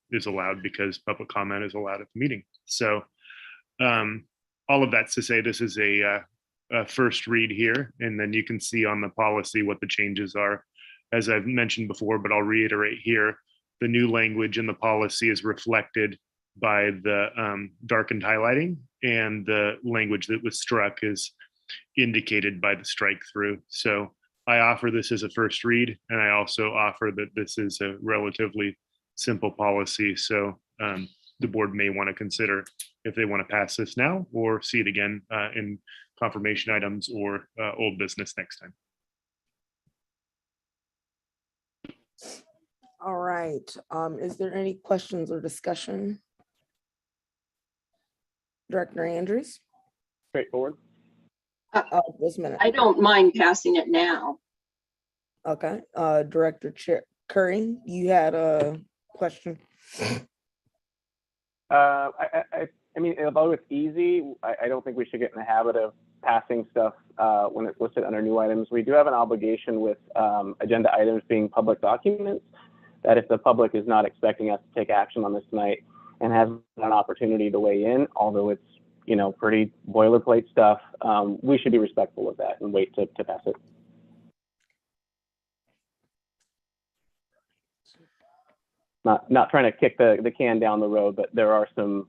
is allowed because public comment is allowed at the meeting. So all of that's to say this is a first read here, and then you can see on the policy what the changes are. As I've mentioned before, but I'll reiterate here, the new language in the policy is reflected by the darkened highlighting, and the language that was struck is indicated by the strike through. So I offer this as a first read, and I also offer that this is a relatively simple policy. So the board may want to consider if they want to pass this now or see it again in confirmation items or old business next time. All right, is there any questions or discussion? Director Andrews? Straightforward. Just a minute. I don't mind passing it now. Okay, Director Curry, you had a question. I mean, although it's easy, I don't think we should get in the habit of passing stuff when it's listed under new items. We do have an obligation with agenda items being public documents, that if the public is not expecting us to take action on this tonight and has an opportunity to weigh in, although it's, you know, pretty boilerplate stuff, we should be respectful of that and wait to pass it. Not trying to kick the can down the road, but there are some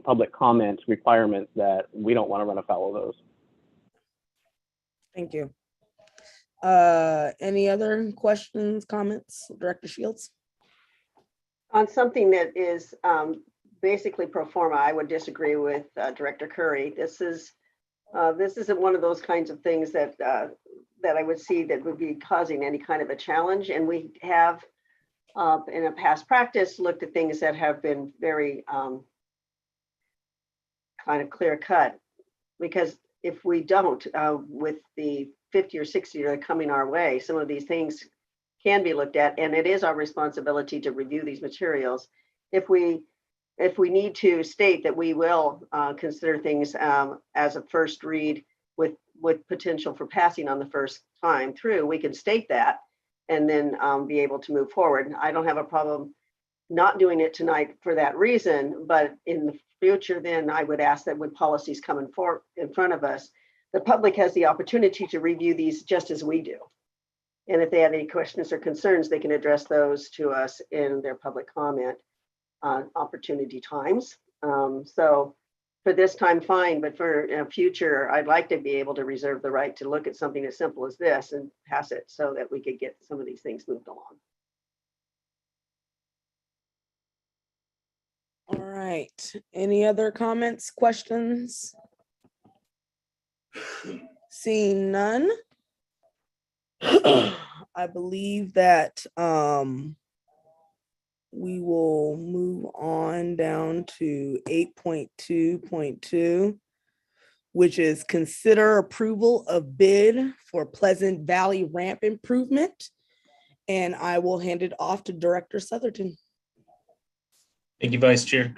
public comment requirements that we don't want to run afoul of those. Thank you. Any other questions, comments, Director Shields? On something that is basically pro forma, I would disagree with Director Curry. This isn't one of those kinds of things that I would see that would be causing any kind of a challenge. And we have, in a past practice, looked at things that have been very kind of clear cut. Because if we don't, with the 50 or 60 that are coming our way, some of these things can be looked at, and it is our responsibility to review these materials. If we need to state that we will consider things as a first read with with potential for passing on the first time through, we can state that and then be able to move forward. I don't have a problem not doing it tonight for that reason, but in the future, then I would ask that when policies come in front of us, the public has the opportunity to review these just as we do. And if they have any questions or concerns, they can address those to us in their public comment opportunity times. So for this time, fine, but for future, I'd like to be able to reserve the right to look at something as simple as this and pass it so that we could get some of these things moved along. All right. Any other comments, questions? Seeing none. I believe that we will move on down to 8.2.2, which is consider approval of bid for Pleasant Valley ramp improvement. And I will hand it off to Director Southerton. Thank you, Vice Chair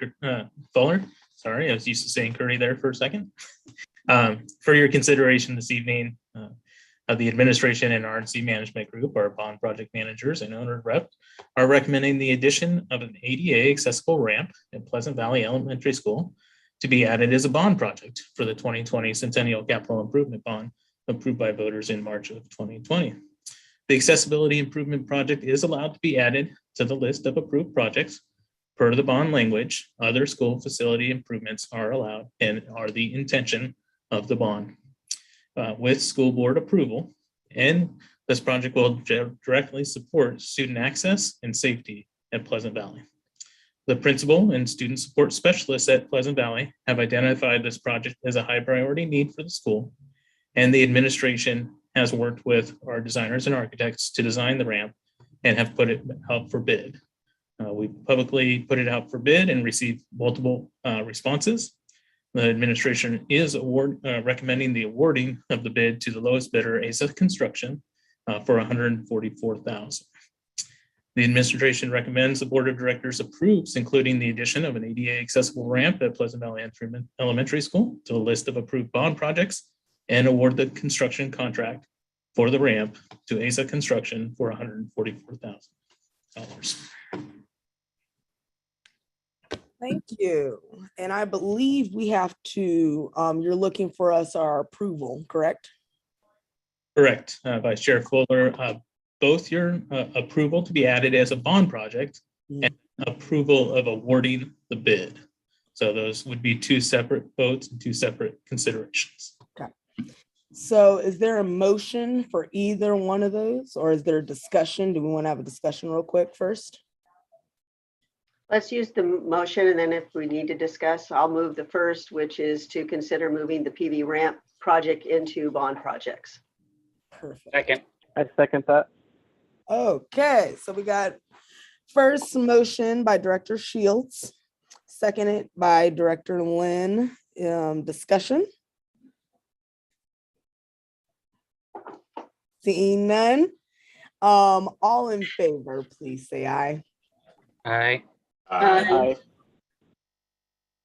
Fuller. Sorry, I was used to saying Curry there for a second. For your consideration this evening, the administration and RNC management group, our bond project managers and owner rep, are recommending the addition of an ADA accessible ramp at Pleasant Valley Elementary School to be added as a bond project for the 2020 Centennial Capital Improvement Bond approved by voters in March of 2020. The accessibility improvement project is allowed to be added to the list of approved projects. Per the bond language, other school facility improvements are allowed and are the intention of the bond. With school board approval, and this project will directly support student access and safety at Pleasant Valley. The principal and student support specialists at Pleasant Valley have identified this project as a high priority need for the school, and the administration has worked with our designers and architects to design the ramp and have put it out for bid. We publicly put it out for bid and received multiple responses. The administration is recommending the awarding of the bid to the lowest bidder, ASA Construction, for $144,000. The administration recommends the board of directors approves, including the addition of an ADA accessible ramp at Pleasant Valley Elementary School to a list of approved bond projects and award the construction contract for the ramp to ASA Construction for $144,000. Thank you. And I believe we have to, you're looking for our approval, correct? Correct, Vice Chair Fuller. Both your approval to be added as a bond project and approval of awarding the bid. So those would be two separate votes and two separate considerations. Okay. So is there a motion for either one of those, or is there a discussion? Do we want to have a discussion real quick first? Let's use the motion, and then if we need to discuss, I'll move the first, which is to consider moving the PV ramp project into bond projects. Perfect. Second. I second that. Okay, so we got first motion by Director Shields, seconded by Director Lynn. Discussion? Seeing none. All in favor, please say aye. Aye. Aye.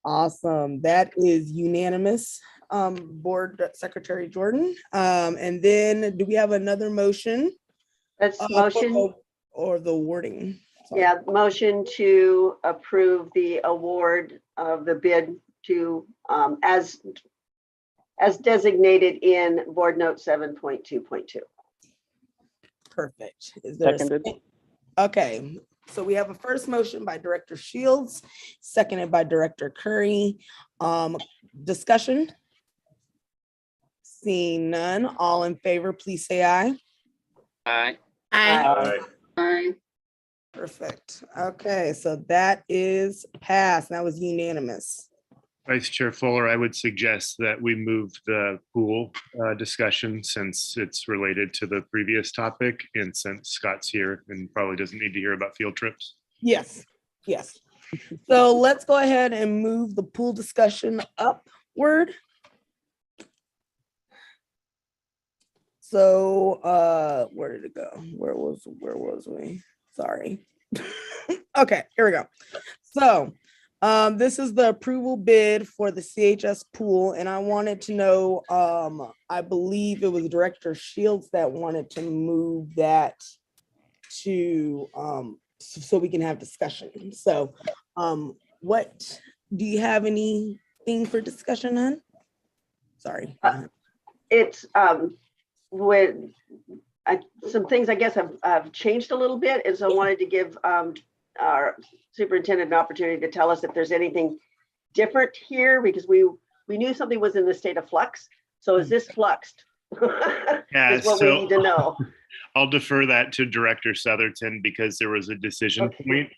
Awesome. That is unanimous. Board Secretary Jordan. And then do we have another motion? That's motion. Or the wording. Sorry. Yeah, motion to approve the award of the bid to as designated in board note 7.2.2. Perfect. Is there Seconded. Okay, so we have a first motion by Director Shields, seconded by Director Curry. Discussion? Seeing none, all in favor, please say aye. Aye. Aye. Aye. Perfect. Okay, so that is passed. That was unanimous. Vice Chair Fuller, I would suggest that we move the pool discussion since it's related to the previous topic and since Scott's here and probably doesn't need to hear about field trips. Yes, yes. So let's go ahead and move the pool discussion upward. So where did it go? Where was we? Sorry. Okay, here we go. So This is the approval bid for the CHS pool, and I wanted to know, I believe it was Director Shields that wanted to move that to, so we can have discussion. So, what, do you have anything for discussion on? Sorry. It's, when, some things I guess have changed a little bit, and so I wanted to give our superintendent an opportunity to tell us if there's anything different here, because we knew something was in the state of flux. So is this fluxed? Yeah, Is what we need to know. I'll defer that to Director Southerton because there was a decision point.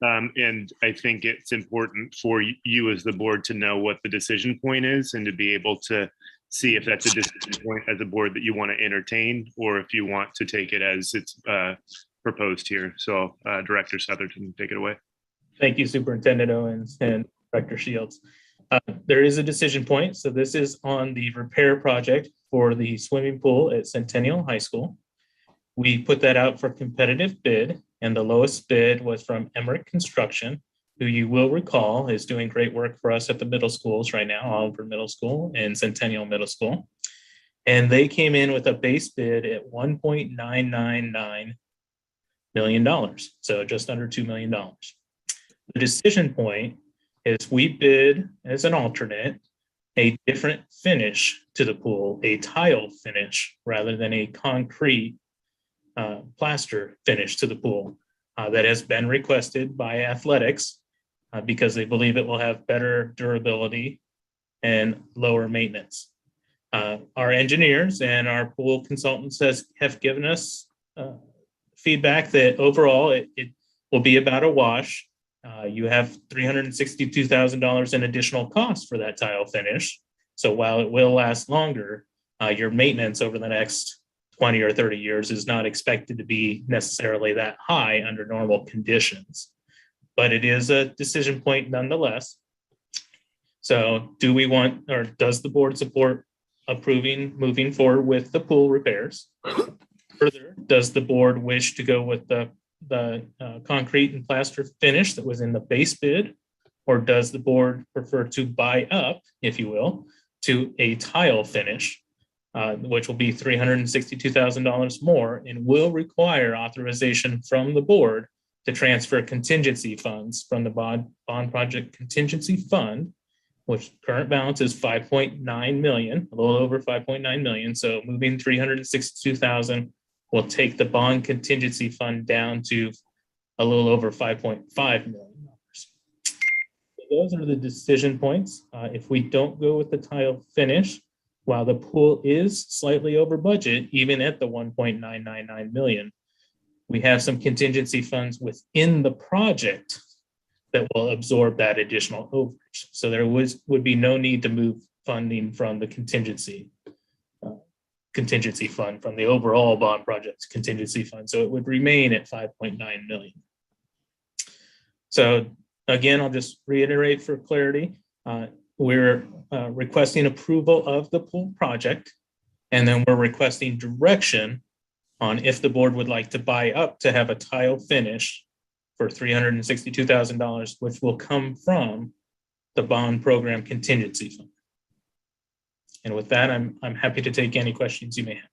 And I think it's important for you as the board to know what the decision point is and to be able to see if that's a decision point as a board that you want to entertain, or if you want to take it as it's proposed here. So Director Southerton, take it away. Thank you, Superintendent Owens and Director Shields. There is a decision point. So this is on the repair project for the swimming pool at Centennial High School. We put that out for competitive bid, and the lowest bid was from Emmerich Construction, who you will recall is doing great work for us at the middle schools right now, Oliver Middle School and Centennial Middle School. And they came in with a base bid at $1.999 million, so just under $2 million. The decision point is we bid as an alternate a different finish to the pool, a tile finish rather than a concrete plaster finish to the pool that has been requested by athletics because they believe it will have better durability and lower maintenance. Our engineers and our pool consultants have given us feedback that overall it will be about a wash. You have $362,000 in additional costs for that tile finish. So while it will last longer, your maintenance over the next 20 or 30 years is not expected to be necessarily that high under normal conditions. But it is a decision point nonetheless. So do we want, or does the board support approving moving forward with the pool repairs? Further, does the board wish to go with the concrete and plaster finish that was in the base bid, or does the board prefer to buy up, if you will, to a tile finish, which will be $362,000 more and will require authorization from the board to transfer contingency funds from the bond project contingency fund, which current balance is 5.9 million, a little over 5.9 million. So moving 362,000 will take the bond contingency fund down to a little over $5.5 million. So those are the decision points. If we don't go with the tile finish, while the pool is slightly over budget, even at the 1.999 million, we have some contingency funds within the project that will absorb that additional overage. So there would be no need to move funding from the contingency fund from the overall bond project's contingency fund. So it would remain at 5.9 million. So again, I'll just reiterate for clarity. We're requesting approval of the pool project, and then we're requesting direction on if the board would like to buy up to have a tile finish for $362,000, which will come from the bond program contingency fund. And with that, I'm happy to take any questions you may have.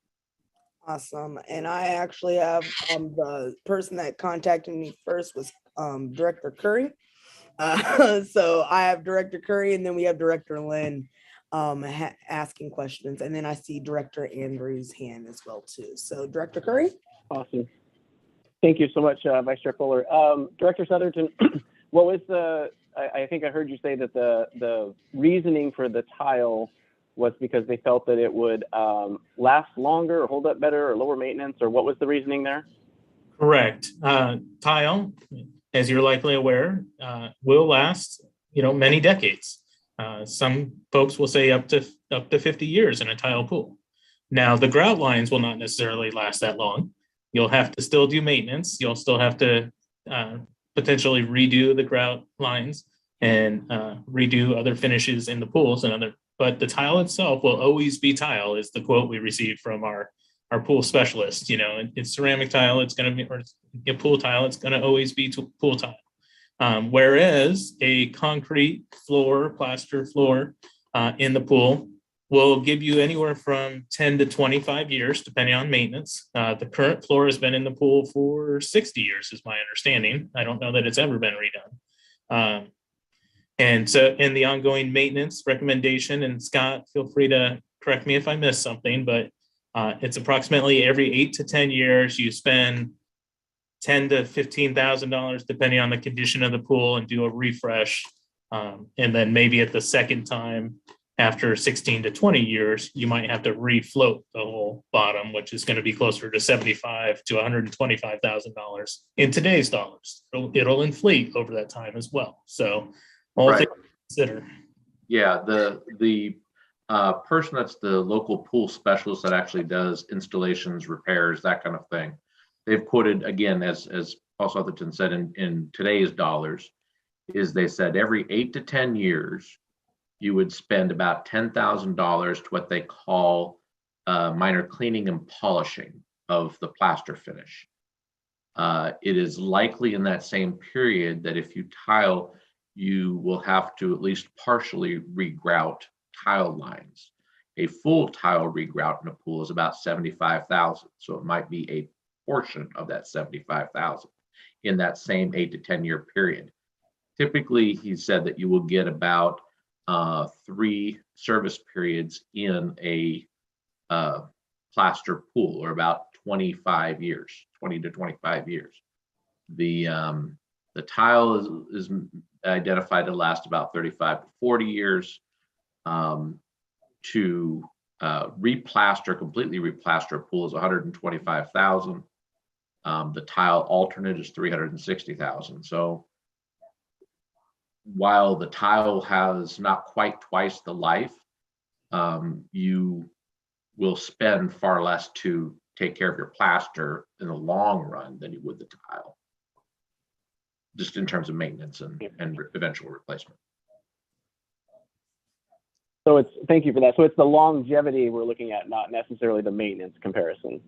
Awesome. And I actually have the person that contacted me first was Director Curry. So I have Director Curry, and then we have Director Lynn asking questions. And then I see Director Andrews' hand as well too. So Director Curry. Awesome. Thank you so much, Vice Chair Fuller. Director Southerton, what was I think I heard you say that the reasoning for the tile was because they felt that it would last longer or hold up better or lower maintenance, or what was the reasoning there? Correct. Tile, as you're likely aware, will last, many decades. Some folks will say up to 50 years in a tile pool. Now, the grout lines will not necessarily last that long. You'll have to still do maintenance. You'll still have to potentially redo the grout lines and redo other finishes in the pools but the tile itself will always be tile, is the quote we received from our pool specialist. It's ceramic tile, it's going to be, or pool tile, it's going to always be pool tile. Whereas a concrete floor, plaster floor in the pool will give you anywhere from 10 to 25 years, depending on maintenance. The current floor has been in the pool for 60 years, is my understanding. I don't know that it's ever been redone. And so in the ongoing maintenance recommendation, and Scott, feel free to correct me if I missed something, but it's approximately every 8 to 10 years, you spend $10,000 to $15,000, depending on the condition of the pool, and do a refresh. And then maybe at the second time, after 16 to 20 years, you might have to refloat the whole bottom, which is going to be closer to $75,000 to $125,000 in today's dollars. It'll inflate over that time as well. So all things to consider. Yeah, the person that's the local pool specialist that actually does installations, repairs, that kind of thing, they've quoted, again, as Paul Southerton said, in today's dollars, is they said every 8 to 10 years, you would spend about $10,000 to what they call minor cleaning and polishing of the plaster finish. It is likely in that same period that if you tile, you will have to at least partially regrout tile lines. A full tile regrout in a pool is about $75,000. So it might be a portion of that $75,000 in that same 8 to 10 year period. Typically, he said that you will get about 3 service periods in a plaster pool, or about 25 years, 20 to 25 years. The tile is identified to last about 35 to 40 years. To completely replaster a pool is $125,000. The tile alternate is $360,000. So while the tile has not quite twice the life, you will spend far less to take care of your plaster in the long run than you would the tile, just in terms of maintenance and eventual replacement. So thank you for that. So it's the longevity we're looking at, not necessarily the maintenance comparison.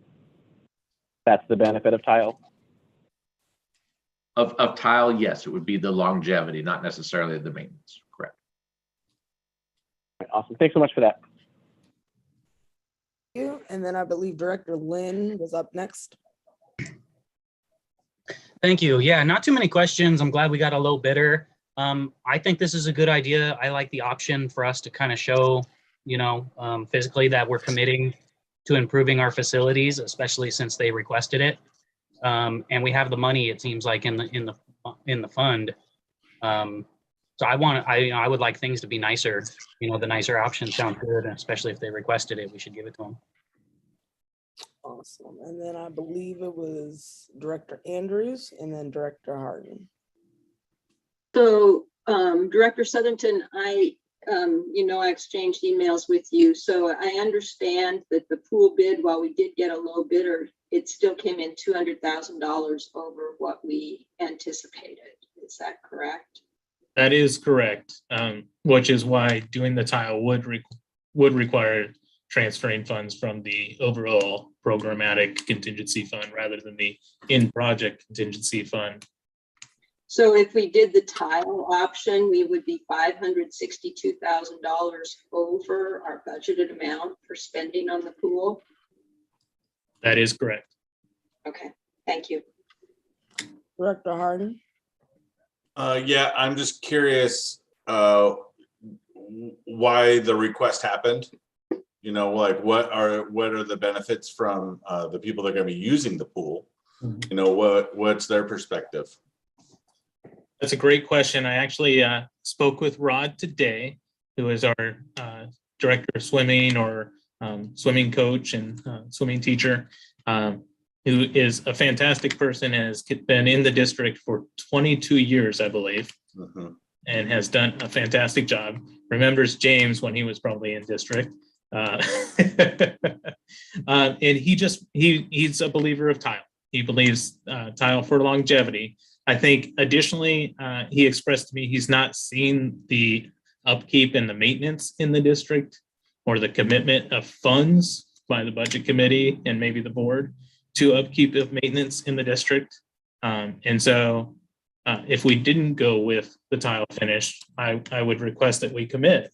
That's the benefit of tile? Of tile, yes, it would be the longevity, not necessarily the maintenance. Correct. Right, awesome. Thanks so much for that. Thank you. And then I believe Director Lynn was up next. Thank you. Yeah, not too many questions. I'm glad we got a low bidder. I think this is a good idea. I like the option for us to kind of show, physically that we're committing to improving our facilities, especially since they requested it. And we have the money, it seems like, in the fund. So I would like things to be nicer. The nicer options sound good, especially if they requested it. We should give it to them. Awesome. And then I believe it was Director Andrews and then Director Harden. So, Director Southerton, I exchanged emails with you. So I understand that the pool bid, while we did get a low bidder, it still came in $200,000 over what we anticipated. Is that correct? That is correct, which is why doing the tile would require transferring funds from the overall programmatic contingency fund rather than the in-project contingency fund. So if we did the tile option, we would be $562,000 over our budgeted amount for spending on the pool. That is correct. Okay, thank you. Director Harden. Yeah, I'm just curious why the request happened. What are the benefits from the people that are going to be using the pool? What's their perspective? That's a great question. I actually spoke with Rod today, who is our director of swimming or swimming coach and swimming teacher, who is a fantastic person, has been in the district for 22 years, I believe, and has done a fantastic job. Remembers James when he was probably in district. And he's a believer of tile. He believes tile for longevity. I think additionally, he expressed to me he's not seen the upkeep and the maintenance in the district, or the commitment of funds by the budget committee and maybe the board to upkeep of maintenance in the district. And so If we didn't go with the tile finish, I would request that we commit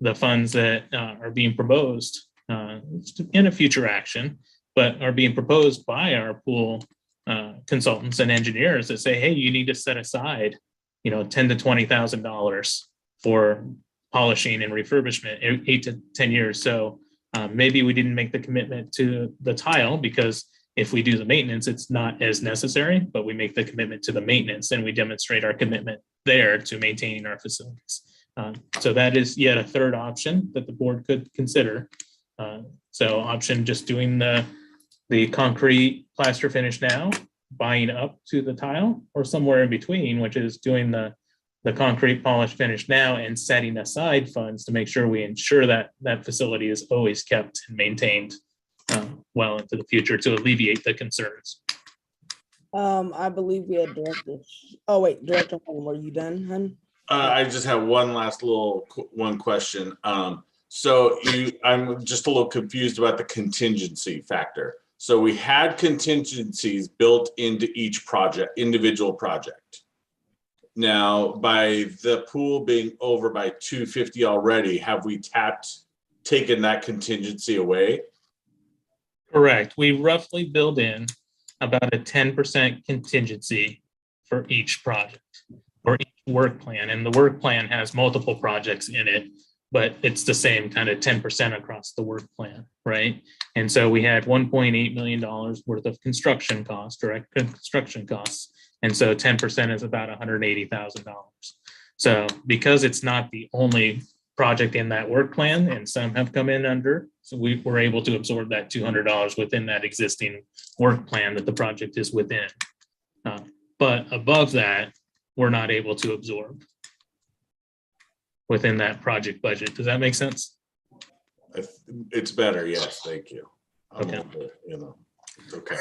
the funds that are being proposed in a future action, but are being proposed by our pool consultants and engineers that say, hey, you need to set aside, $10,000 to $20,000 for polishing and refurbishment 8 to 10 years. So maybe we didn't make the commitment to the tile because if we do the maintenance, it's not as necessary, but we make the commitment to the maintenance and we demonstrate our commitment there to maintaining our facilities. So that is yet a third option that the board could consider. So option just doing the concrete plaster finish now, buying up to the tile, or somewhere in between, which is doing the concrete polish finish now and setting aside funds to make sure we ensure that that facility is always kept and maintained well into the future to alleviate the concerns. I believe we had Director. Oh wait, Director, were you done, hun? I just have one last one question. So I'm just a little confused about the contingency factor. So we had contingencies built into each project, individual project. Now, by the pool being over by 250 already, have we taken that contingency away? Correct. We roughly build in about a 10% contingency for each project or each work plan. And the work plan has multiple projects in it, but it's the same kind of 10% across the work plan, right? And so we had $1.8 million worth of construction costs, direct construction costs. And so 10% is about $180,000. So because it's not the only project in that work plan, and some have come in under, so we were able to absorb that $200 within that existing work plan that the project is within. But above that, we're not able to absorb within that project budget. Does that make sense? It's better, yes, thank you. Okay. It's okay.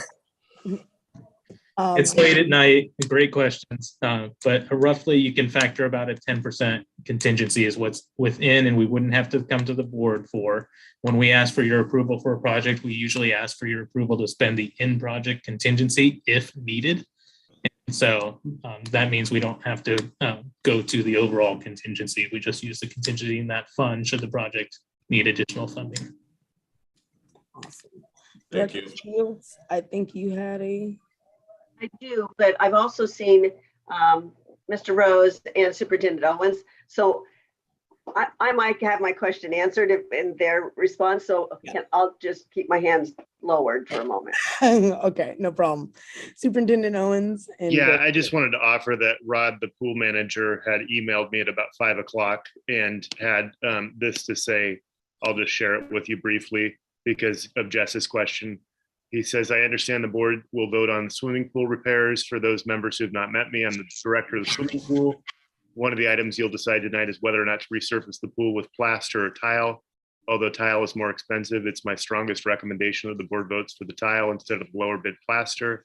It's late at night, great questions, but roughly you can factor about a 10% contingency is what's within, and we wouldn't have to come to the board for. When we ask for your approval for a project, we usually ask for your approval to spend the in-project contingency if needed. And so that means we don't have to go to the overall contingency. We just use the contingency in that fund should the project need additional funding. Awesome. Thank you. Shields, I think you had I do, but I've also seen Mr. Rose and Superintendent Owens. So I might have my question answered in their response. So I'll just keep my hands lowered for a moment. Okay, no problem. Superintendent Owens. And yeah, I just wanted to offer that Rod, the pool manager, had emailed me at about 5 o'clock and had this to say. I'll just share it with you briefly because of Jess's question. He says, I understand the board will vote on swimming pool repairs. For those members who have not met me, I'm the director of the swimming pool. One of the items you'll decide tonight is whether or not to resurface the pool with plaster or tile. Although tile is more expensive, it's my strongest recommendation that the board votes for the tile instead of lower bid plaster.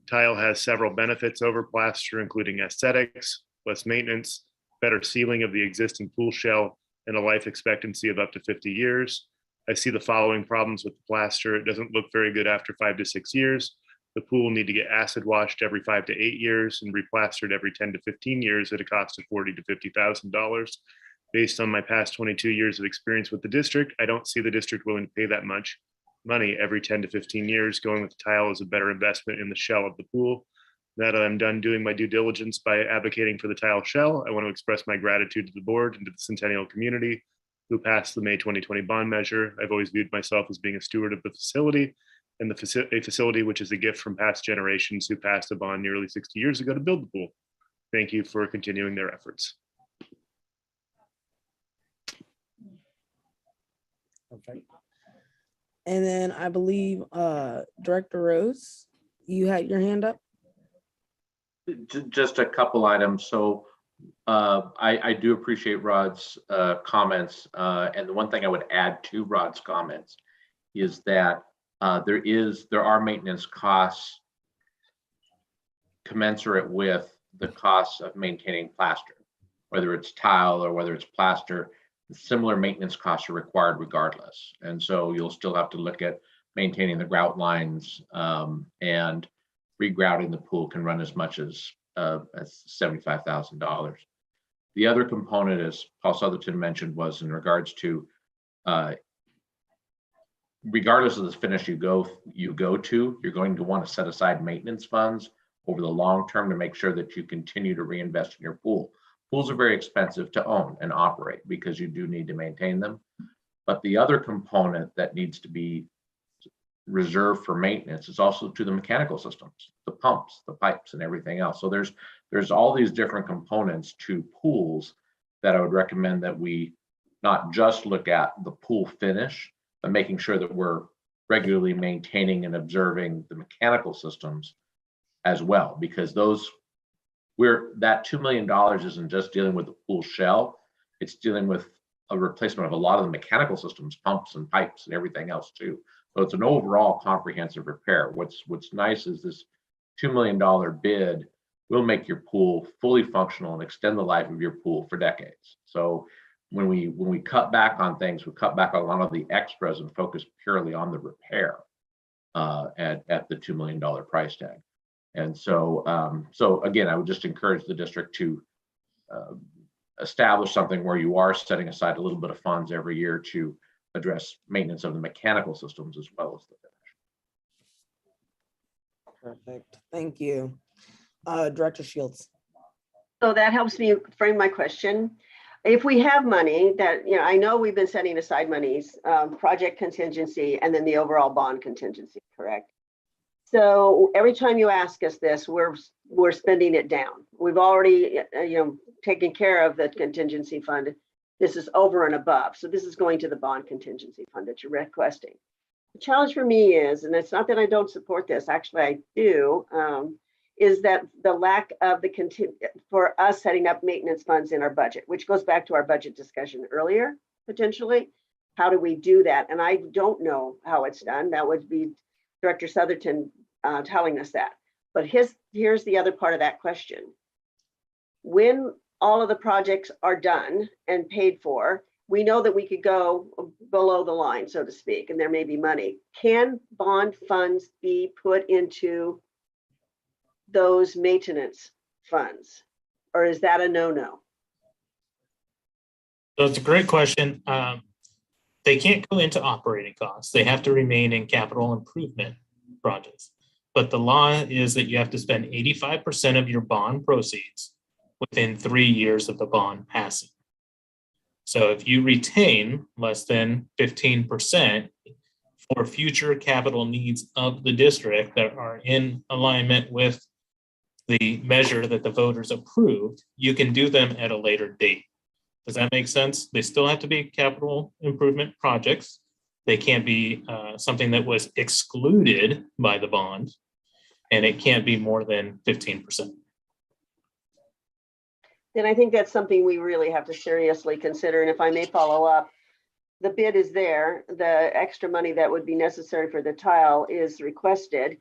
Tile has several benefits over plaster, including aesthetics, less maintenance, better sealing of the existing pool shell, and a life expectancy of up to 50 years. I see the following problems with the plaster. It doesn't look very good after 5 to 6 years. The pool will need to get acid washed every 5 to 8 years and replastered every 10 to 15 years at a cost of $40,000 to $50,000. Based on my past 22 years of experience with the district, I don't see the district willing to pay that much money every 10 to 15 years. Going with the tile is a better investment in the shell of the pool. Now that I'm done doing my due diligence by advocating for the tile shell, I want to express my gratitude to the board and to the Centennial community who passed the May 2020 bond measure. I've always viewed myself as being a steward of the facility and a facility which is a gift from past generations who passed a bond nearly 60 years ago to build the pool. Thank you for continuing their efforts. Okay. And then I believe Director Rose, you had your hand up. Just a couple items. So I do appreciate Rod's comments. And the one thing I would add to Rod's comments is that there are maintenance costs commensurate with the costs of maintaining plaster, whether it's tile or whether it's plaster. Similar maintenance costs are required regardless. And so you'll still have to look at maintaining the grout lines, and regrouting the pool can run as much as That's $75,000. The other component, as Paul Southerton mentioned, was in regards to regardless of the finish you go to, you're going to want to set aside maintenance funds over the long term to make sure that you continue to reinvest in your pool. Pools are very expensive to own and operate because you do need to maintain them. But the other component that needs to be reserved for maintenance is also to the mechanical systems, the pumps, the pipes, and everything else. So there's all these different components to pools that I would recommend that we not just look at the pool finish, but making sure that we're regularly maintaining and observing the mechanical systems as well, because that $2 million isn't just dealing with the pool shell, it's dealing with a replacement of a lot of the mechanical systems, pumps and pipes and everything else too. So it's an overall comprehensive repair. What's nice is this $2 million bid will make your pool fully functional and extend the life of your pool for decades. So when we cut back on things, we cut back on a lot of the extras and focus purely on the repair at the $2 million price tag. And so, so again, I would just encourage the district to establish something where you are setting aside a little bit of funds every year to address maintenance of the mechanical systems as well as the finish. Perfect. Thank you. Director Shields. So that helps me frame my question. If we have money that, I know we've been setting aside monies, project contingency, and then the overall bond contingency, correct? So every time you ask us this, we're spending it down. We've already, taken care of the contingency fund. This is over and above. So this is going to the bond contingency fund that you're requesting. The challenge for me is, and it's not that I don't support this, actually I do, is that the lack of for us setting up maintenance funds in our budget, which goes back to our budget discussion earlier, potentially. How do we do that? And I don't know how it's done. That would be Director Southerton telling us that. But here's the other part of that question. When all of the projects are done and paid for, we know that we could go below the line, so to speak, and there may be money. Can bond funds be put into those maintenance funds, or is that a no-no? So it's a great question. They can't go into operating costs. They have to remain in capital improvement projects. But the law is that you have to spend 85% of your bond proceeds within 3 years of the bond passing. So if you retain less than 15% for future capital needs of the district that are in alignment with the measure that the voters approved, you can do them at a later date. Does that make sense? They still have to be capital improvement projects. They can't be something that was excluded by the bond, and it can't be more than 15%. Then I think that's something we really have to seriously consider. And if I may follow up, the bid is there. The extra money that would be necessary for the tile is requested.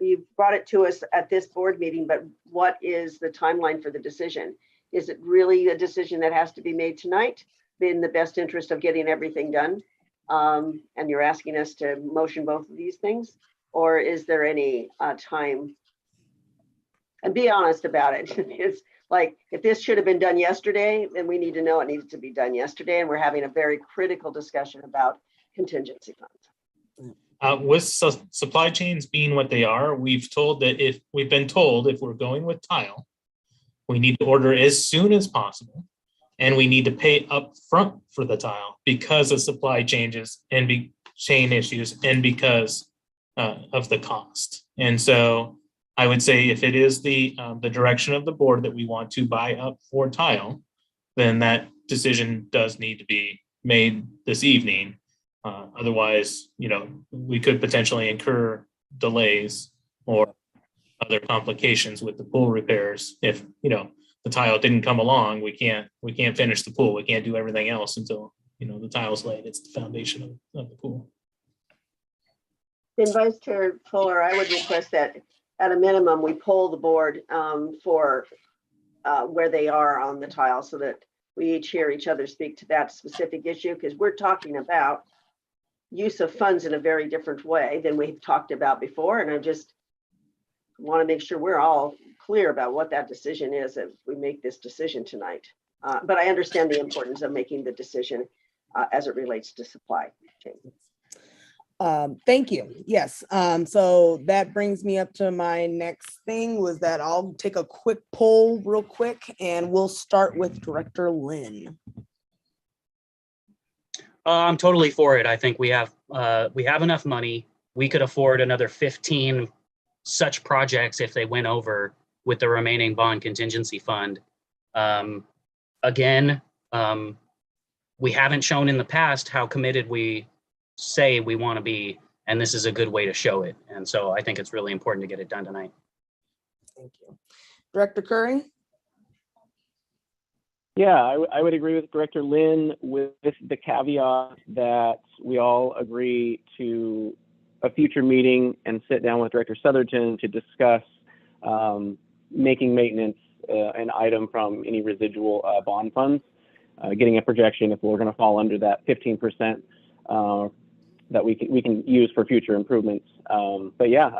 You brought it to us at this board meeting, but what is the timeline for the decision? Is it really a decision that has to be made tonight in the best interest of getting everything done? And you're asking us to motion both of these things, or is there any time? And be honest about it. It's like, if this should have been done yesterday, then we need to know it needed to be done yesterday. And we're having a very critical discussion about contingency funds. With supply chains being what they are, we've been told if we're going with tile, we need to order as soon as possible, and we need to pay up front for the tile because of supply changes and chain issues and because of the cost. And so I would say if it is the direction of the board that we want to buy up for tile, then that decision does need to be made this evening. Otherwise, we could potentially incur delays or other complications with the pool repairs. If, the tile didn't come along, we can't finish the pool. We can't do everything else until, the tile's laid. It's the foundation of the pool. Then Vice Chair Fuller, I would request that at a minimum, we poll the board for where they are on the tile so that we each hear each other speak to that specific issue, because we're talking about use of funds in a very different way than we've talked about before. And I just want to make sure we're all clear about what that decision is if we make this decision tonight. But I understand the importance of making the decision as it relates to supply chain. Thank you. Yes. So that brings me up to my next thing was that I'll take a quick poll real quick and we'll start with Director Lynn. I'm totally for it. I think we have enough money. We could afford another 15 such projects if they went over with the remaining bond contingency fund. Again, we haven't shown in the past how committed we say we want to be, and this is a good way to show it. And so I think it's really important to get it done tonight. Thank you. Director Curry? Yeah, I would agree with Director Lynn with the caveat that we all agree to a future meeting and sit down with Director Southerton to discuss making maintenance an item from any residual bond funds, getting a projection if we're going to fall under that 15% that we can use for future improvements. But yeah,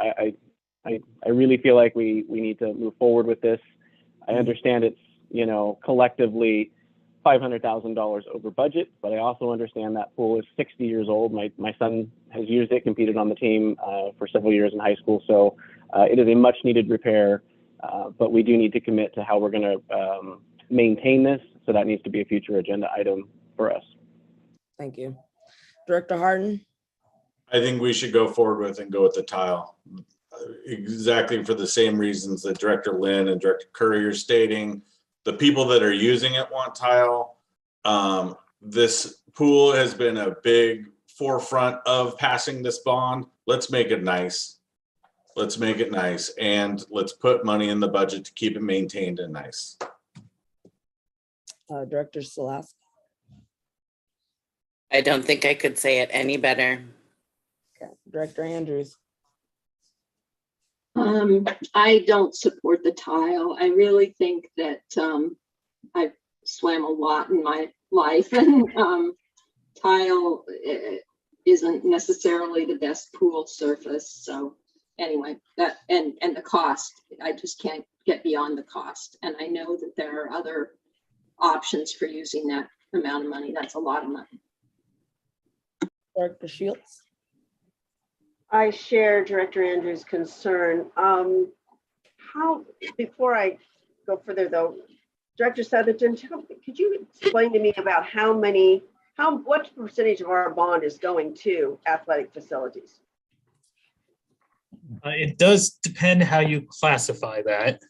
I really feel like we need to move forward with this. I understand it's, collectively $500,000 over budget, but I also understand that pool is 60 years old. My son has used it, competed on the team for several years in high school. So it is a much needed repair, but we do need to commit to how we're going to maintain this. So that needs to be a future agenda item for us. Thank you. Director Harden? I think we should go forward with and go with the tile. Exactly for the same reasons that Director Lynn and Director Curry are stating. The people that are using it want tile. This pool has been a big forefront of passing this bond. Let's make it nice. Let's make it nice, and let's put money in the budget to keep it maintained and nice. Director Salaska? I don't think I could say it any better. Okay. Director Andrews? I don't support the tile. I really think that I've swam a lot in my life, and tile isn't necessarily the best pool surface. So anyway, that and the cost, I just can't get beyond the cost. And I know that there are other options for using that amount of money. That's a lot of money. Director Shields? I share Director Andrews' concern. Before I go further though, Director Southerton, could you explain to me about what percentage of our bond is going to athletic facilities? It does depend how you classify that.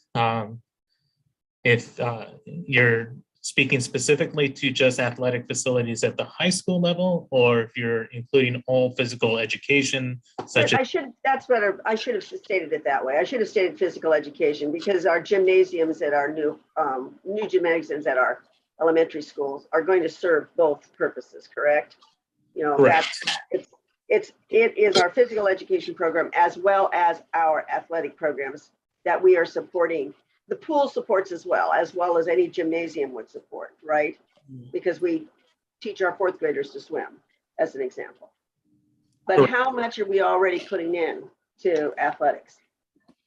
If you're speaking specifically to just athletic facilities at the high school level, or if you're including all physical education, such as That's better. I should have stated it that way. I should have stated physical education, because our gymnasiums at our new gymnasiums at our elementary schools are going to serve both purposes, correct? Correct. It is our physical education program as well as our athletic programs that we are supporting. The pool supports as well as any gymnasium would support, right? Because we teach our fourth graders to swim, as an example. But how much are we already putting in to athletics?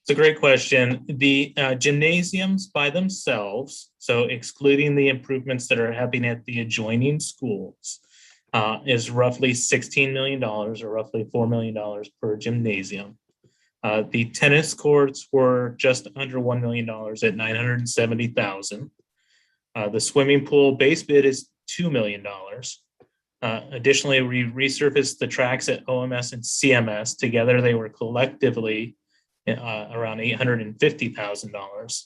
It's a great question. The gymnasiums by themselves, so excluding the improvements that are happening at the adjoining schools, is roughly $16 million, or roughly $4 million per gymnasium. The tennis courts were just under $1 million at $970,000. The swimming pool base bid is $2 million. Additionally, we resurfaced the tracks at OMS and CMS. Together, they were collectively around $850,000.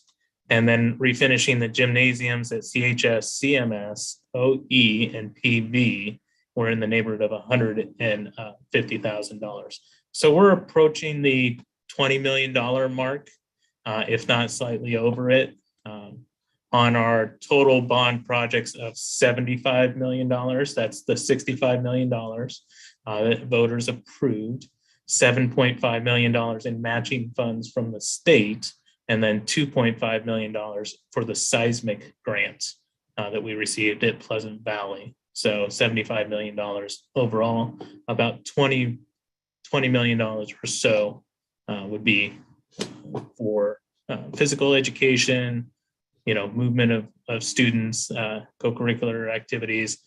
And then refinishing the gymnasiums at CHS, CMS, OE, and PV were in the neighborhood of $150,000. So we're approaching the $20 million mark, if not slightly over it, on our total bond projects of $75 million. That's the $65 million that voters approved, $7.5 million in matching funds from the state, and then $2.5 million for the seismic grant that we received at Pleasant Valley. So $75 million overall, about $20 million or so would be for physical education, movement of students, co-curricular activities,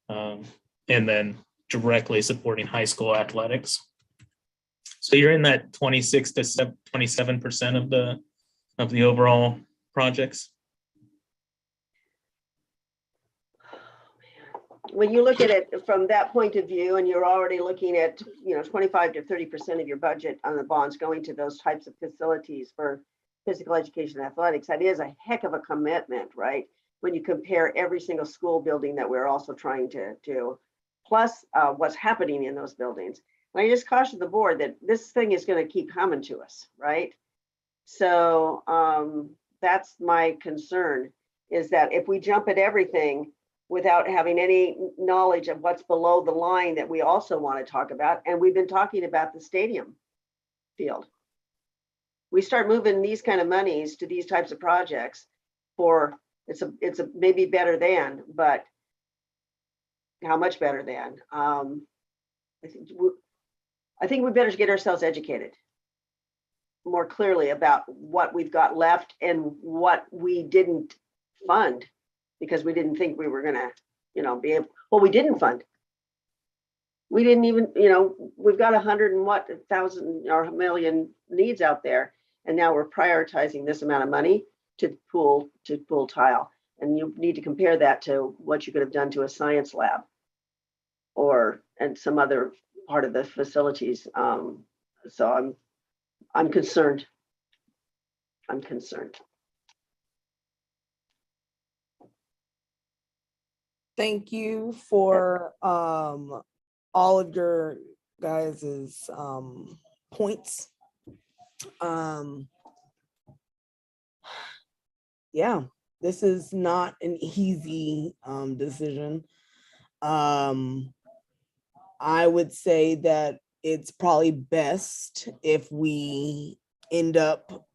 and then directly supporting high school athletics. So you're in that 26 to 27% of the overall projects. When you look at it from that point of view, and you're already looking at, 25 to 30% of your budget on the bonds going to those types of facilities for physical education and athletics, that is a heck of a commitment, right? When you compare every single school building that we're also trying to do, plus what's happening in those buildings. And I just caution the board that this thing is going to keep coming to us, right? So that's my concern, is that if we jump at everything without having any knowledge of what's below the line that we also want to talk about, and we've been talking about the stadium field. We start moving these kind of monies to these types of projects for, it's a maybe better than, but how much better than? I think we better get ourselves educated more clearly about what we've got left and what we didn't fund because we didn't think we were gonna, be able, well, we didn't fund. We didn't even, we've got 100,000 or a million needs out there. And now we're prioritizing this amount of money to pool tile. And you need to compare that to what you could have done to a science lab and some other part of the facilities. So I'm concerned. I'm concerned. Thank you for all of your guys's points. Yeah, this is not an easy decision. I would say that it's probably best if we end up,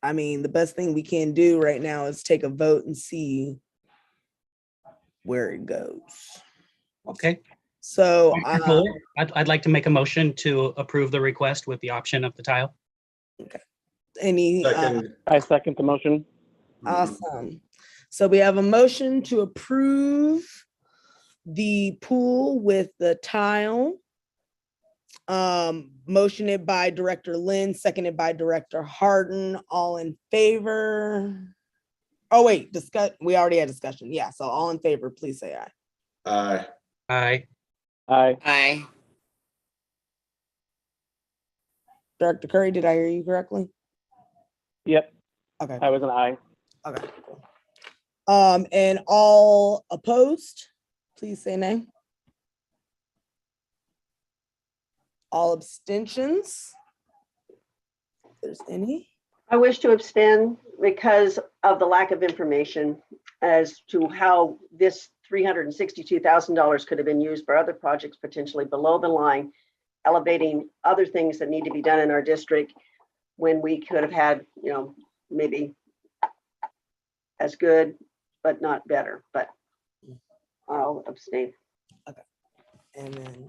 the best thing we can do right now is take a vote and see where it goes. Okay. So I'd like to make a motion to approve the request with the option of the tile. Okay. I second the motion. Awesome. So we have a motion to approve the pool with the tile. Motioned by Director Lynn, seconded by Director Harden. All in favor? Oh wait, we already had discussion. Yeah, so all in favor, please say aye. Aye. Aye. Aye. Aye. Director Curry, did I hear you correctly? Yep. Okay. I was an aye. Okay, cool. And all opposed, please say nay. All abstentions, if there's any. I wish to abstain because of the lack of information as to how this $362,000 could have been used for other projects potentially below the line, elevating other things that need to be done in our district when we could have had, maybe as good, but not better, but I'll abstain. Okay.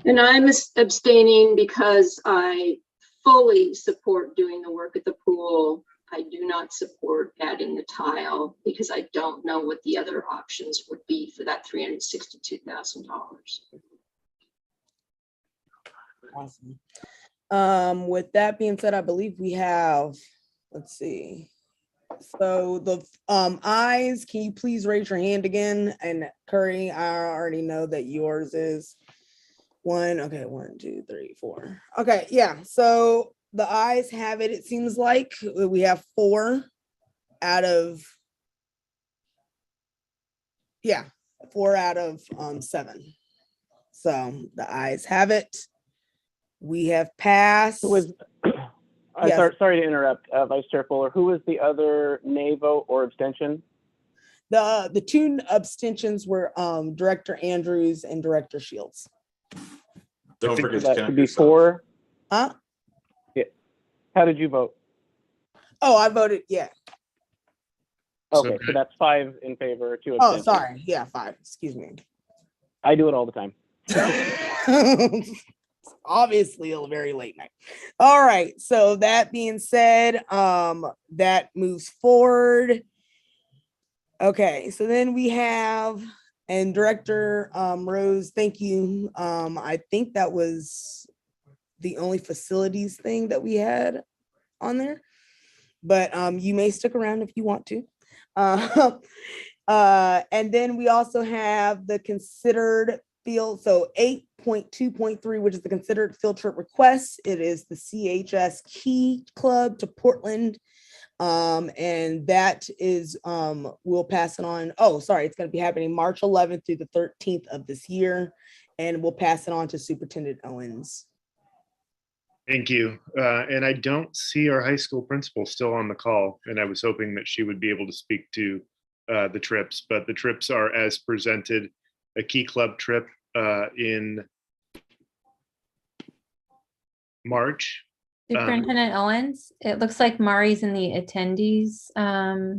And I'm abstaining because I fully support doing the work at the pool. I do not support adding the tile because I don't know what the other options would be for that $362,000. awesome. With that being said, I believe we have, let's see. So the ayes, can you please raise your hand again? And Curry, I already know that yours is one. Okay, 1, 2, 3, 4. Okay, yeah. So the ayes have it. It seems like we have 4 out of 7. So the ayes have it. We have passed. Yes. Sorry to interrupt, Vice Chair Fuller. Who was the other nay vote or abstention? The 2 abstentions were Director Andrews and Director Shields. Don't forget to That count should be yourself. 4. Huh? Yeah. How did you vote? Oh, I voted, yeah. Okay, so that's 5 in favor, 2 Oh, abstentions. sorry. Yeah, 5. Excuse me. I do it all the time. obviously a very late night. All right. So that being said, that moves forward. Okay. So then we have, and Director Rose, thank you. I think that was the only facilities thing that we had on there, but you may stick around if you want to. And then we also have the considered field, so 8.2.3, which is the considered field trip request. It is the CHS Key Club to Portland. And that is, we'll pass it on. Oh, sorry, it's going to be happening March 11th through the 13th of this year. And we'll pass it on to Superintendent Owens. Thank you. And I don't see our high school principal still on the call, and I was hoping that she would be able to speak to the trips, but the trips are as presented. A Key Club trip in March. Superintendent Owens, it looks like Mari's in the attendees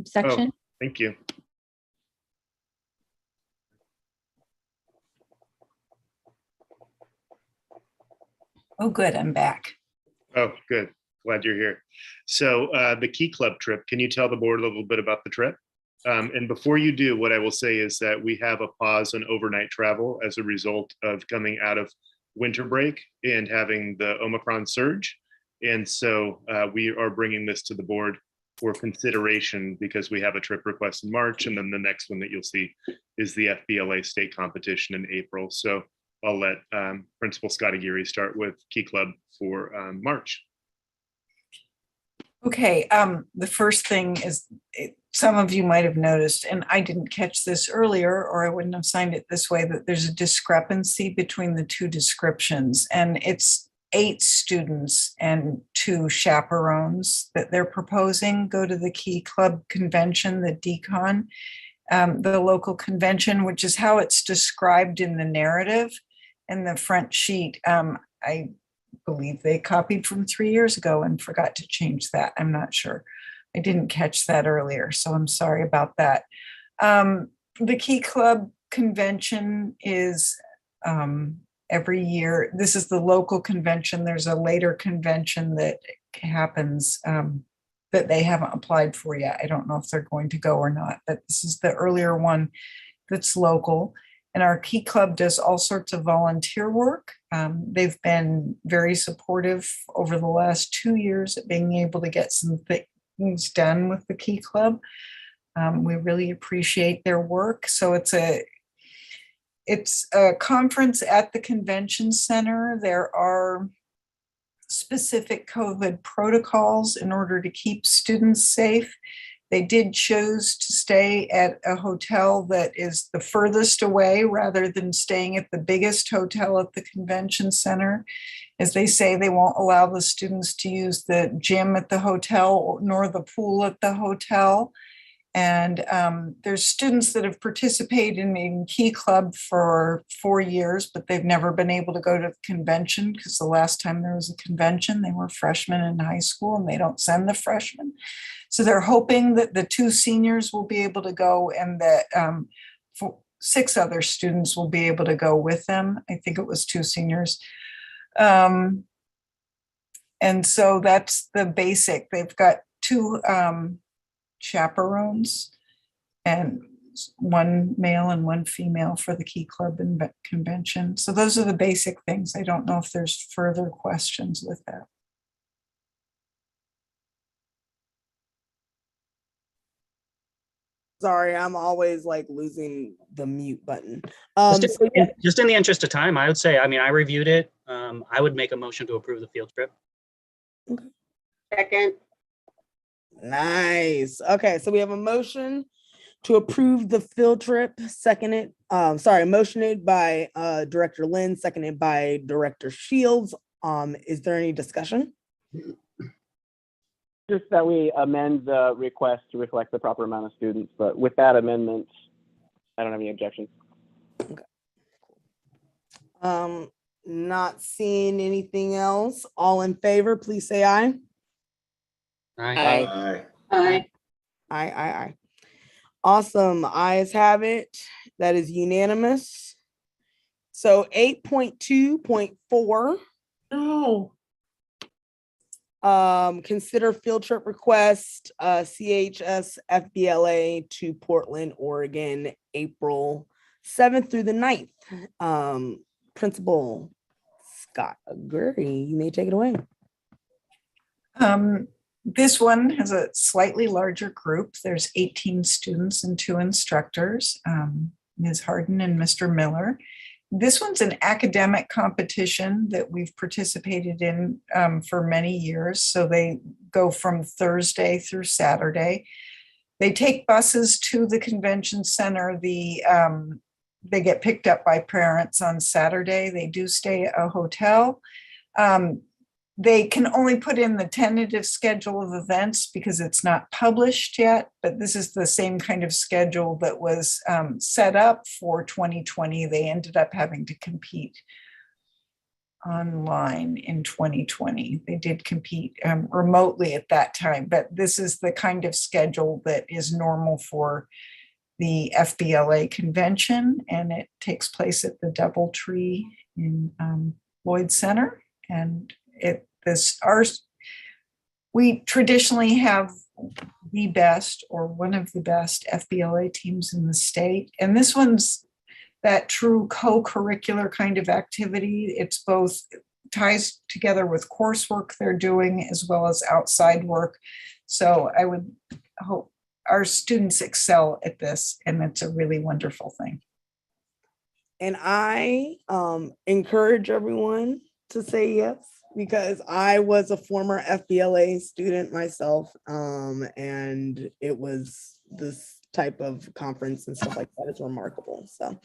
section. Oh, thank you. Oh, good, I'm back. Oh, good. Glad you're here. So the Key Club trip, can you tell the board a little bit about the trip? And before you do, what I will say is that we have a pause on overnight travel as a result of coming out of winter break and having the Omicron surge. And so we are bringing this to the board for consideration because we have a trip request in March. And then the next one that you'll see is the FBLA state competition in April. So I'll let Principal Scott Aguirre start with Key Club for March. Okay, the first thing is, some of you might have noticed, and I didn't catch this earlier, or I wouldn't have signed it this way, that there's a discrepancy between the two descriptions, and it's 8 students and 2 chaperones that they're proposing go to the Key Club convention, the DCON, the local convention, which is how it's described in the narrative in the front sheet. I believe they copied from 3 years ago and forgot to change that. I'm not sure. I didn't catch that earlier, so I'm sorry about that. The Key Club convention is every year. This is the local convention. There's a later convention that happens that they haven't applied for yet. I don't know if they're going to go or not, but this is the earlier one that's local. And our Key Club does all sorts of volunteer work. They've been very supportive over the last 2 years at being able to get some things done with the Key Club. We really appreciate their work. So it's a conference at the convention center. There are specific COVID protocols in order to keep students safe. They did choose to stay at a hotel that is the furthest away rather than staying at the biggest hotel at the convention center. As they say, they won't allow the students to use the gym at the hotel nor the pool at the hotel. And there's students that have participated in Key Club for 4 years, but they've never been able to go to the convention because the last time there was a convention, they were freshmen in high school and they don't send the freshmen. So they're hoping that the 2 seniors will be able to go and that 6 other students will be able to go with them. I think it was 2 seniors. And so that's the basic. They've got 2 chaperones and 1 male and 1 female for the Key Club and convention. So those are the basic things. I don't know if there's further questions with that. Sorry, I'm always like losing the mute button. Just in the interest of time, I would say, I mean, I reviewed it. I would make a motion to approve the field trip. Okay. Second. Nice. Okay, so we have a motion to approve the field trip, motioned by Director Lynn, seconded by Director Shields. Is there any discussion? Just that we amend the request to reflect the proper amount of students, but with that amendment, I don't have any objections. Okay. Not seeing anything else. All in favor, please say aye. Aye. Aye. Aye. Awesome. Ayes have it. That is unanimous. So 8.2.4 No. Consider field trip request, CHS FBLA to Portland, Oregon, April 7th through the 9th. Principal Scott Gurry, you may take it away. This one has a slightly larger group. There's 18 students and 2 instructors, Ms. Harden and Mr. Miller. This one's an academic competition that we've participated in for many years. So they go from Thursday through Saturday. They take buses to the convention center. They get picked up by parents on Saturday. They do stay at a hotel. They can only put in the tentative schedule of events because it's not published yet, but this is the same kind of schedule that was set up for 2020. They ended up having to compete online in 2020. They did compete remotely at that time, but this is the kind of schedule that is normal for the FBLA convention, and it takes place at the Doubletree in Lloyd Center. And we traditionally have the best or one of the best FBLA teams in the state. And this one's that true co-curricular kind of activity. It's both ties together with coursework they're doing as well as outside work. So I would hope our students excel at this, and it's a really wonderful thing. And I encourage everyone to say yes, because I was a former FBLA student myself, and it was this type of conference and stuff like that is remarkable. So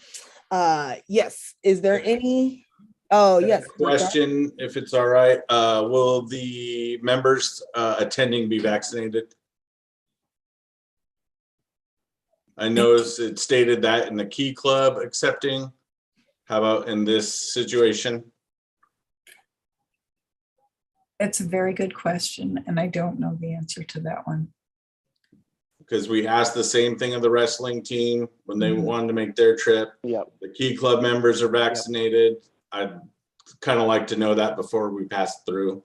yes, is there any? Oh yes. Question, if it's all right, will the members attending be vaccinated? I noticed it stated that in the Key Club accepting. How about in this situation? It's a very good question, and I don't know the answer to that one. Because we asked the same thing of the wrestling team when they wanted to make their trip. Yep. The Key Club members are vaccinated. I'd kind of like to know that before we pass through.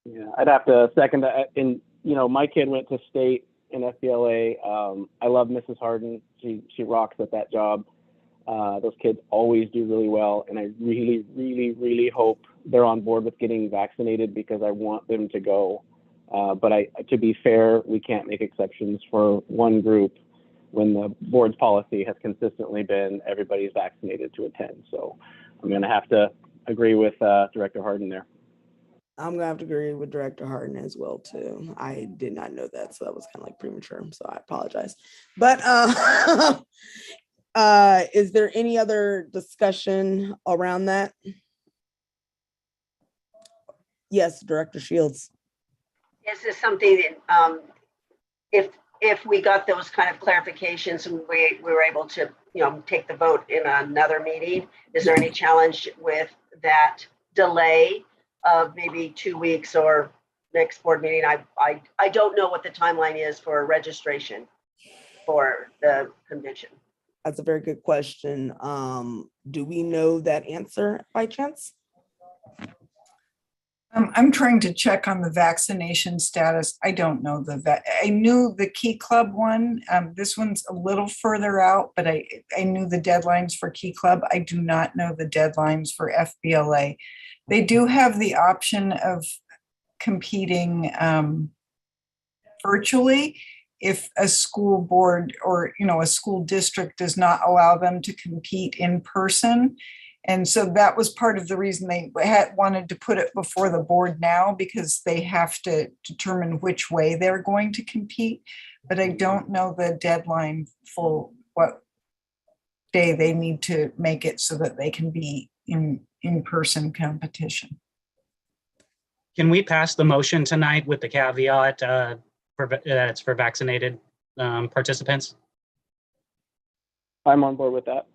Yeah, I'd have to second that. And my kid went to state in FBLA. I love Mrs. Harden. She rocks at that job. Those kids always do really well, and I really, really, really hope they're on board with getting vaccinated because I want them to go. But to be fair, we can't make exceptions for one group when the board's policy has consistently been everybody's vaccinated to attend. So I'm going to have to agree with Director Harden there. I'm gonna have to agree with Director Harden as well too. I did not know that, so that was kind of like premature. So I apologize. But is there any other discussion around that? Yes, Director Shields. Is this something that if we got those kind of clarifications and we were able to take the vote in another meeting, is there any challenge with that delay of maybe 2 weeks or next board meeting? I don't know what the timeline is for registration for the convention. That's a very good question. Do we know that answer by chance? I'm trying to check on the vaccination status. I don't know I knew the Key Club one. This one's a little further out, but I knew the deadlines for Key Club. I do not know the deadlines for FBLA. They do have the option of competing virtually if a school board or a school district does not allow them to compete in person. And so that was part of the reason they wanted to put it before the board now, because they have to determine which way they're going to compete. But I don't know the deadline for what day they need to make it so that they can be in-person competition. Can we pass the motion tonight with the caveat it's for vaccinated participants? I'm on board with that.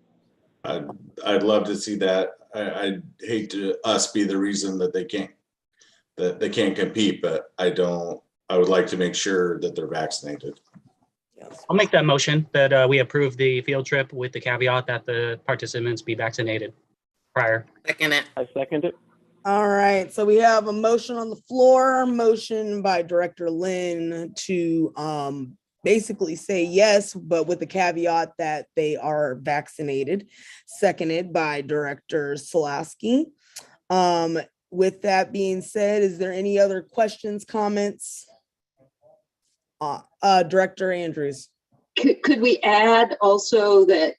I'd love to see that. I'd hate to us be the reason that they can't compete, but I would like to make sure that they're vaccinated. I'll make that motion that we approve the field trip with the caveat that the participants be vaccinated. Prior. Second it. I second it. All right, so we have a motion on the floor, motion by Director Lynn to basically say yes, but with the caveat that they are vaccinated, seconded by Director Solaski. With that being said, is there any other questions, comments? Director Andrews. Could we add also that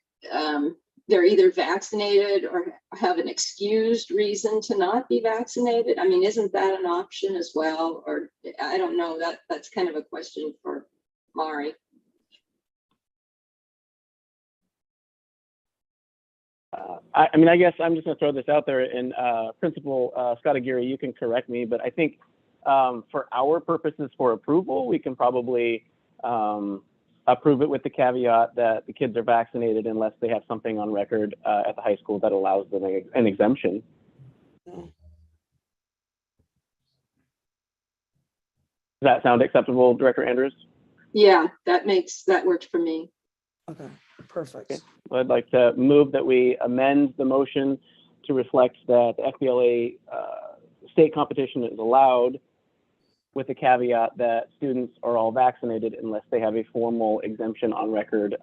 they're either vaccinated or have an excused reason to not be vaccinated? I mean, isn't that an option as well? Or I don't know, that's kind of a question for Mari. I mean, I guess I'm just going to throw this out there, and Principal Scott Aguirre, you can correct me, but I think for our purposes for approval, we can probably approve it with the caveat that the kids are vaccinated unless they have something on record at the high school that allows them an exemption. Does that sound acceptable, Director Andrews? Yeah, that works for me. Okay, perfect. Okay. Well, I'd like to move that we amend the motion to reflect that the FBLA state competition is allowed, with the caveat that students are all vaccinated unless they have a formal exemption on record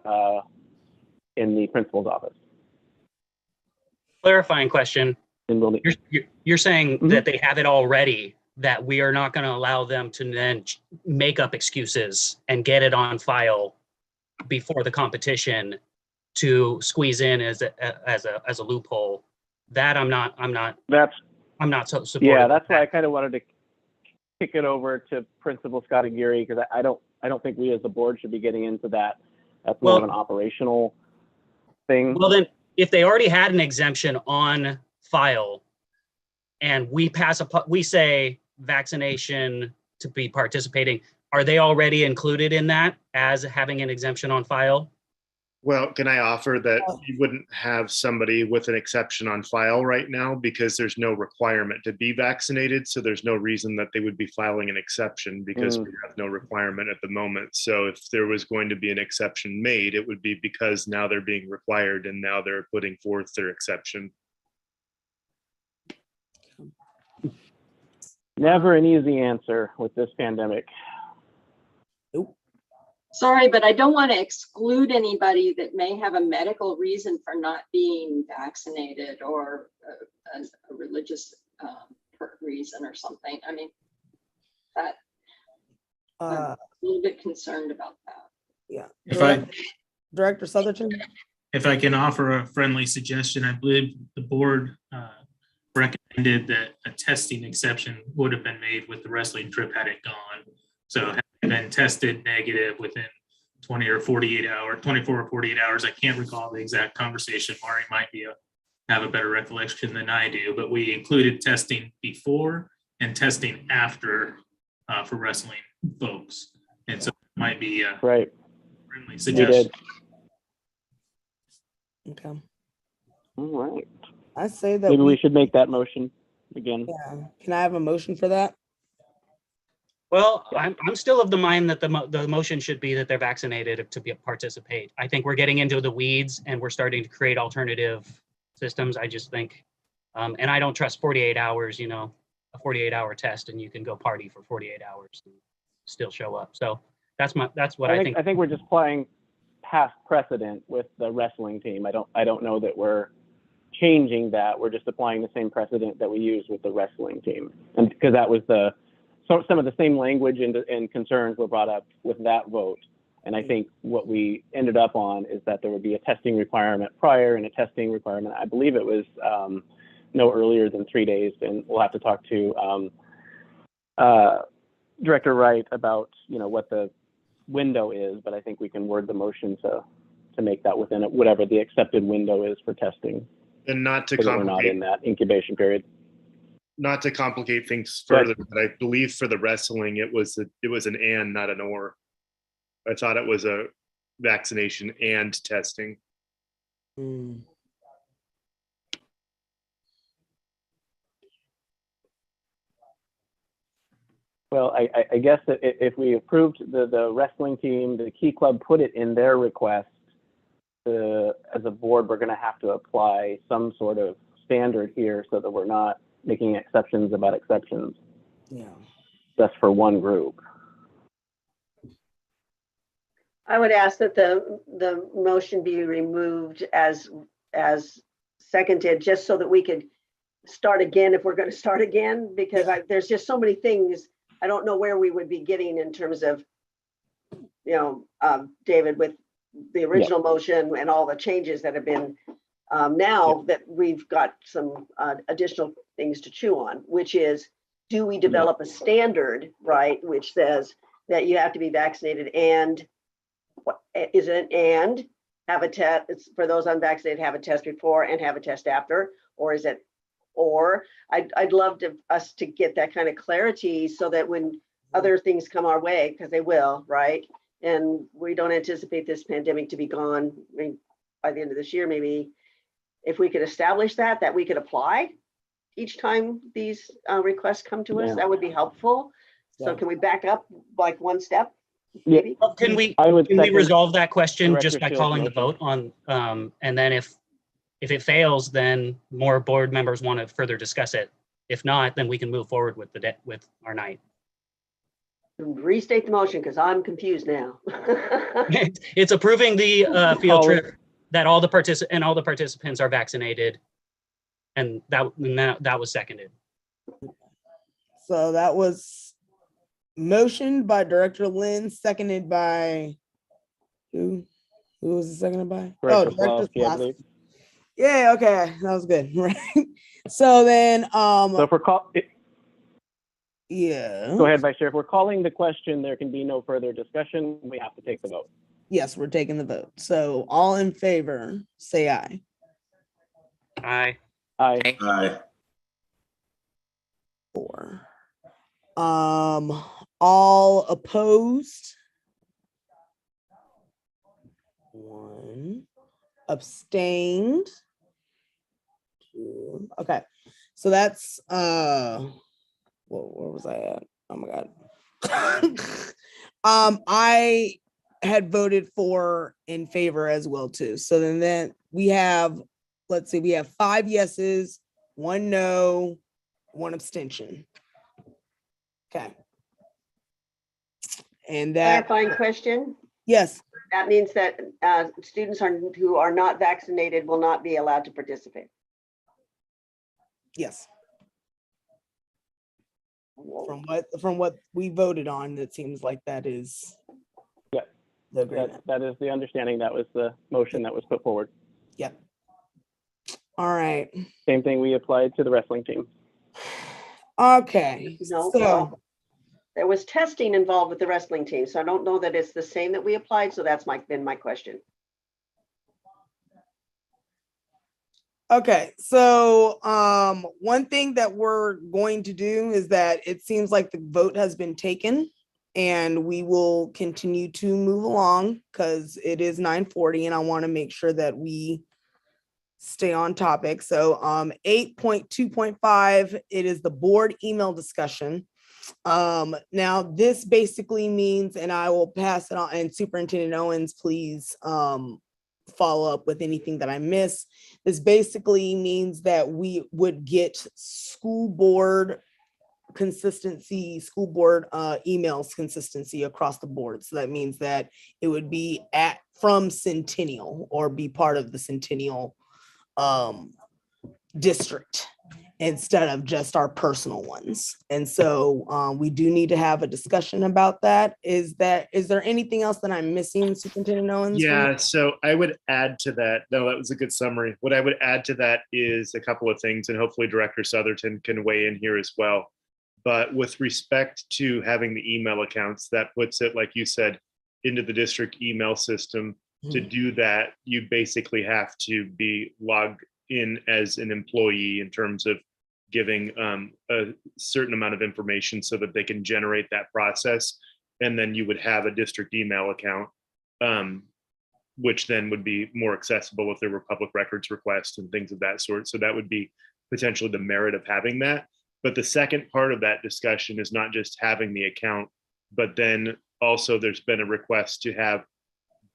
in the principal's office. Clarifying question. You're saying that they have it already, that we are not going to allow them to then make up excuses and get it on file before the competition to squeeze in as a loophole. That I'm not so supportive. Yeah, that's why I kind of wanted to kick it over to Principal Scott Aguirre, because I don't think we as a board should be getting into that. That's more of an operational thing. Well, then, if they already had an exemption on file, and we say vaccination to be participating, are they already included in that as having an exemption on file? Well, can I offer that you wouldn't have somebody with an exception on file right now because there's no requirement to be vaccinated. So there's no reason that they would be filing an exception because we have no requirement at the moment. So if there was going to be an exception made, it would be because now they're being required and now they're putting forth their exception. Never an easy answer with this pandemic. Sorry, but I don't want to exclude anybody that may have a medical reason for not being vaccinated or a religious reason or something. I mean, that I'm a little bit concerned about that. Yeah. Director Southerton? If I can offer a friendly suggestion, I believe the board recommended that a testing exception would have been made with the wrestling trip had it gone. So had it been tested negative within 24 or 48 hours. I can't recall the exact conversation. Mari might have a better recollection than I do, but we included testing before and testing after for wrestling folks. And so it might be a friendly suggestion. Okay. All right. I say that maybe we should make that motion again. Yeah. Can I have a motion for that? Well, I'm still of the mind that the motion should be that they're vaccinated to participate. I think we're getting into the weeds and we're starting to create alternative systems. I just think, and I don't trust 48 hours, a 48-hour test and you can go party for 48 hours and still show up. So that's what I think. I think we're just playing past precedent with the wrestling team. I don't know that we're changing that. We're just applying the same precedent that we used with the wrestling team. And because that was some of the same language and concerns were brought up with that vote. And I think what we ended up on is that there would be a testing requirement prior and a testing requirement. I believe it was no earlier than 3 days. And we'll have to talk to Director Wright about, what the window is, but I think we can word the motion to make that within it, whatever the accepted window is for testing. And not to complicate, we're not in that incubation period. Not to complicate things further, but I believe for the wrestling, it was an and, not an or. I thought it was a vaccination and testing. Well, I guess that if we approved the wrestling team, the Key Club put it in their request, as a board, we're going to have to apply some sort of standard here so that we're not making exceptions about exceptions Yeah. just for one group. I would ask that the motion be removed as seconded, just so that we could start again if we're going to start again, because there's just so many things. I don't know where we would be getting in terms of, David, with the original motion and all the changes that have been now that we've got some additional things to chew on, which is, do we develop a standard, right, which says that you have to be vaccinated and what is it, and have a test, it's for those unvaccinated, have a test before and have a test after, or is it, or I'd love us to get that kind of clarity so that when other things come our way, because they will, right? And we don't anticipate this pandemic to be gone, I mean, by the end of this year, maybe. If we could establish that we could apply each time these requests come to us, that would be helpful. So can we back up like one step? Maybe? Well, can we resolve that question just by calling the vote on, and then if it fails, then more board members want to further discuss it. If not, then we can move forward with with our night. Restate the motion because I'm confused now. It's approving the field trip that all the participants are vaccinated, and that was seconded. So that was motioned by Director Lynn, seconded by who? Who was it seconded by? Director Director Slawski, I believe. Yeah, okay, that was good. Right. So then, so if we're yeah. Go ahead, Vice Chair. If we're calling the question, there can be no further discussion. We have to take the vote. Yes, we're taking the vote. So all in favor, say aye. Aye. Aye. Aye. 4. All opposed? 1. Abstained? 2. Okay. So that's where was I at? Oh my God. I had voted in favor as well too. So then we have, let's see, we have 5 yeses, 1 no, 1 abstention. Okay. And that Clarifying question. Yes. That means that students who are not vaccinated will not be allowed to participate. Yes. From what we voted on, it seems like that is the agreement. That is the understanding. That was the motion that was put forward. Yep. All right. Same thing we applied to the wrestling team. Okay. No, So there was testing involved with the wrestling team, so I don't know that it's the same that we applied. So that's been my question. okay, so one thing that we're going to do is that it seems like the vote has been taken, and we will continue to move along because it is 9:40 and I want to make sure that we stay on topic. So 8.2.5, it is the board email discussion. Now this basically means, and I will pass it on, and Superintendent Owens, please follow up with anything that I miss. This basically means that we would get school board emails consistency across the board. So that means that it would be from Centennial or be part of the Centennial district instead of just our personal ones. And so we do need to have a discussion about that. Is there anything else that I'm missing, Superintendent Owens? Yeah, so I would add to that. No, that was a good summary. What I would add to that is a couple of things, and hopefully Director Southerton can weigh in here as well. But with respect to having the email accounts, that puts it, like you said, into the district email system. To do that, you basically have to be logged in as an employee in terms of giving a certain amount of information so that they can generate that process. And then you would have a district email account, which then would be more accessible if there were public records requests and things of that sort. So that would be potentially the merit of having that. But the second part of that discussion is not just having the account, but then also there's been a request to have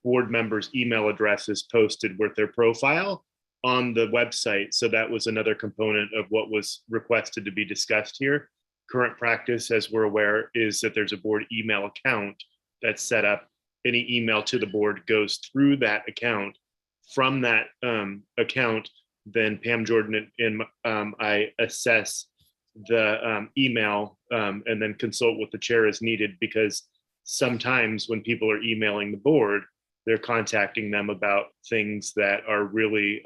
board members' email addresses posted with their profile on the website. So that was another component of what was requested to be discussed here. Current practice, as we're aware, is that there's a board email account that's set up. Any email to the board goes through that account. From that account, then Pam Jordan and I assess the email and then consult with the chair as needed, because sometimes when people are emailing the board, they're contacting them about things that are really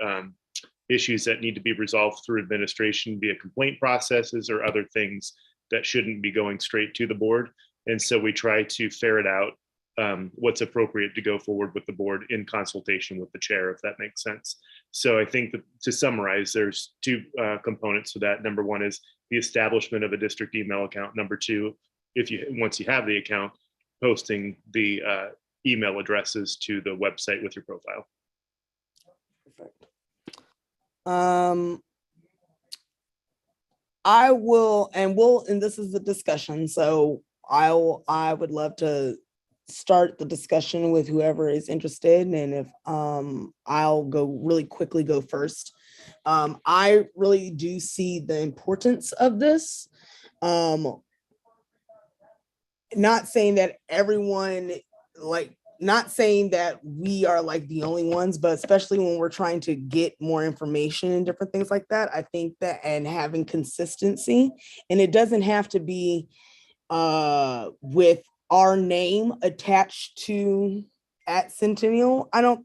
issues that need to be resolved through administration via complaint processes or other things that shouldn't be going straight to the board. And so we try to ferret out what's appropriate to go forward with the board in consultation with the chair, if that makes sense. So I think that, to summarize, there's two components to that. Number one is the establishment of a district email account. Number two, once you have the account, posting the email addresses to the website with your profile. Perfect. I will, and this is a discussion, so I would love to start the discussion with whoever is interested, and if I'll quickly go first. I really do see the importance of this. Not saying that everyone, not saying that we are like the only ones, but especially when we're trying to get more information and different things like that, I think that, and having consistency, and it doesn't have to be with our name attached to at Centennial. I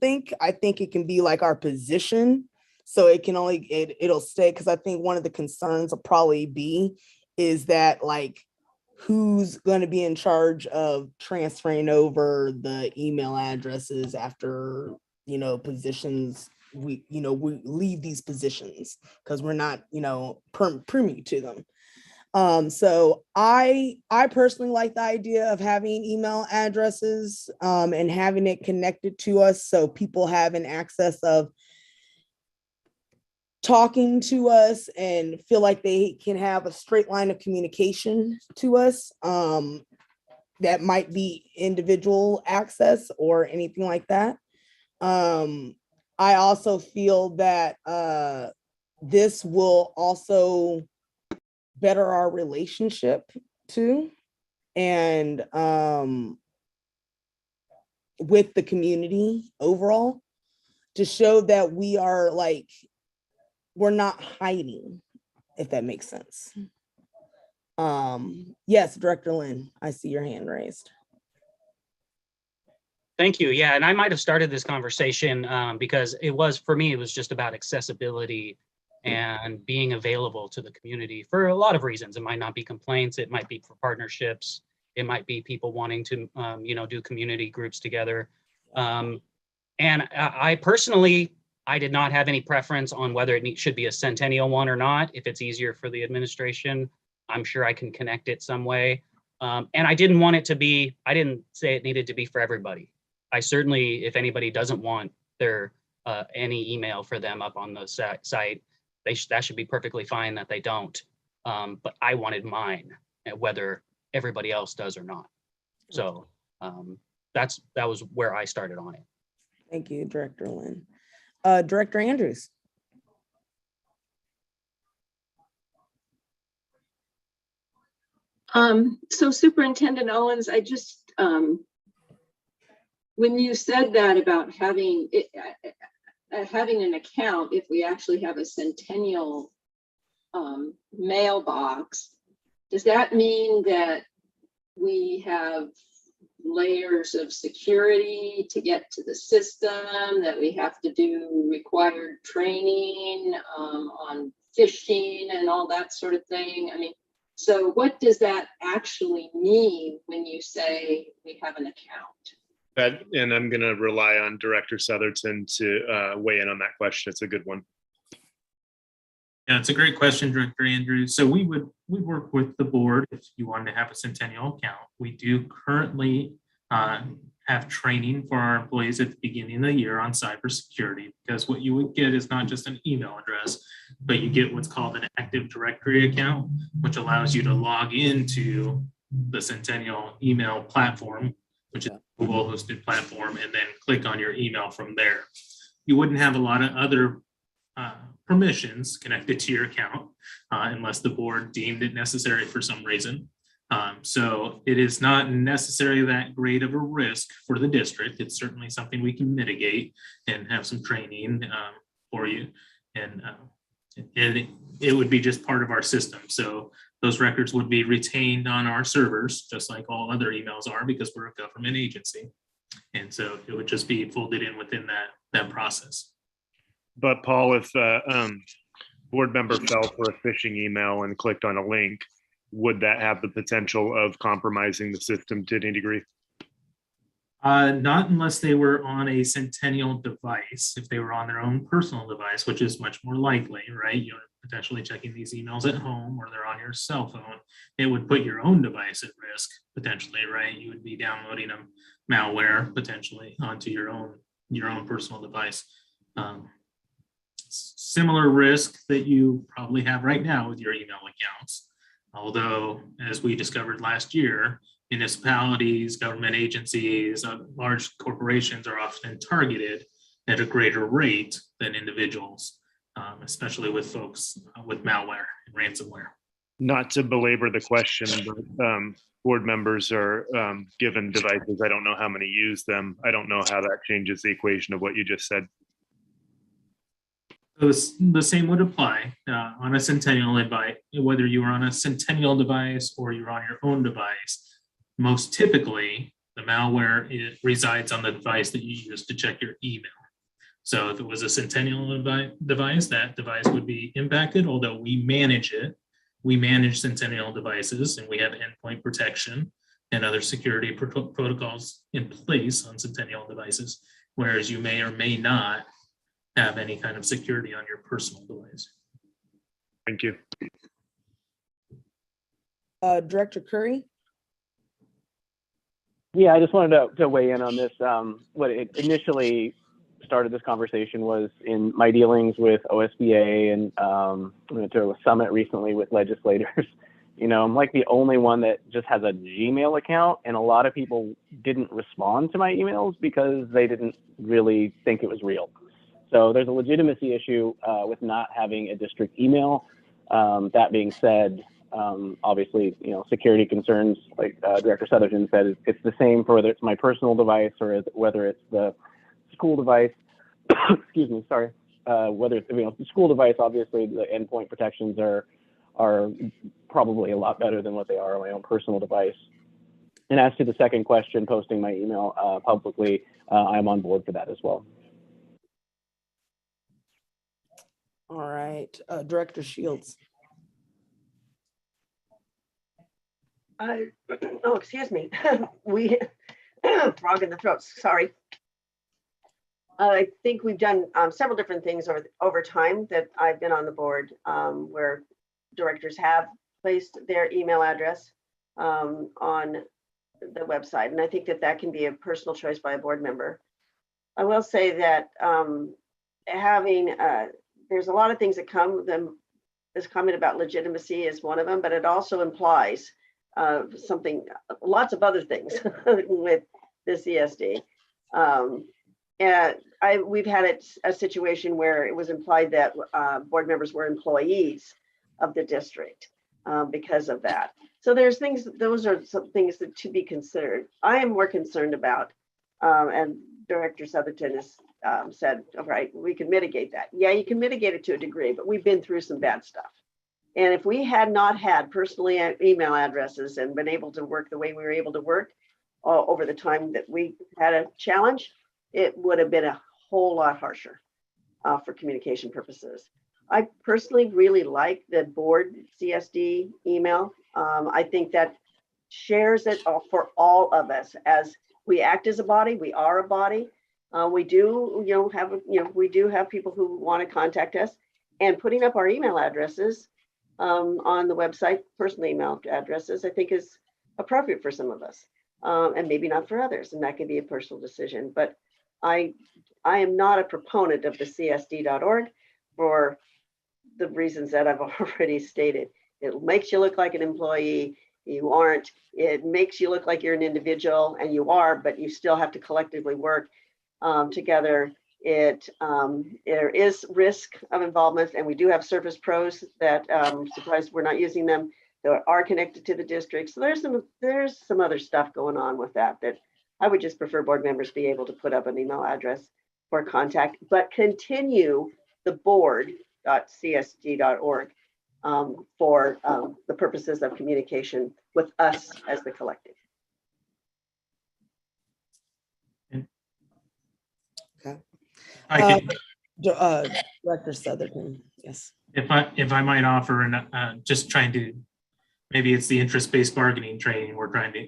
think it can be like our position, so it can only it'll stay, because I think one of the concerns will probably be is that, like, who's going to be in charge of transferring over the email addresses after, positions, we leave these positions, because we're not, privy to them. So I personally like the idea of having email addresses and having it connected to us, so people have an access of talking to us and feel like they can have a straight line of communication to us. That might be individual access or anything like that. I also feel that this will also better our relationship too, and with the community overall, to show that we are we're not hiding, if that makes sense. Yes, Director Lynn, I see your hand raised. Thank you. Yeah, and I might have started this conversation because for me, it was just about accessibility and being available to the community for a lot of reasons. It might not be complaints, it might be for partnerships, it might be people wanting to, do community groups together. And I personally, I did not have any preference on whether it should be a Centennial one or not. If it's easier for the administration, I'm sure I can connect it some way. And I didn't want it to be, I didn't say it needed to be for everybody. I certainly, if anybody doesn't want their any email for them up on the site, that should be perfectly fine that they don't. But I wanted mine, whether everybody else does or not. So that was where I started on it. Thank you, Director Lynn. Director Andrews. So Superintendent Owens, I just, when you said that about having an account, if we actually have a Centennial mailbox, does that mean that we have layers of security to get to the system, that we have to do required training on phishing and all that sort of thing? I mean, so what does that actually mean when you say we have an account? And I'm going to rely on Director Southerton to weigh in on that question. It's a good one. Yeah, it's a great question, Director Andrews. So we work with the board if you wanted to have a Centennial account. We do currently have training for our employees at the beginning of the year on cybersecurity, because what you would get is not just an email address, but you get what's called an Active Directory account, which allows you to log into the Centennial email platform, which is a Google hosted platform, and then click on your email from there. You wouldn't have a lot of other permissions connected to your account unless the board deemed it necessary for some reason. So it is not necessarily that great of a risk for the district. It's certainly something we can mitigate and have some training for you. And it would be just part of our system. So those records would be retained on our servers, just like all other emails are, because we're a government agency. And so it would just be folded in within that process. But Paul, if a board member fell for a phishing email and clicked on a link, would that have the potential of compromising the system to any degree? Not unless they were on a Centennial device. If they were on their own personal device, which is much more likely, right? You're potentially checking these emails at home or they're on your cell phone. It would put your own device at risk, potentially, right? You would be downloading a malware potentially onto your own personal device. Similar risk that you probably have right now with your email accounts. Although, as we discovered last year, municipalities, government agencies, large corporations are often targeted at a greater rate than individuals, especially with folks with malware and ransomware. Not to belabor the question, but board members are given devices. I don't know how many use them. I don't know how that changes the equation of what you just said. The same would apply on a Centennial device, whether you are on a Centennial device or you're on your own device. Most typically, the malware resides on the device that you use to check your email. So if it was a Centennial device, that device would be impacted, although we manage it. We manage Centennial devices and we have endpoint protection and other security protocols in place on Centennial devices, whereas you may or may not have any kind of security on your personal device. Thank you. Director Curry? Yeah, I just wanted to weigh in on this. What it initially started this conversation was in my dealings with OSBA, and I went to a summit recently with legislators. You know, I'm like the only one that just has a Gmail account, and a lot of people didn't respond to my emails because they didn't really think it was real. So there's a legitimacy issue with not having a district email. That being said, obviously, you know, security concerns, like Director Southerton said, it's the same for whether it's my personal device or whether it's the school device. Excuse me, sorry. Whether it's, you know, the school device, obviously the endpoint protections are probably a lot better than what they are on my own personal device. And as to the second question, posting my email publicly, I'm on board for that as well. All right, Director Shields. Oh, excuse me. Frog in the throat, sorry. I think we've done several different things over time that I've been on the board where directors have placed their email address on the website. And I think that can be a personal choice by a board member. I will say that there's a lot of things that come with them. This comment about legitimacy is one of them, but it also implies lots of other things with the CSD. And we've had a situation where it was implied that board members were employees of the district because of that. So those are some things that to be considered. I am more concerned about, and Director Southerton has said, all right, we can mitigate that. Yeah, you can mitigate it to a degree, but we've been through some bad stuff. And if we had not had personally email addresses and been able to work the way we were able to work over the time that we had a challenge, it would have been a whole lot harsher for communication purposes. I personally really like the board CSD email. I think that shares it for all of us. As we act as a body, we are a body. We do, we do have people who want to contact us, and putting up our email addresses on the website, personal email addresses, I think is appropriate for some of us, and maybe not for others, and that can be a personal decision. But I am not a proponent of the CSD.org for the reasons that I've already stated. It makes you look like an employee. You aren't. It makes you look like you're an individual, and you are, but you still have to collectively work together There is risk of involvement, and we do have Service Pros that surprised we're not using them. That are connected to the district. So there's some other stuff going on with that I would just prefer board members be able to put up an email address for contact, but continue the board.csd.org for the purposes of communication with us as the collective. Okay. I can, Director Southerton, yes. if I might offer, and just trying to, maybe it's the interest-based bargaining training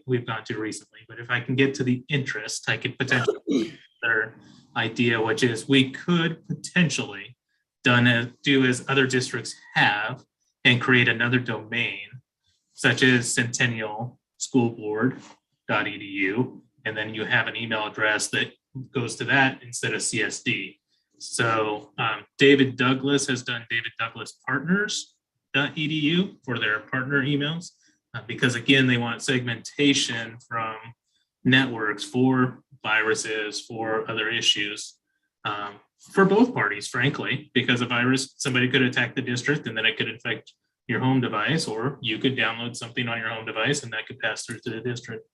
we've gone to recently, but if I can get to the interest, I could potentially another idea, which is we could potentially do as other districts have and create another domain, such as Centennial School Board.edu, and then you have an email address that goes to that instead of CSD. So David Douglas has done David Douglas Partners.edu for their partner emails, because again, they want segmentation from networks for viruses, for other issues, for both parties, frankly, because a virus, somebody could attack the district and then it could infect your home device, or you could download something on your home device and that could pass through to the district.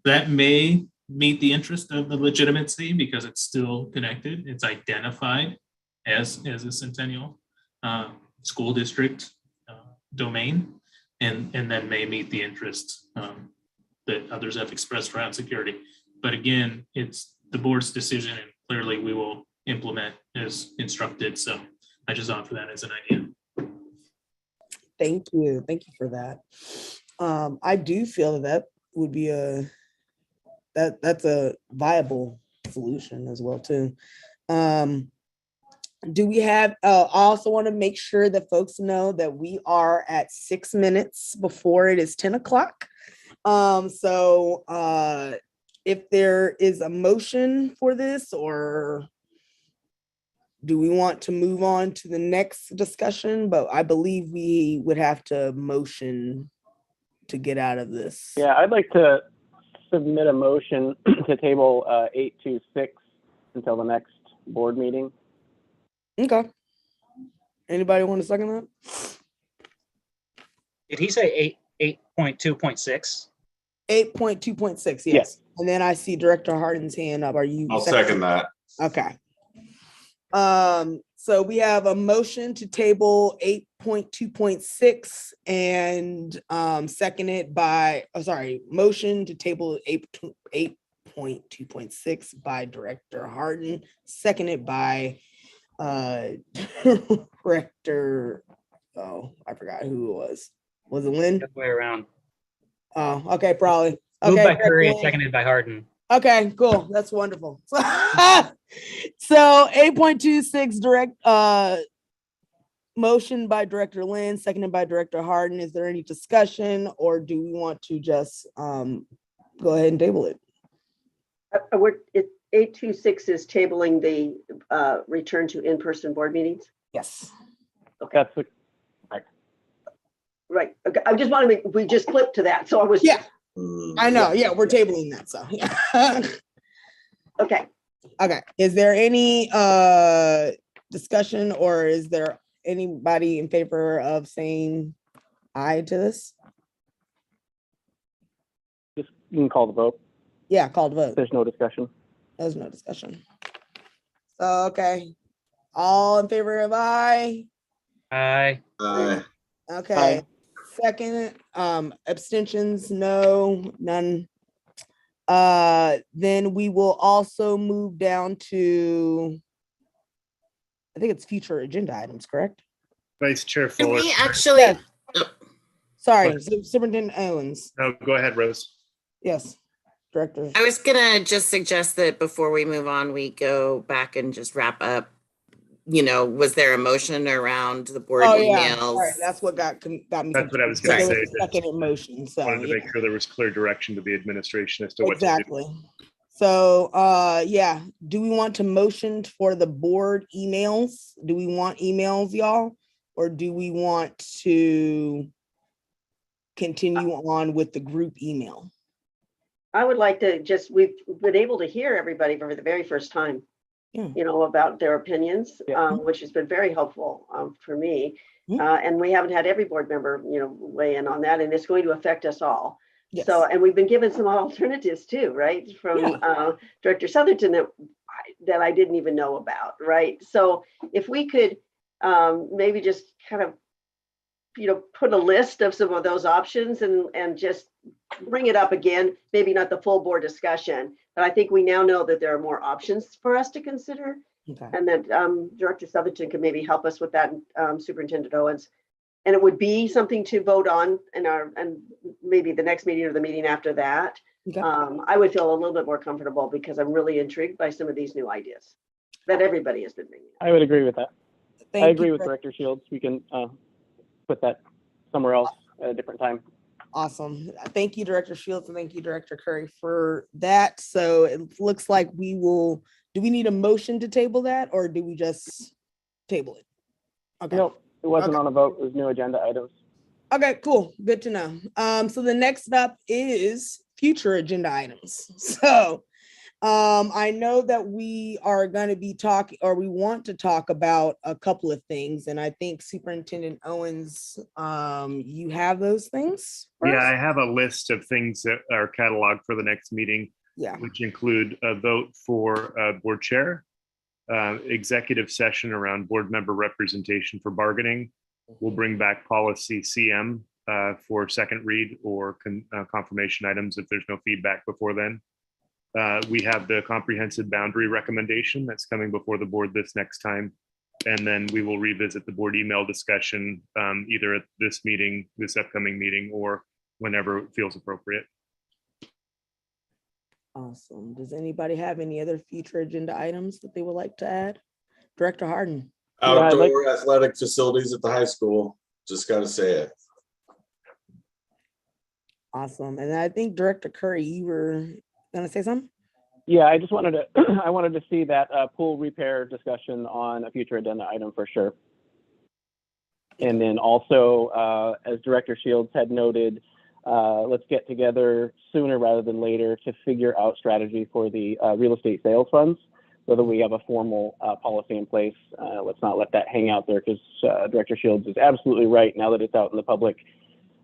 That may meet the interest of the legitimacy because it's still connected. It's identified as a Centennial school district domain, and then may meet the interest that others have expressed around security. But again, it's the board's decision, and clearly we will implement as instructed. So I just offer that as an idea. Thank you for that. I do feel that would be that's a viable solution as well too. Do we have, I also want to make sure that folks know that we are at 6 minutes before it is 10 o'clock. So if there is a motion for this, or do we want to move on to the next discussion? But I believe we would have to motion to get out of this. Yeah, I'd like to submit a motion to table 826 until the next board meeting. Okay. Anybody want to second that? Did he say 8.2.6? 8.2.6, yes. Yes. And then I see Director Harden's hand up. Are you? I'll second that. Okay. So we have a motion to table 8.2.6 and seconded by, motion to table 8.2.6 by Director Harden, seconded by Director, I forgot who it was. Was it Lynn? The other way around. Oh, okay, probably. Moved Okay, by Curry and Lynn. seconded by Harden. Okay, cool. That's wonderful. So 8.26 direct motion by Director Lynn, seconded by Director Harden. Is there any discussion, or do we want to just go ahead and table it? 826 is tabling the return to in-person board meetings. Yes. Okay. That's Right. Okay. I just want to we just flipped to that. So I was. Yeah. I know. Yeah, we're tabling that. So yeah. Okay. Okay. Is there any discussion, or is there anybody in favor of saying aye to this? Just, you can call the vote. Yeah, call the vote. There's no discussion. There's no discussion. So, okay. All in favor of aye? Aye. Okay. Aye. Second, abstentions, no, none. Then we will also move down to, I think it's future agenda items, correct? Vice Chair Can Fuller. we actually, Yes. Sorry, Go Superintendent Owens. No, go ahead, Rose. Yes, Director. I was gonna just suggest that before we move on, we go back and just wrap up. Was there a motion around the board emails? Sorry, that's what got me. That's what I was gonna There say. was a second in motion, so. Wanted to yeah. make sure there was clear direction to the administration as to what to do. Exactly. So, yeah, do we want to motion for the board emails? Do we want emails, y'all? Or do we want to continue on with the group email? I would like to we've been able to hear everybody for the very first time. Yeah. you know, about their opinions, Yeah. which has been very helpful for me. Mhm. And we haven't had every board member, you know, weigh in on that, and it's going to affect us all. Yes. So, and we've been given some alternatives too, right? From Director Southerton that I didn't even know about, right? So if we could maybe just kind of, you know, put a list of some of those options and just bring it up again, maybe not the full board discussion, but I think we now know that there are more options for us to consider. Okay. And that Director Southerton could maybe help us with that, Superintendent Owens. And it would be something to vote on and maybe the next meeting or the meeting after that. Okay. I would feel a little bit more comfortable because I'm really intrigued by some of these new ideas that everybody has been bringing. I would agree with that. Thank I agree you. with Director Shields. We can put that somewhere else at a different time. Awesome. Thank you, Director Shields, and thank you, Director Curry, for that. So it looks like we will, do we need a motion to table that, or do we just table it? Okay. No, it wasn't Okay. on a vote. It was new agenda items. Okay, cool. Good to know. So the next up is future agenda items. So I know that we are going to be talking, or we want to talk about a couple of things, and I think Superintendent Owens, you have those things for Yeah, us? I have a list of things that are cataloged for the next meeting, Yeah. which include a vote for board chair, executive session around board member representation for bargaining. We'll bring back policy CM for second read or confirmation items if there's no feedback before then. We have the comprehensive boundary recommendation that's coming before the board this next time. And then we will revisit the board email discussion either at this meeting, this upcoming meeting, or whenever it feels appropriate. Awesome. Does anybody have any other future agenda items that they would like to add? Director Harden. Outdoor athletic facilities at the high school. Just got to say it. Awesome. And I think Director Curry, you were going to say something? Yeah, I just wanted to, I wanted to see that pool repair discussion on a future agenda item for sure. And then also, as Director Shields had noted, let's get together sooner rather than later to figure out strategy for the real estate sales funds, so that we have a formal policy in place. Let's not let that hang out there, because Director Shields is absolutely right. Now that it's out in the public,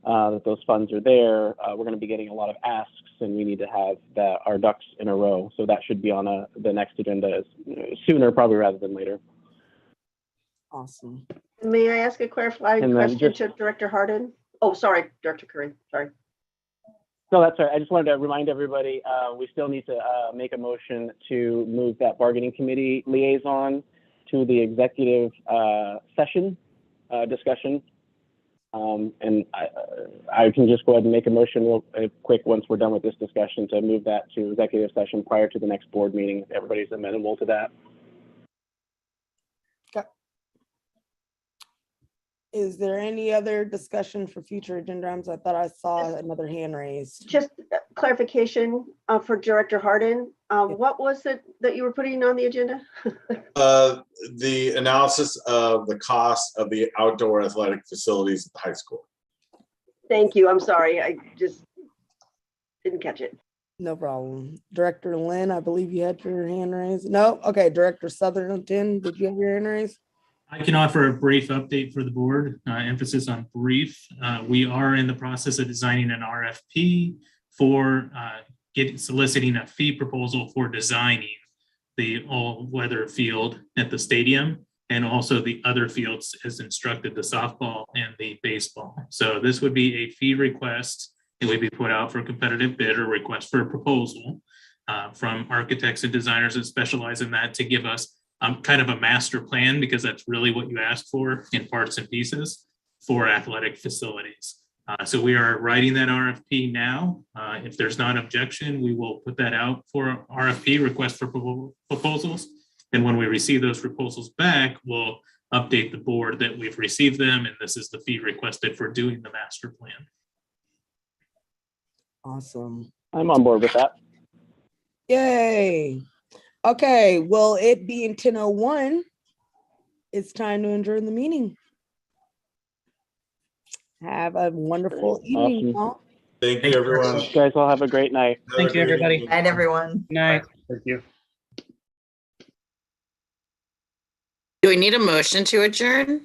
that those funds are there, we're going to be getting a lot of asks, and we need to have our ducks in a row. So that should be on the next agenda sooner, probably rather than later. Awesome. May I ask a clarifying And then question just- to Director Harden? Oh, sorry, Director Curry, sorry. No, that's all right. I just wanted to remind everybody, we still need to make a motion to move that bargaining committee liaison to the executive session discussion. And I can just go ahead and make a motion real quick once we're done with this discussion to move that to executive session prior to the next board meeting, if everybody's amenable to that. Is there any other discussion for future agenda items? I thought I saw another hand raised. Just clarification for Director Harden. What was it that you were putting on the agenda? The analysis of the cost of the outdoor athletic facilities at the high school. Thank you. I'm sorry. I just didn't catch it. No problem. Director Lynn, I believe you had your hand raised. No? Okay, Director Southerton, did you have your hand raised? I can offer a brief update for the board, emphasis on brief. We are in the process of designing an RFP for soliciting a fee proposal for designing the all-weather field at the stadium, and also the other fields as instructed, the softball and the baseball. So this would be a fee request. It would be put out for a competitive bid or request for a proposal from architects and designers that specialize in that, to give us kind of a master plan, because that's really what you asked for in parts and pieces for athletic facilities. So we are writing that RFP now. If there's not objection, we will put that out for RFP, request for proposals. And when we receive those proposals back, we'll update the board that we've received them, and this is the fee requested for doing the master plan. Awesome. I'm on board with that. Yay. Okay, well, it being 10:01, it's time to adjourn the meeting. Have a wonderful evening, Awesome. y'all. Thank you, everyone. You guys all have a great night. Have a Thank you, great everybody. evening. Night, everyone. Night. Thank you. Do we need a motion to adjourn?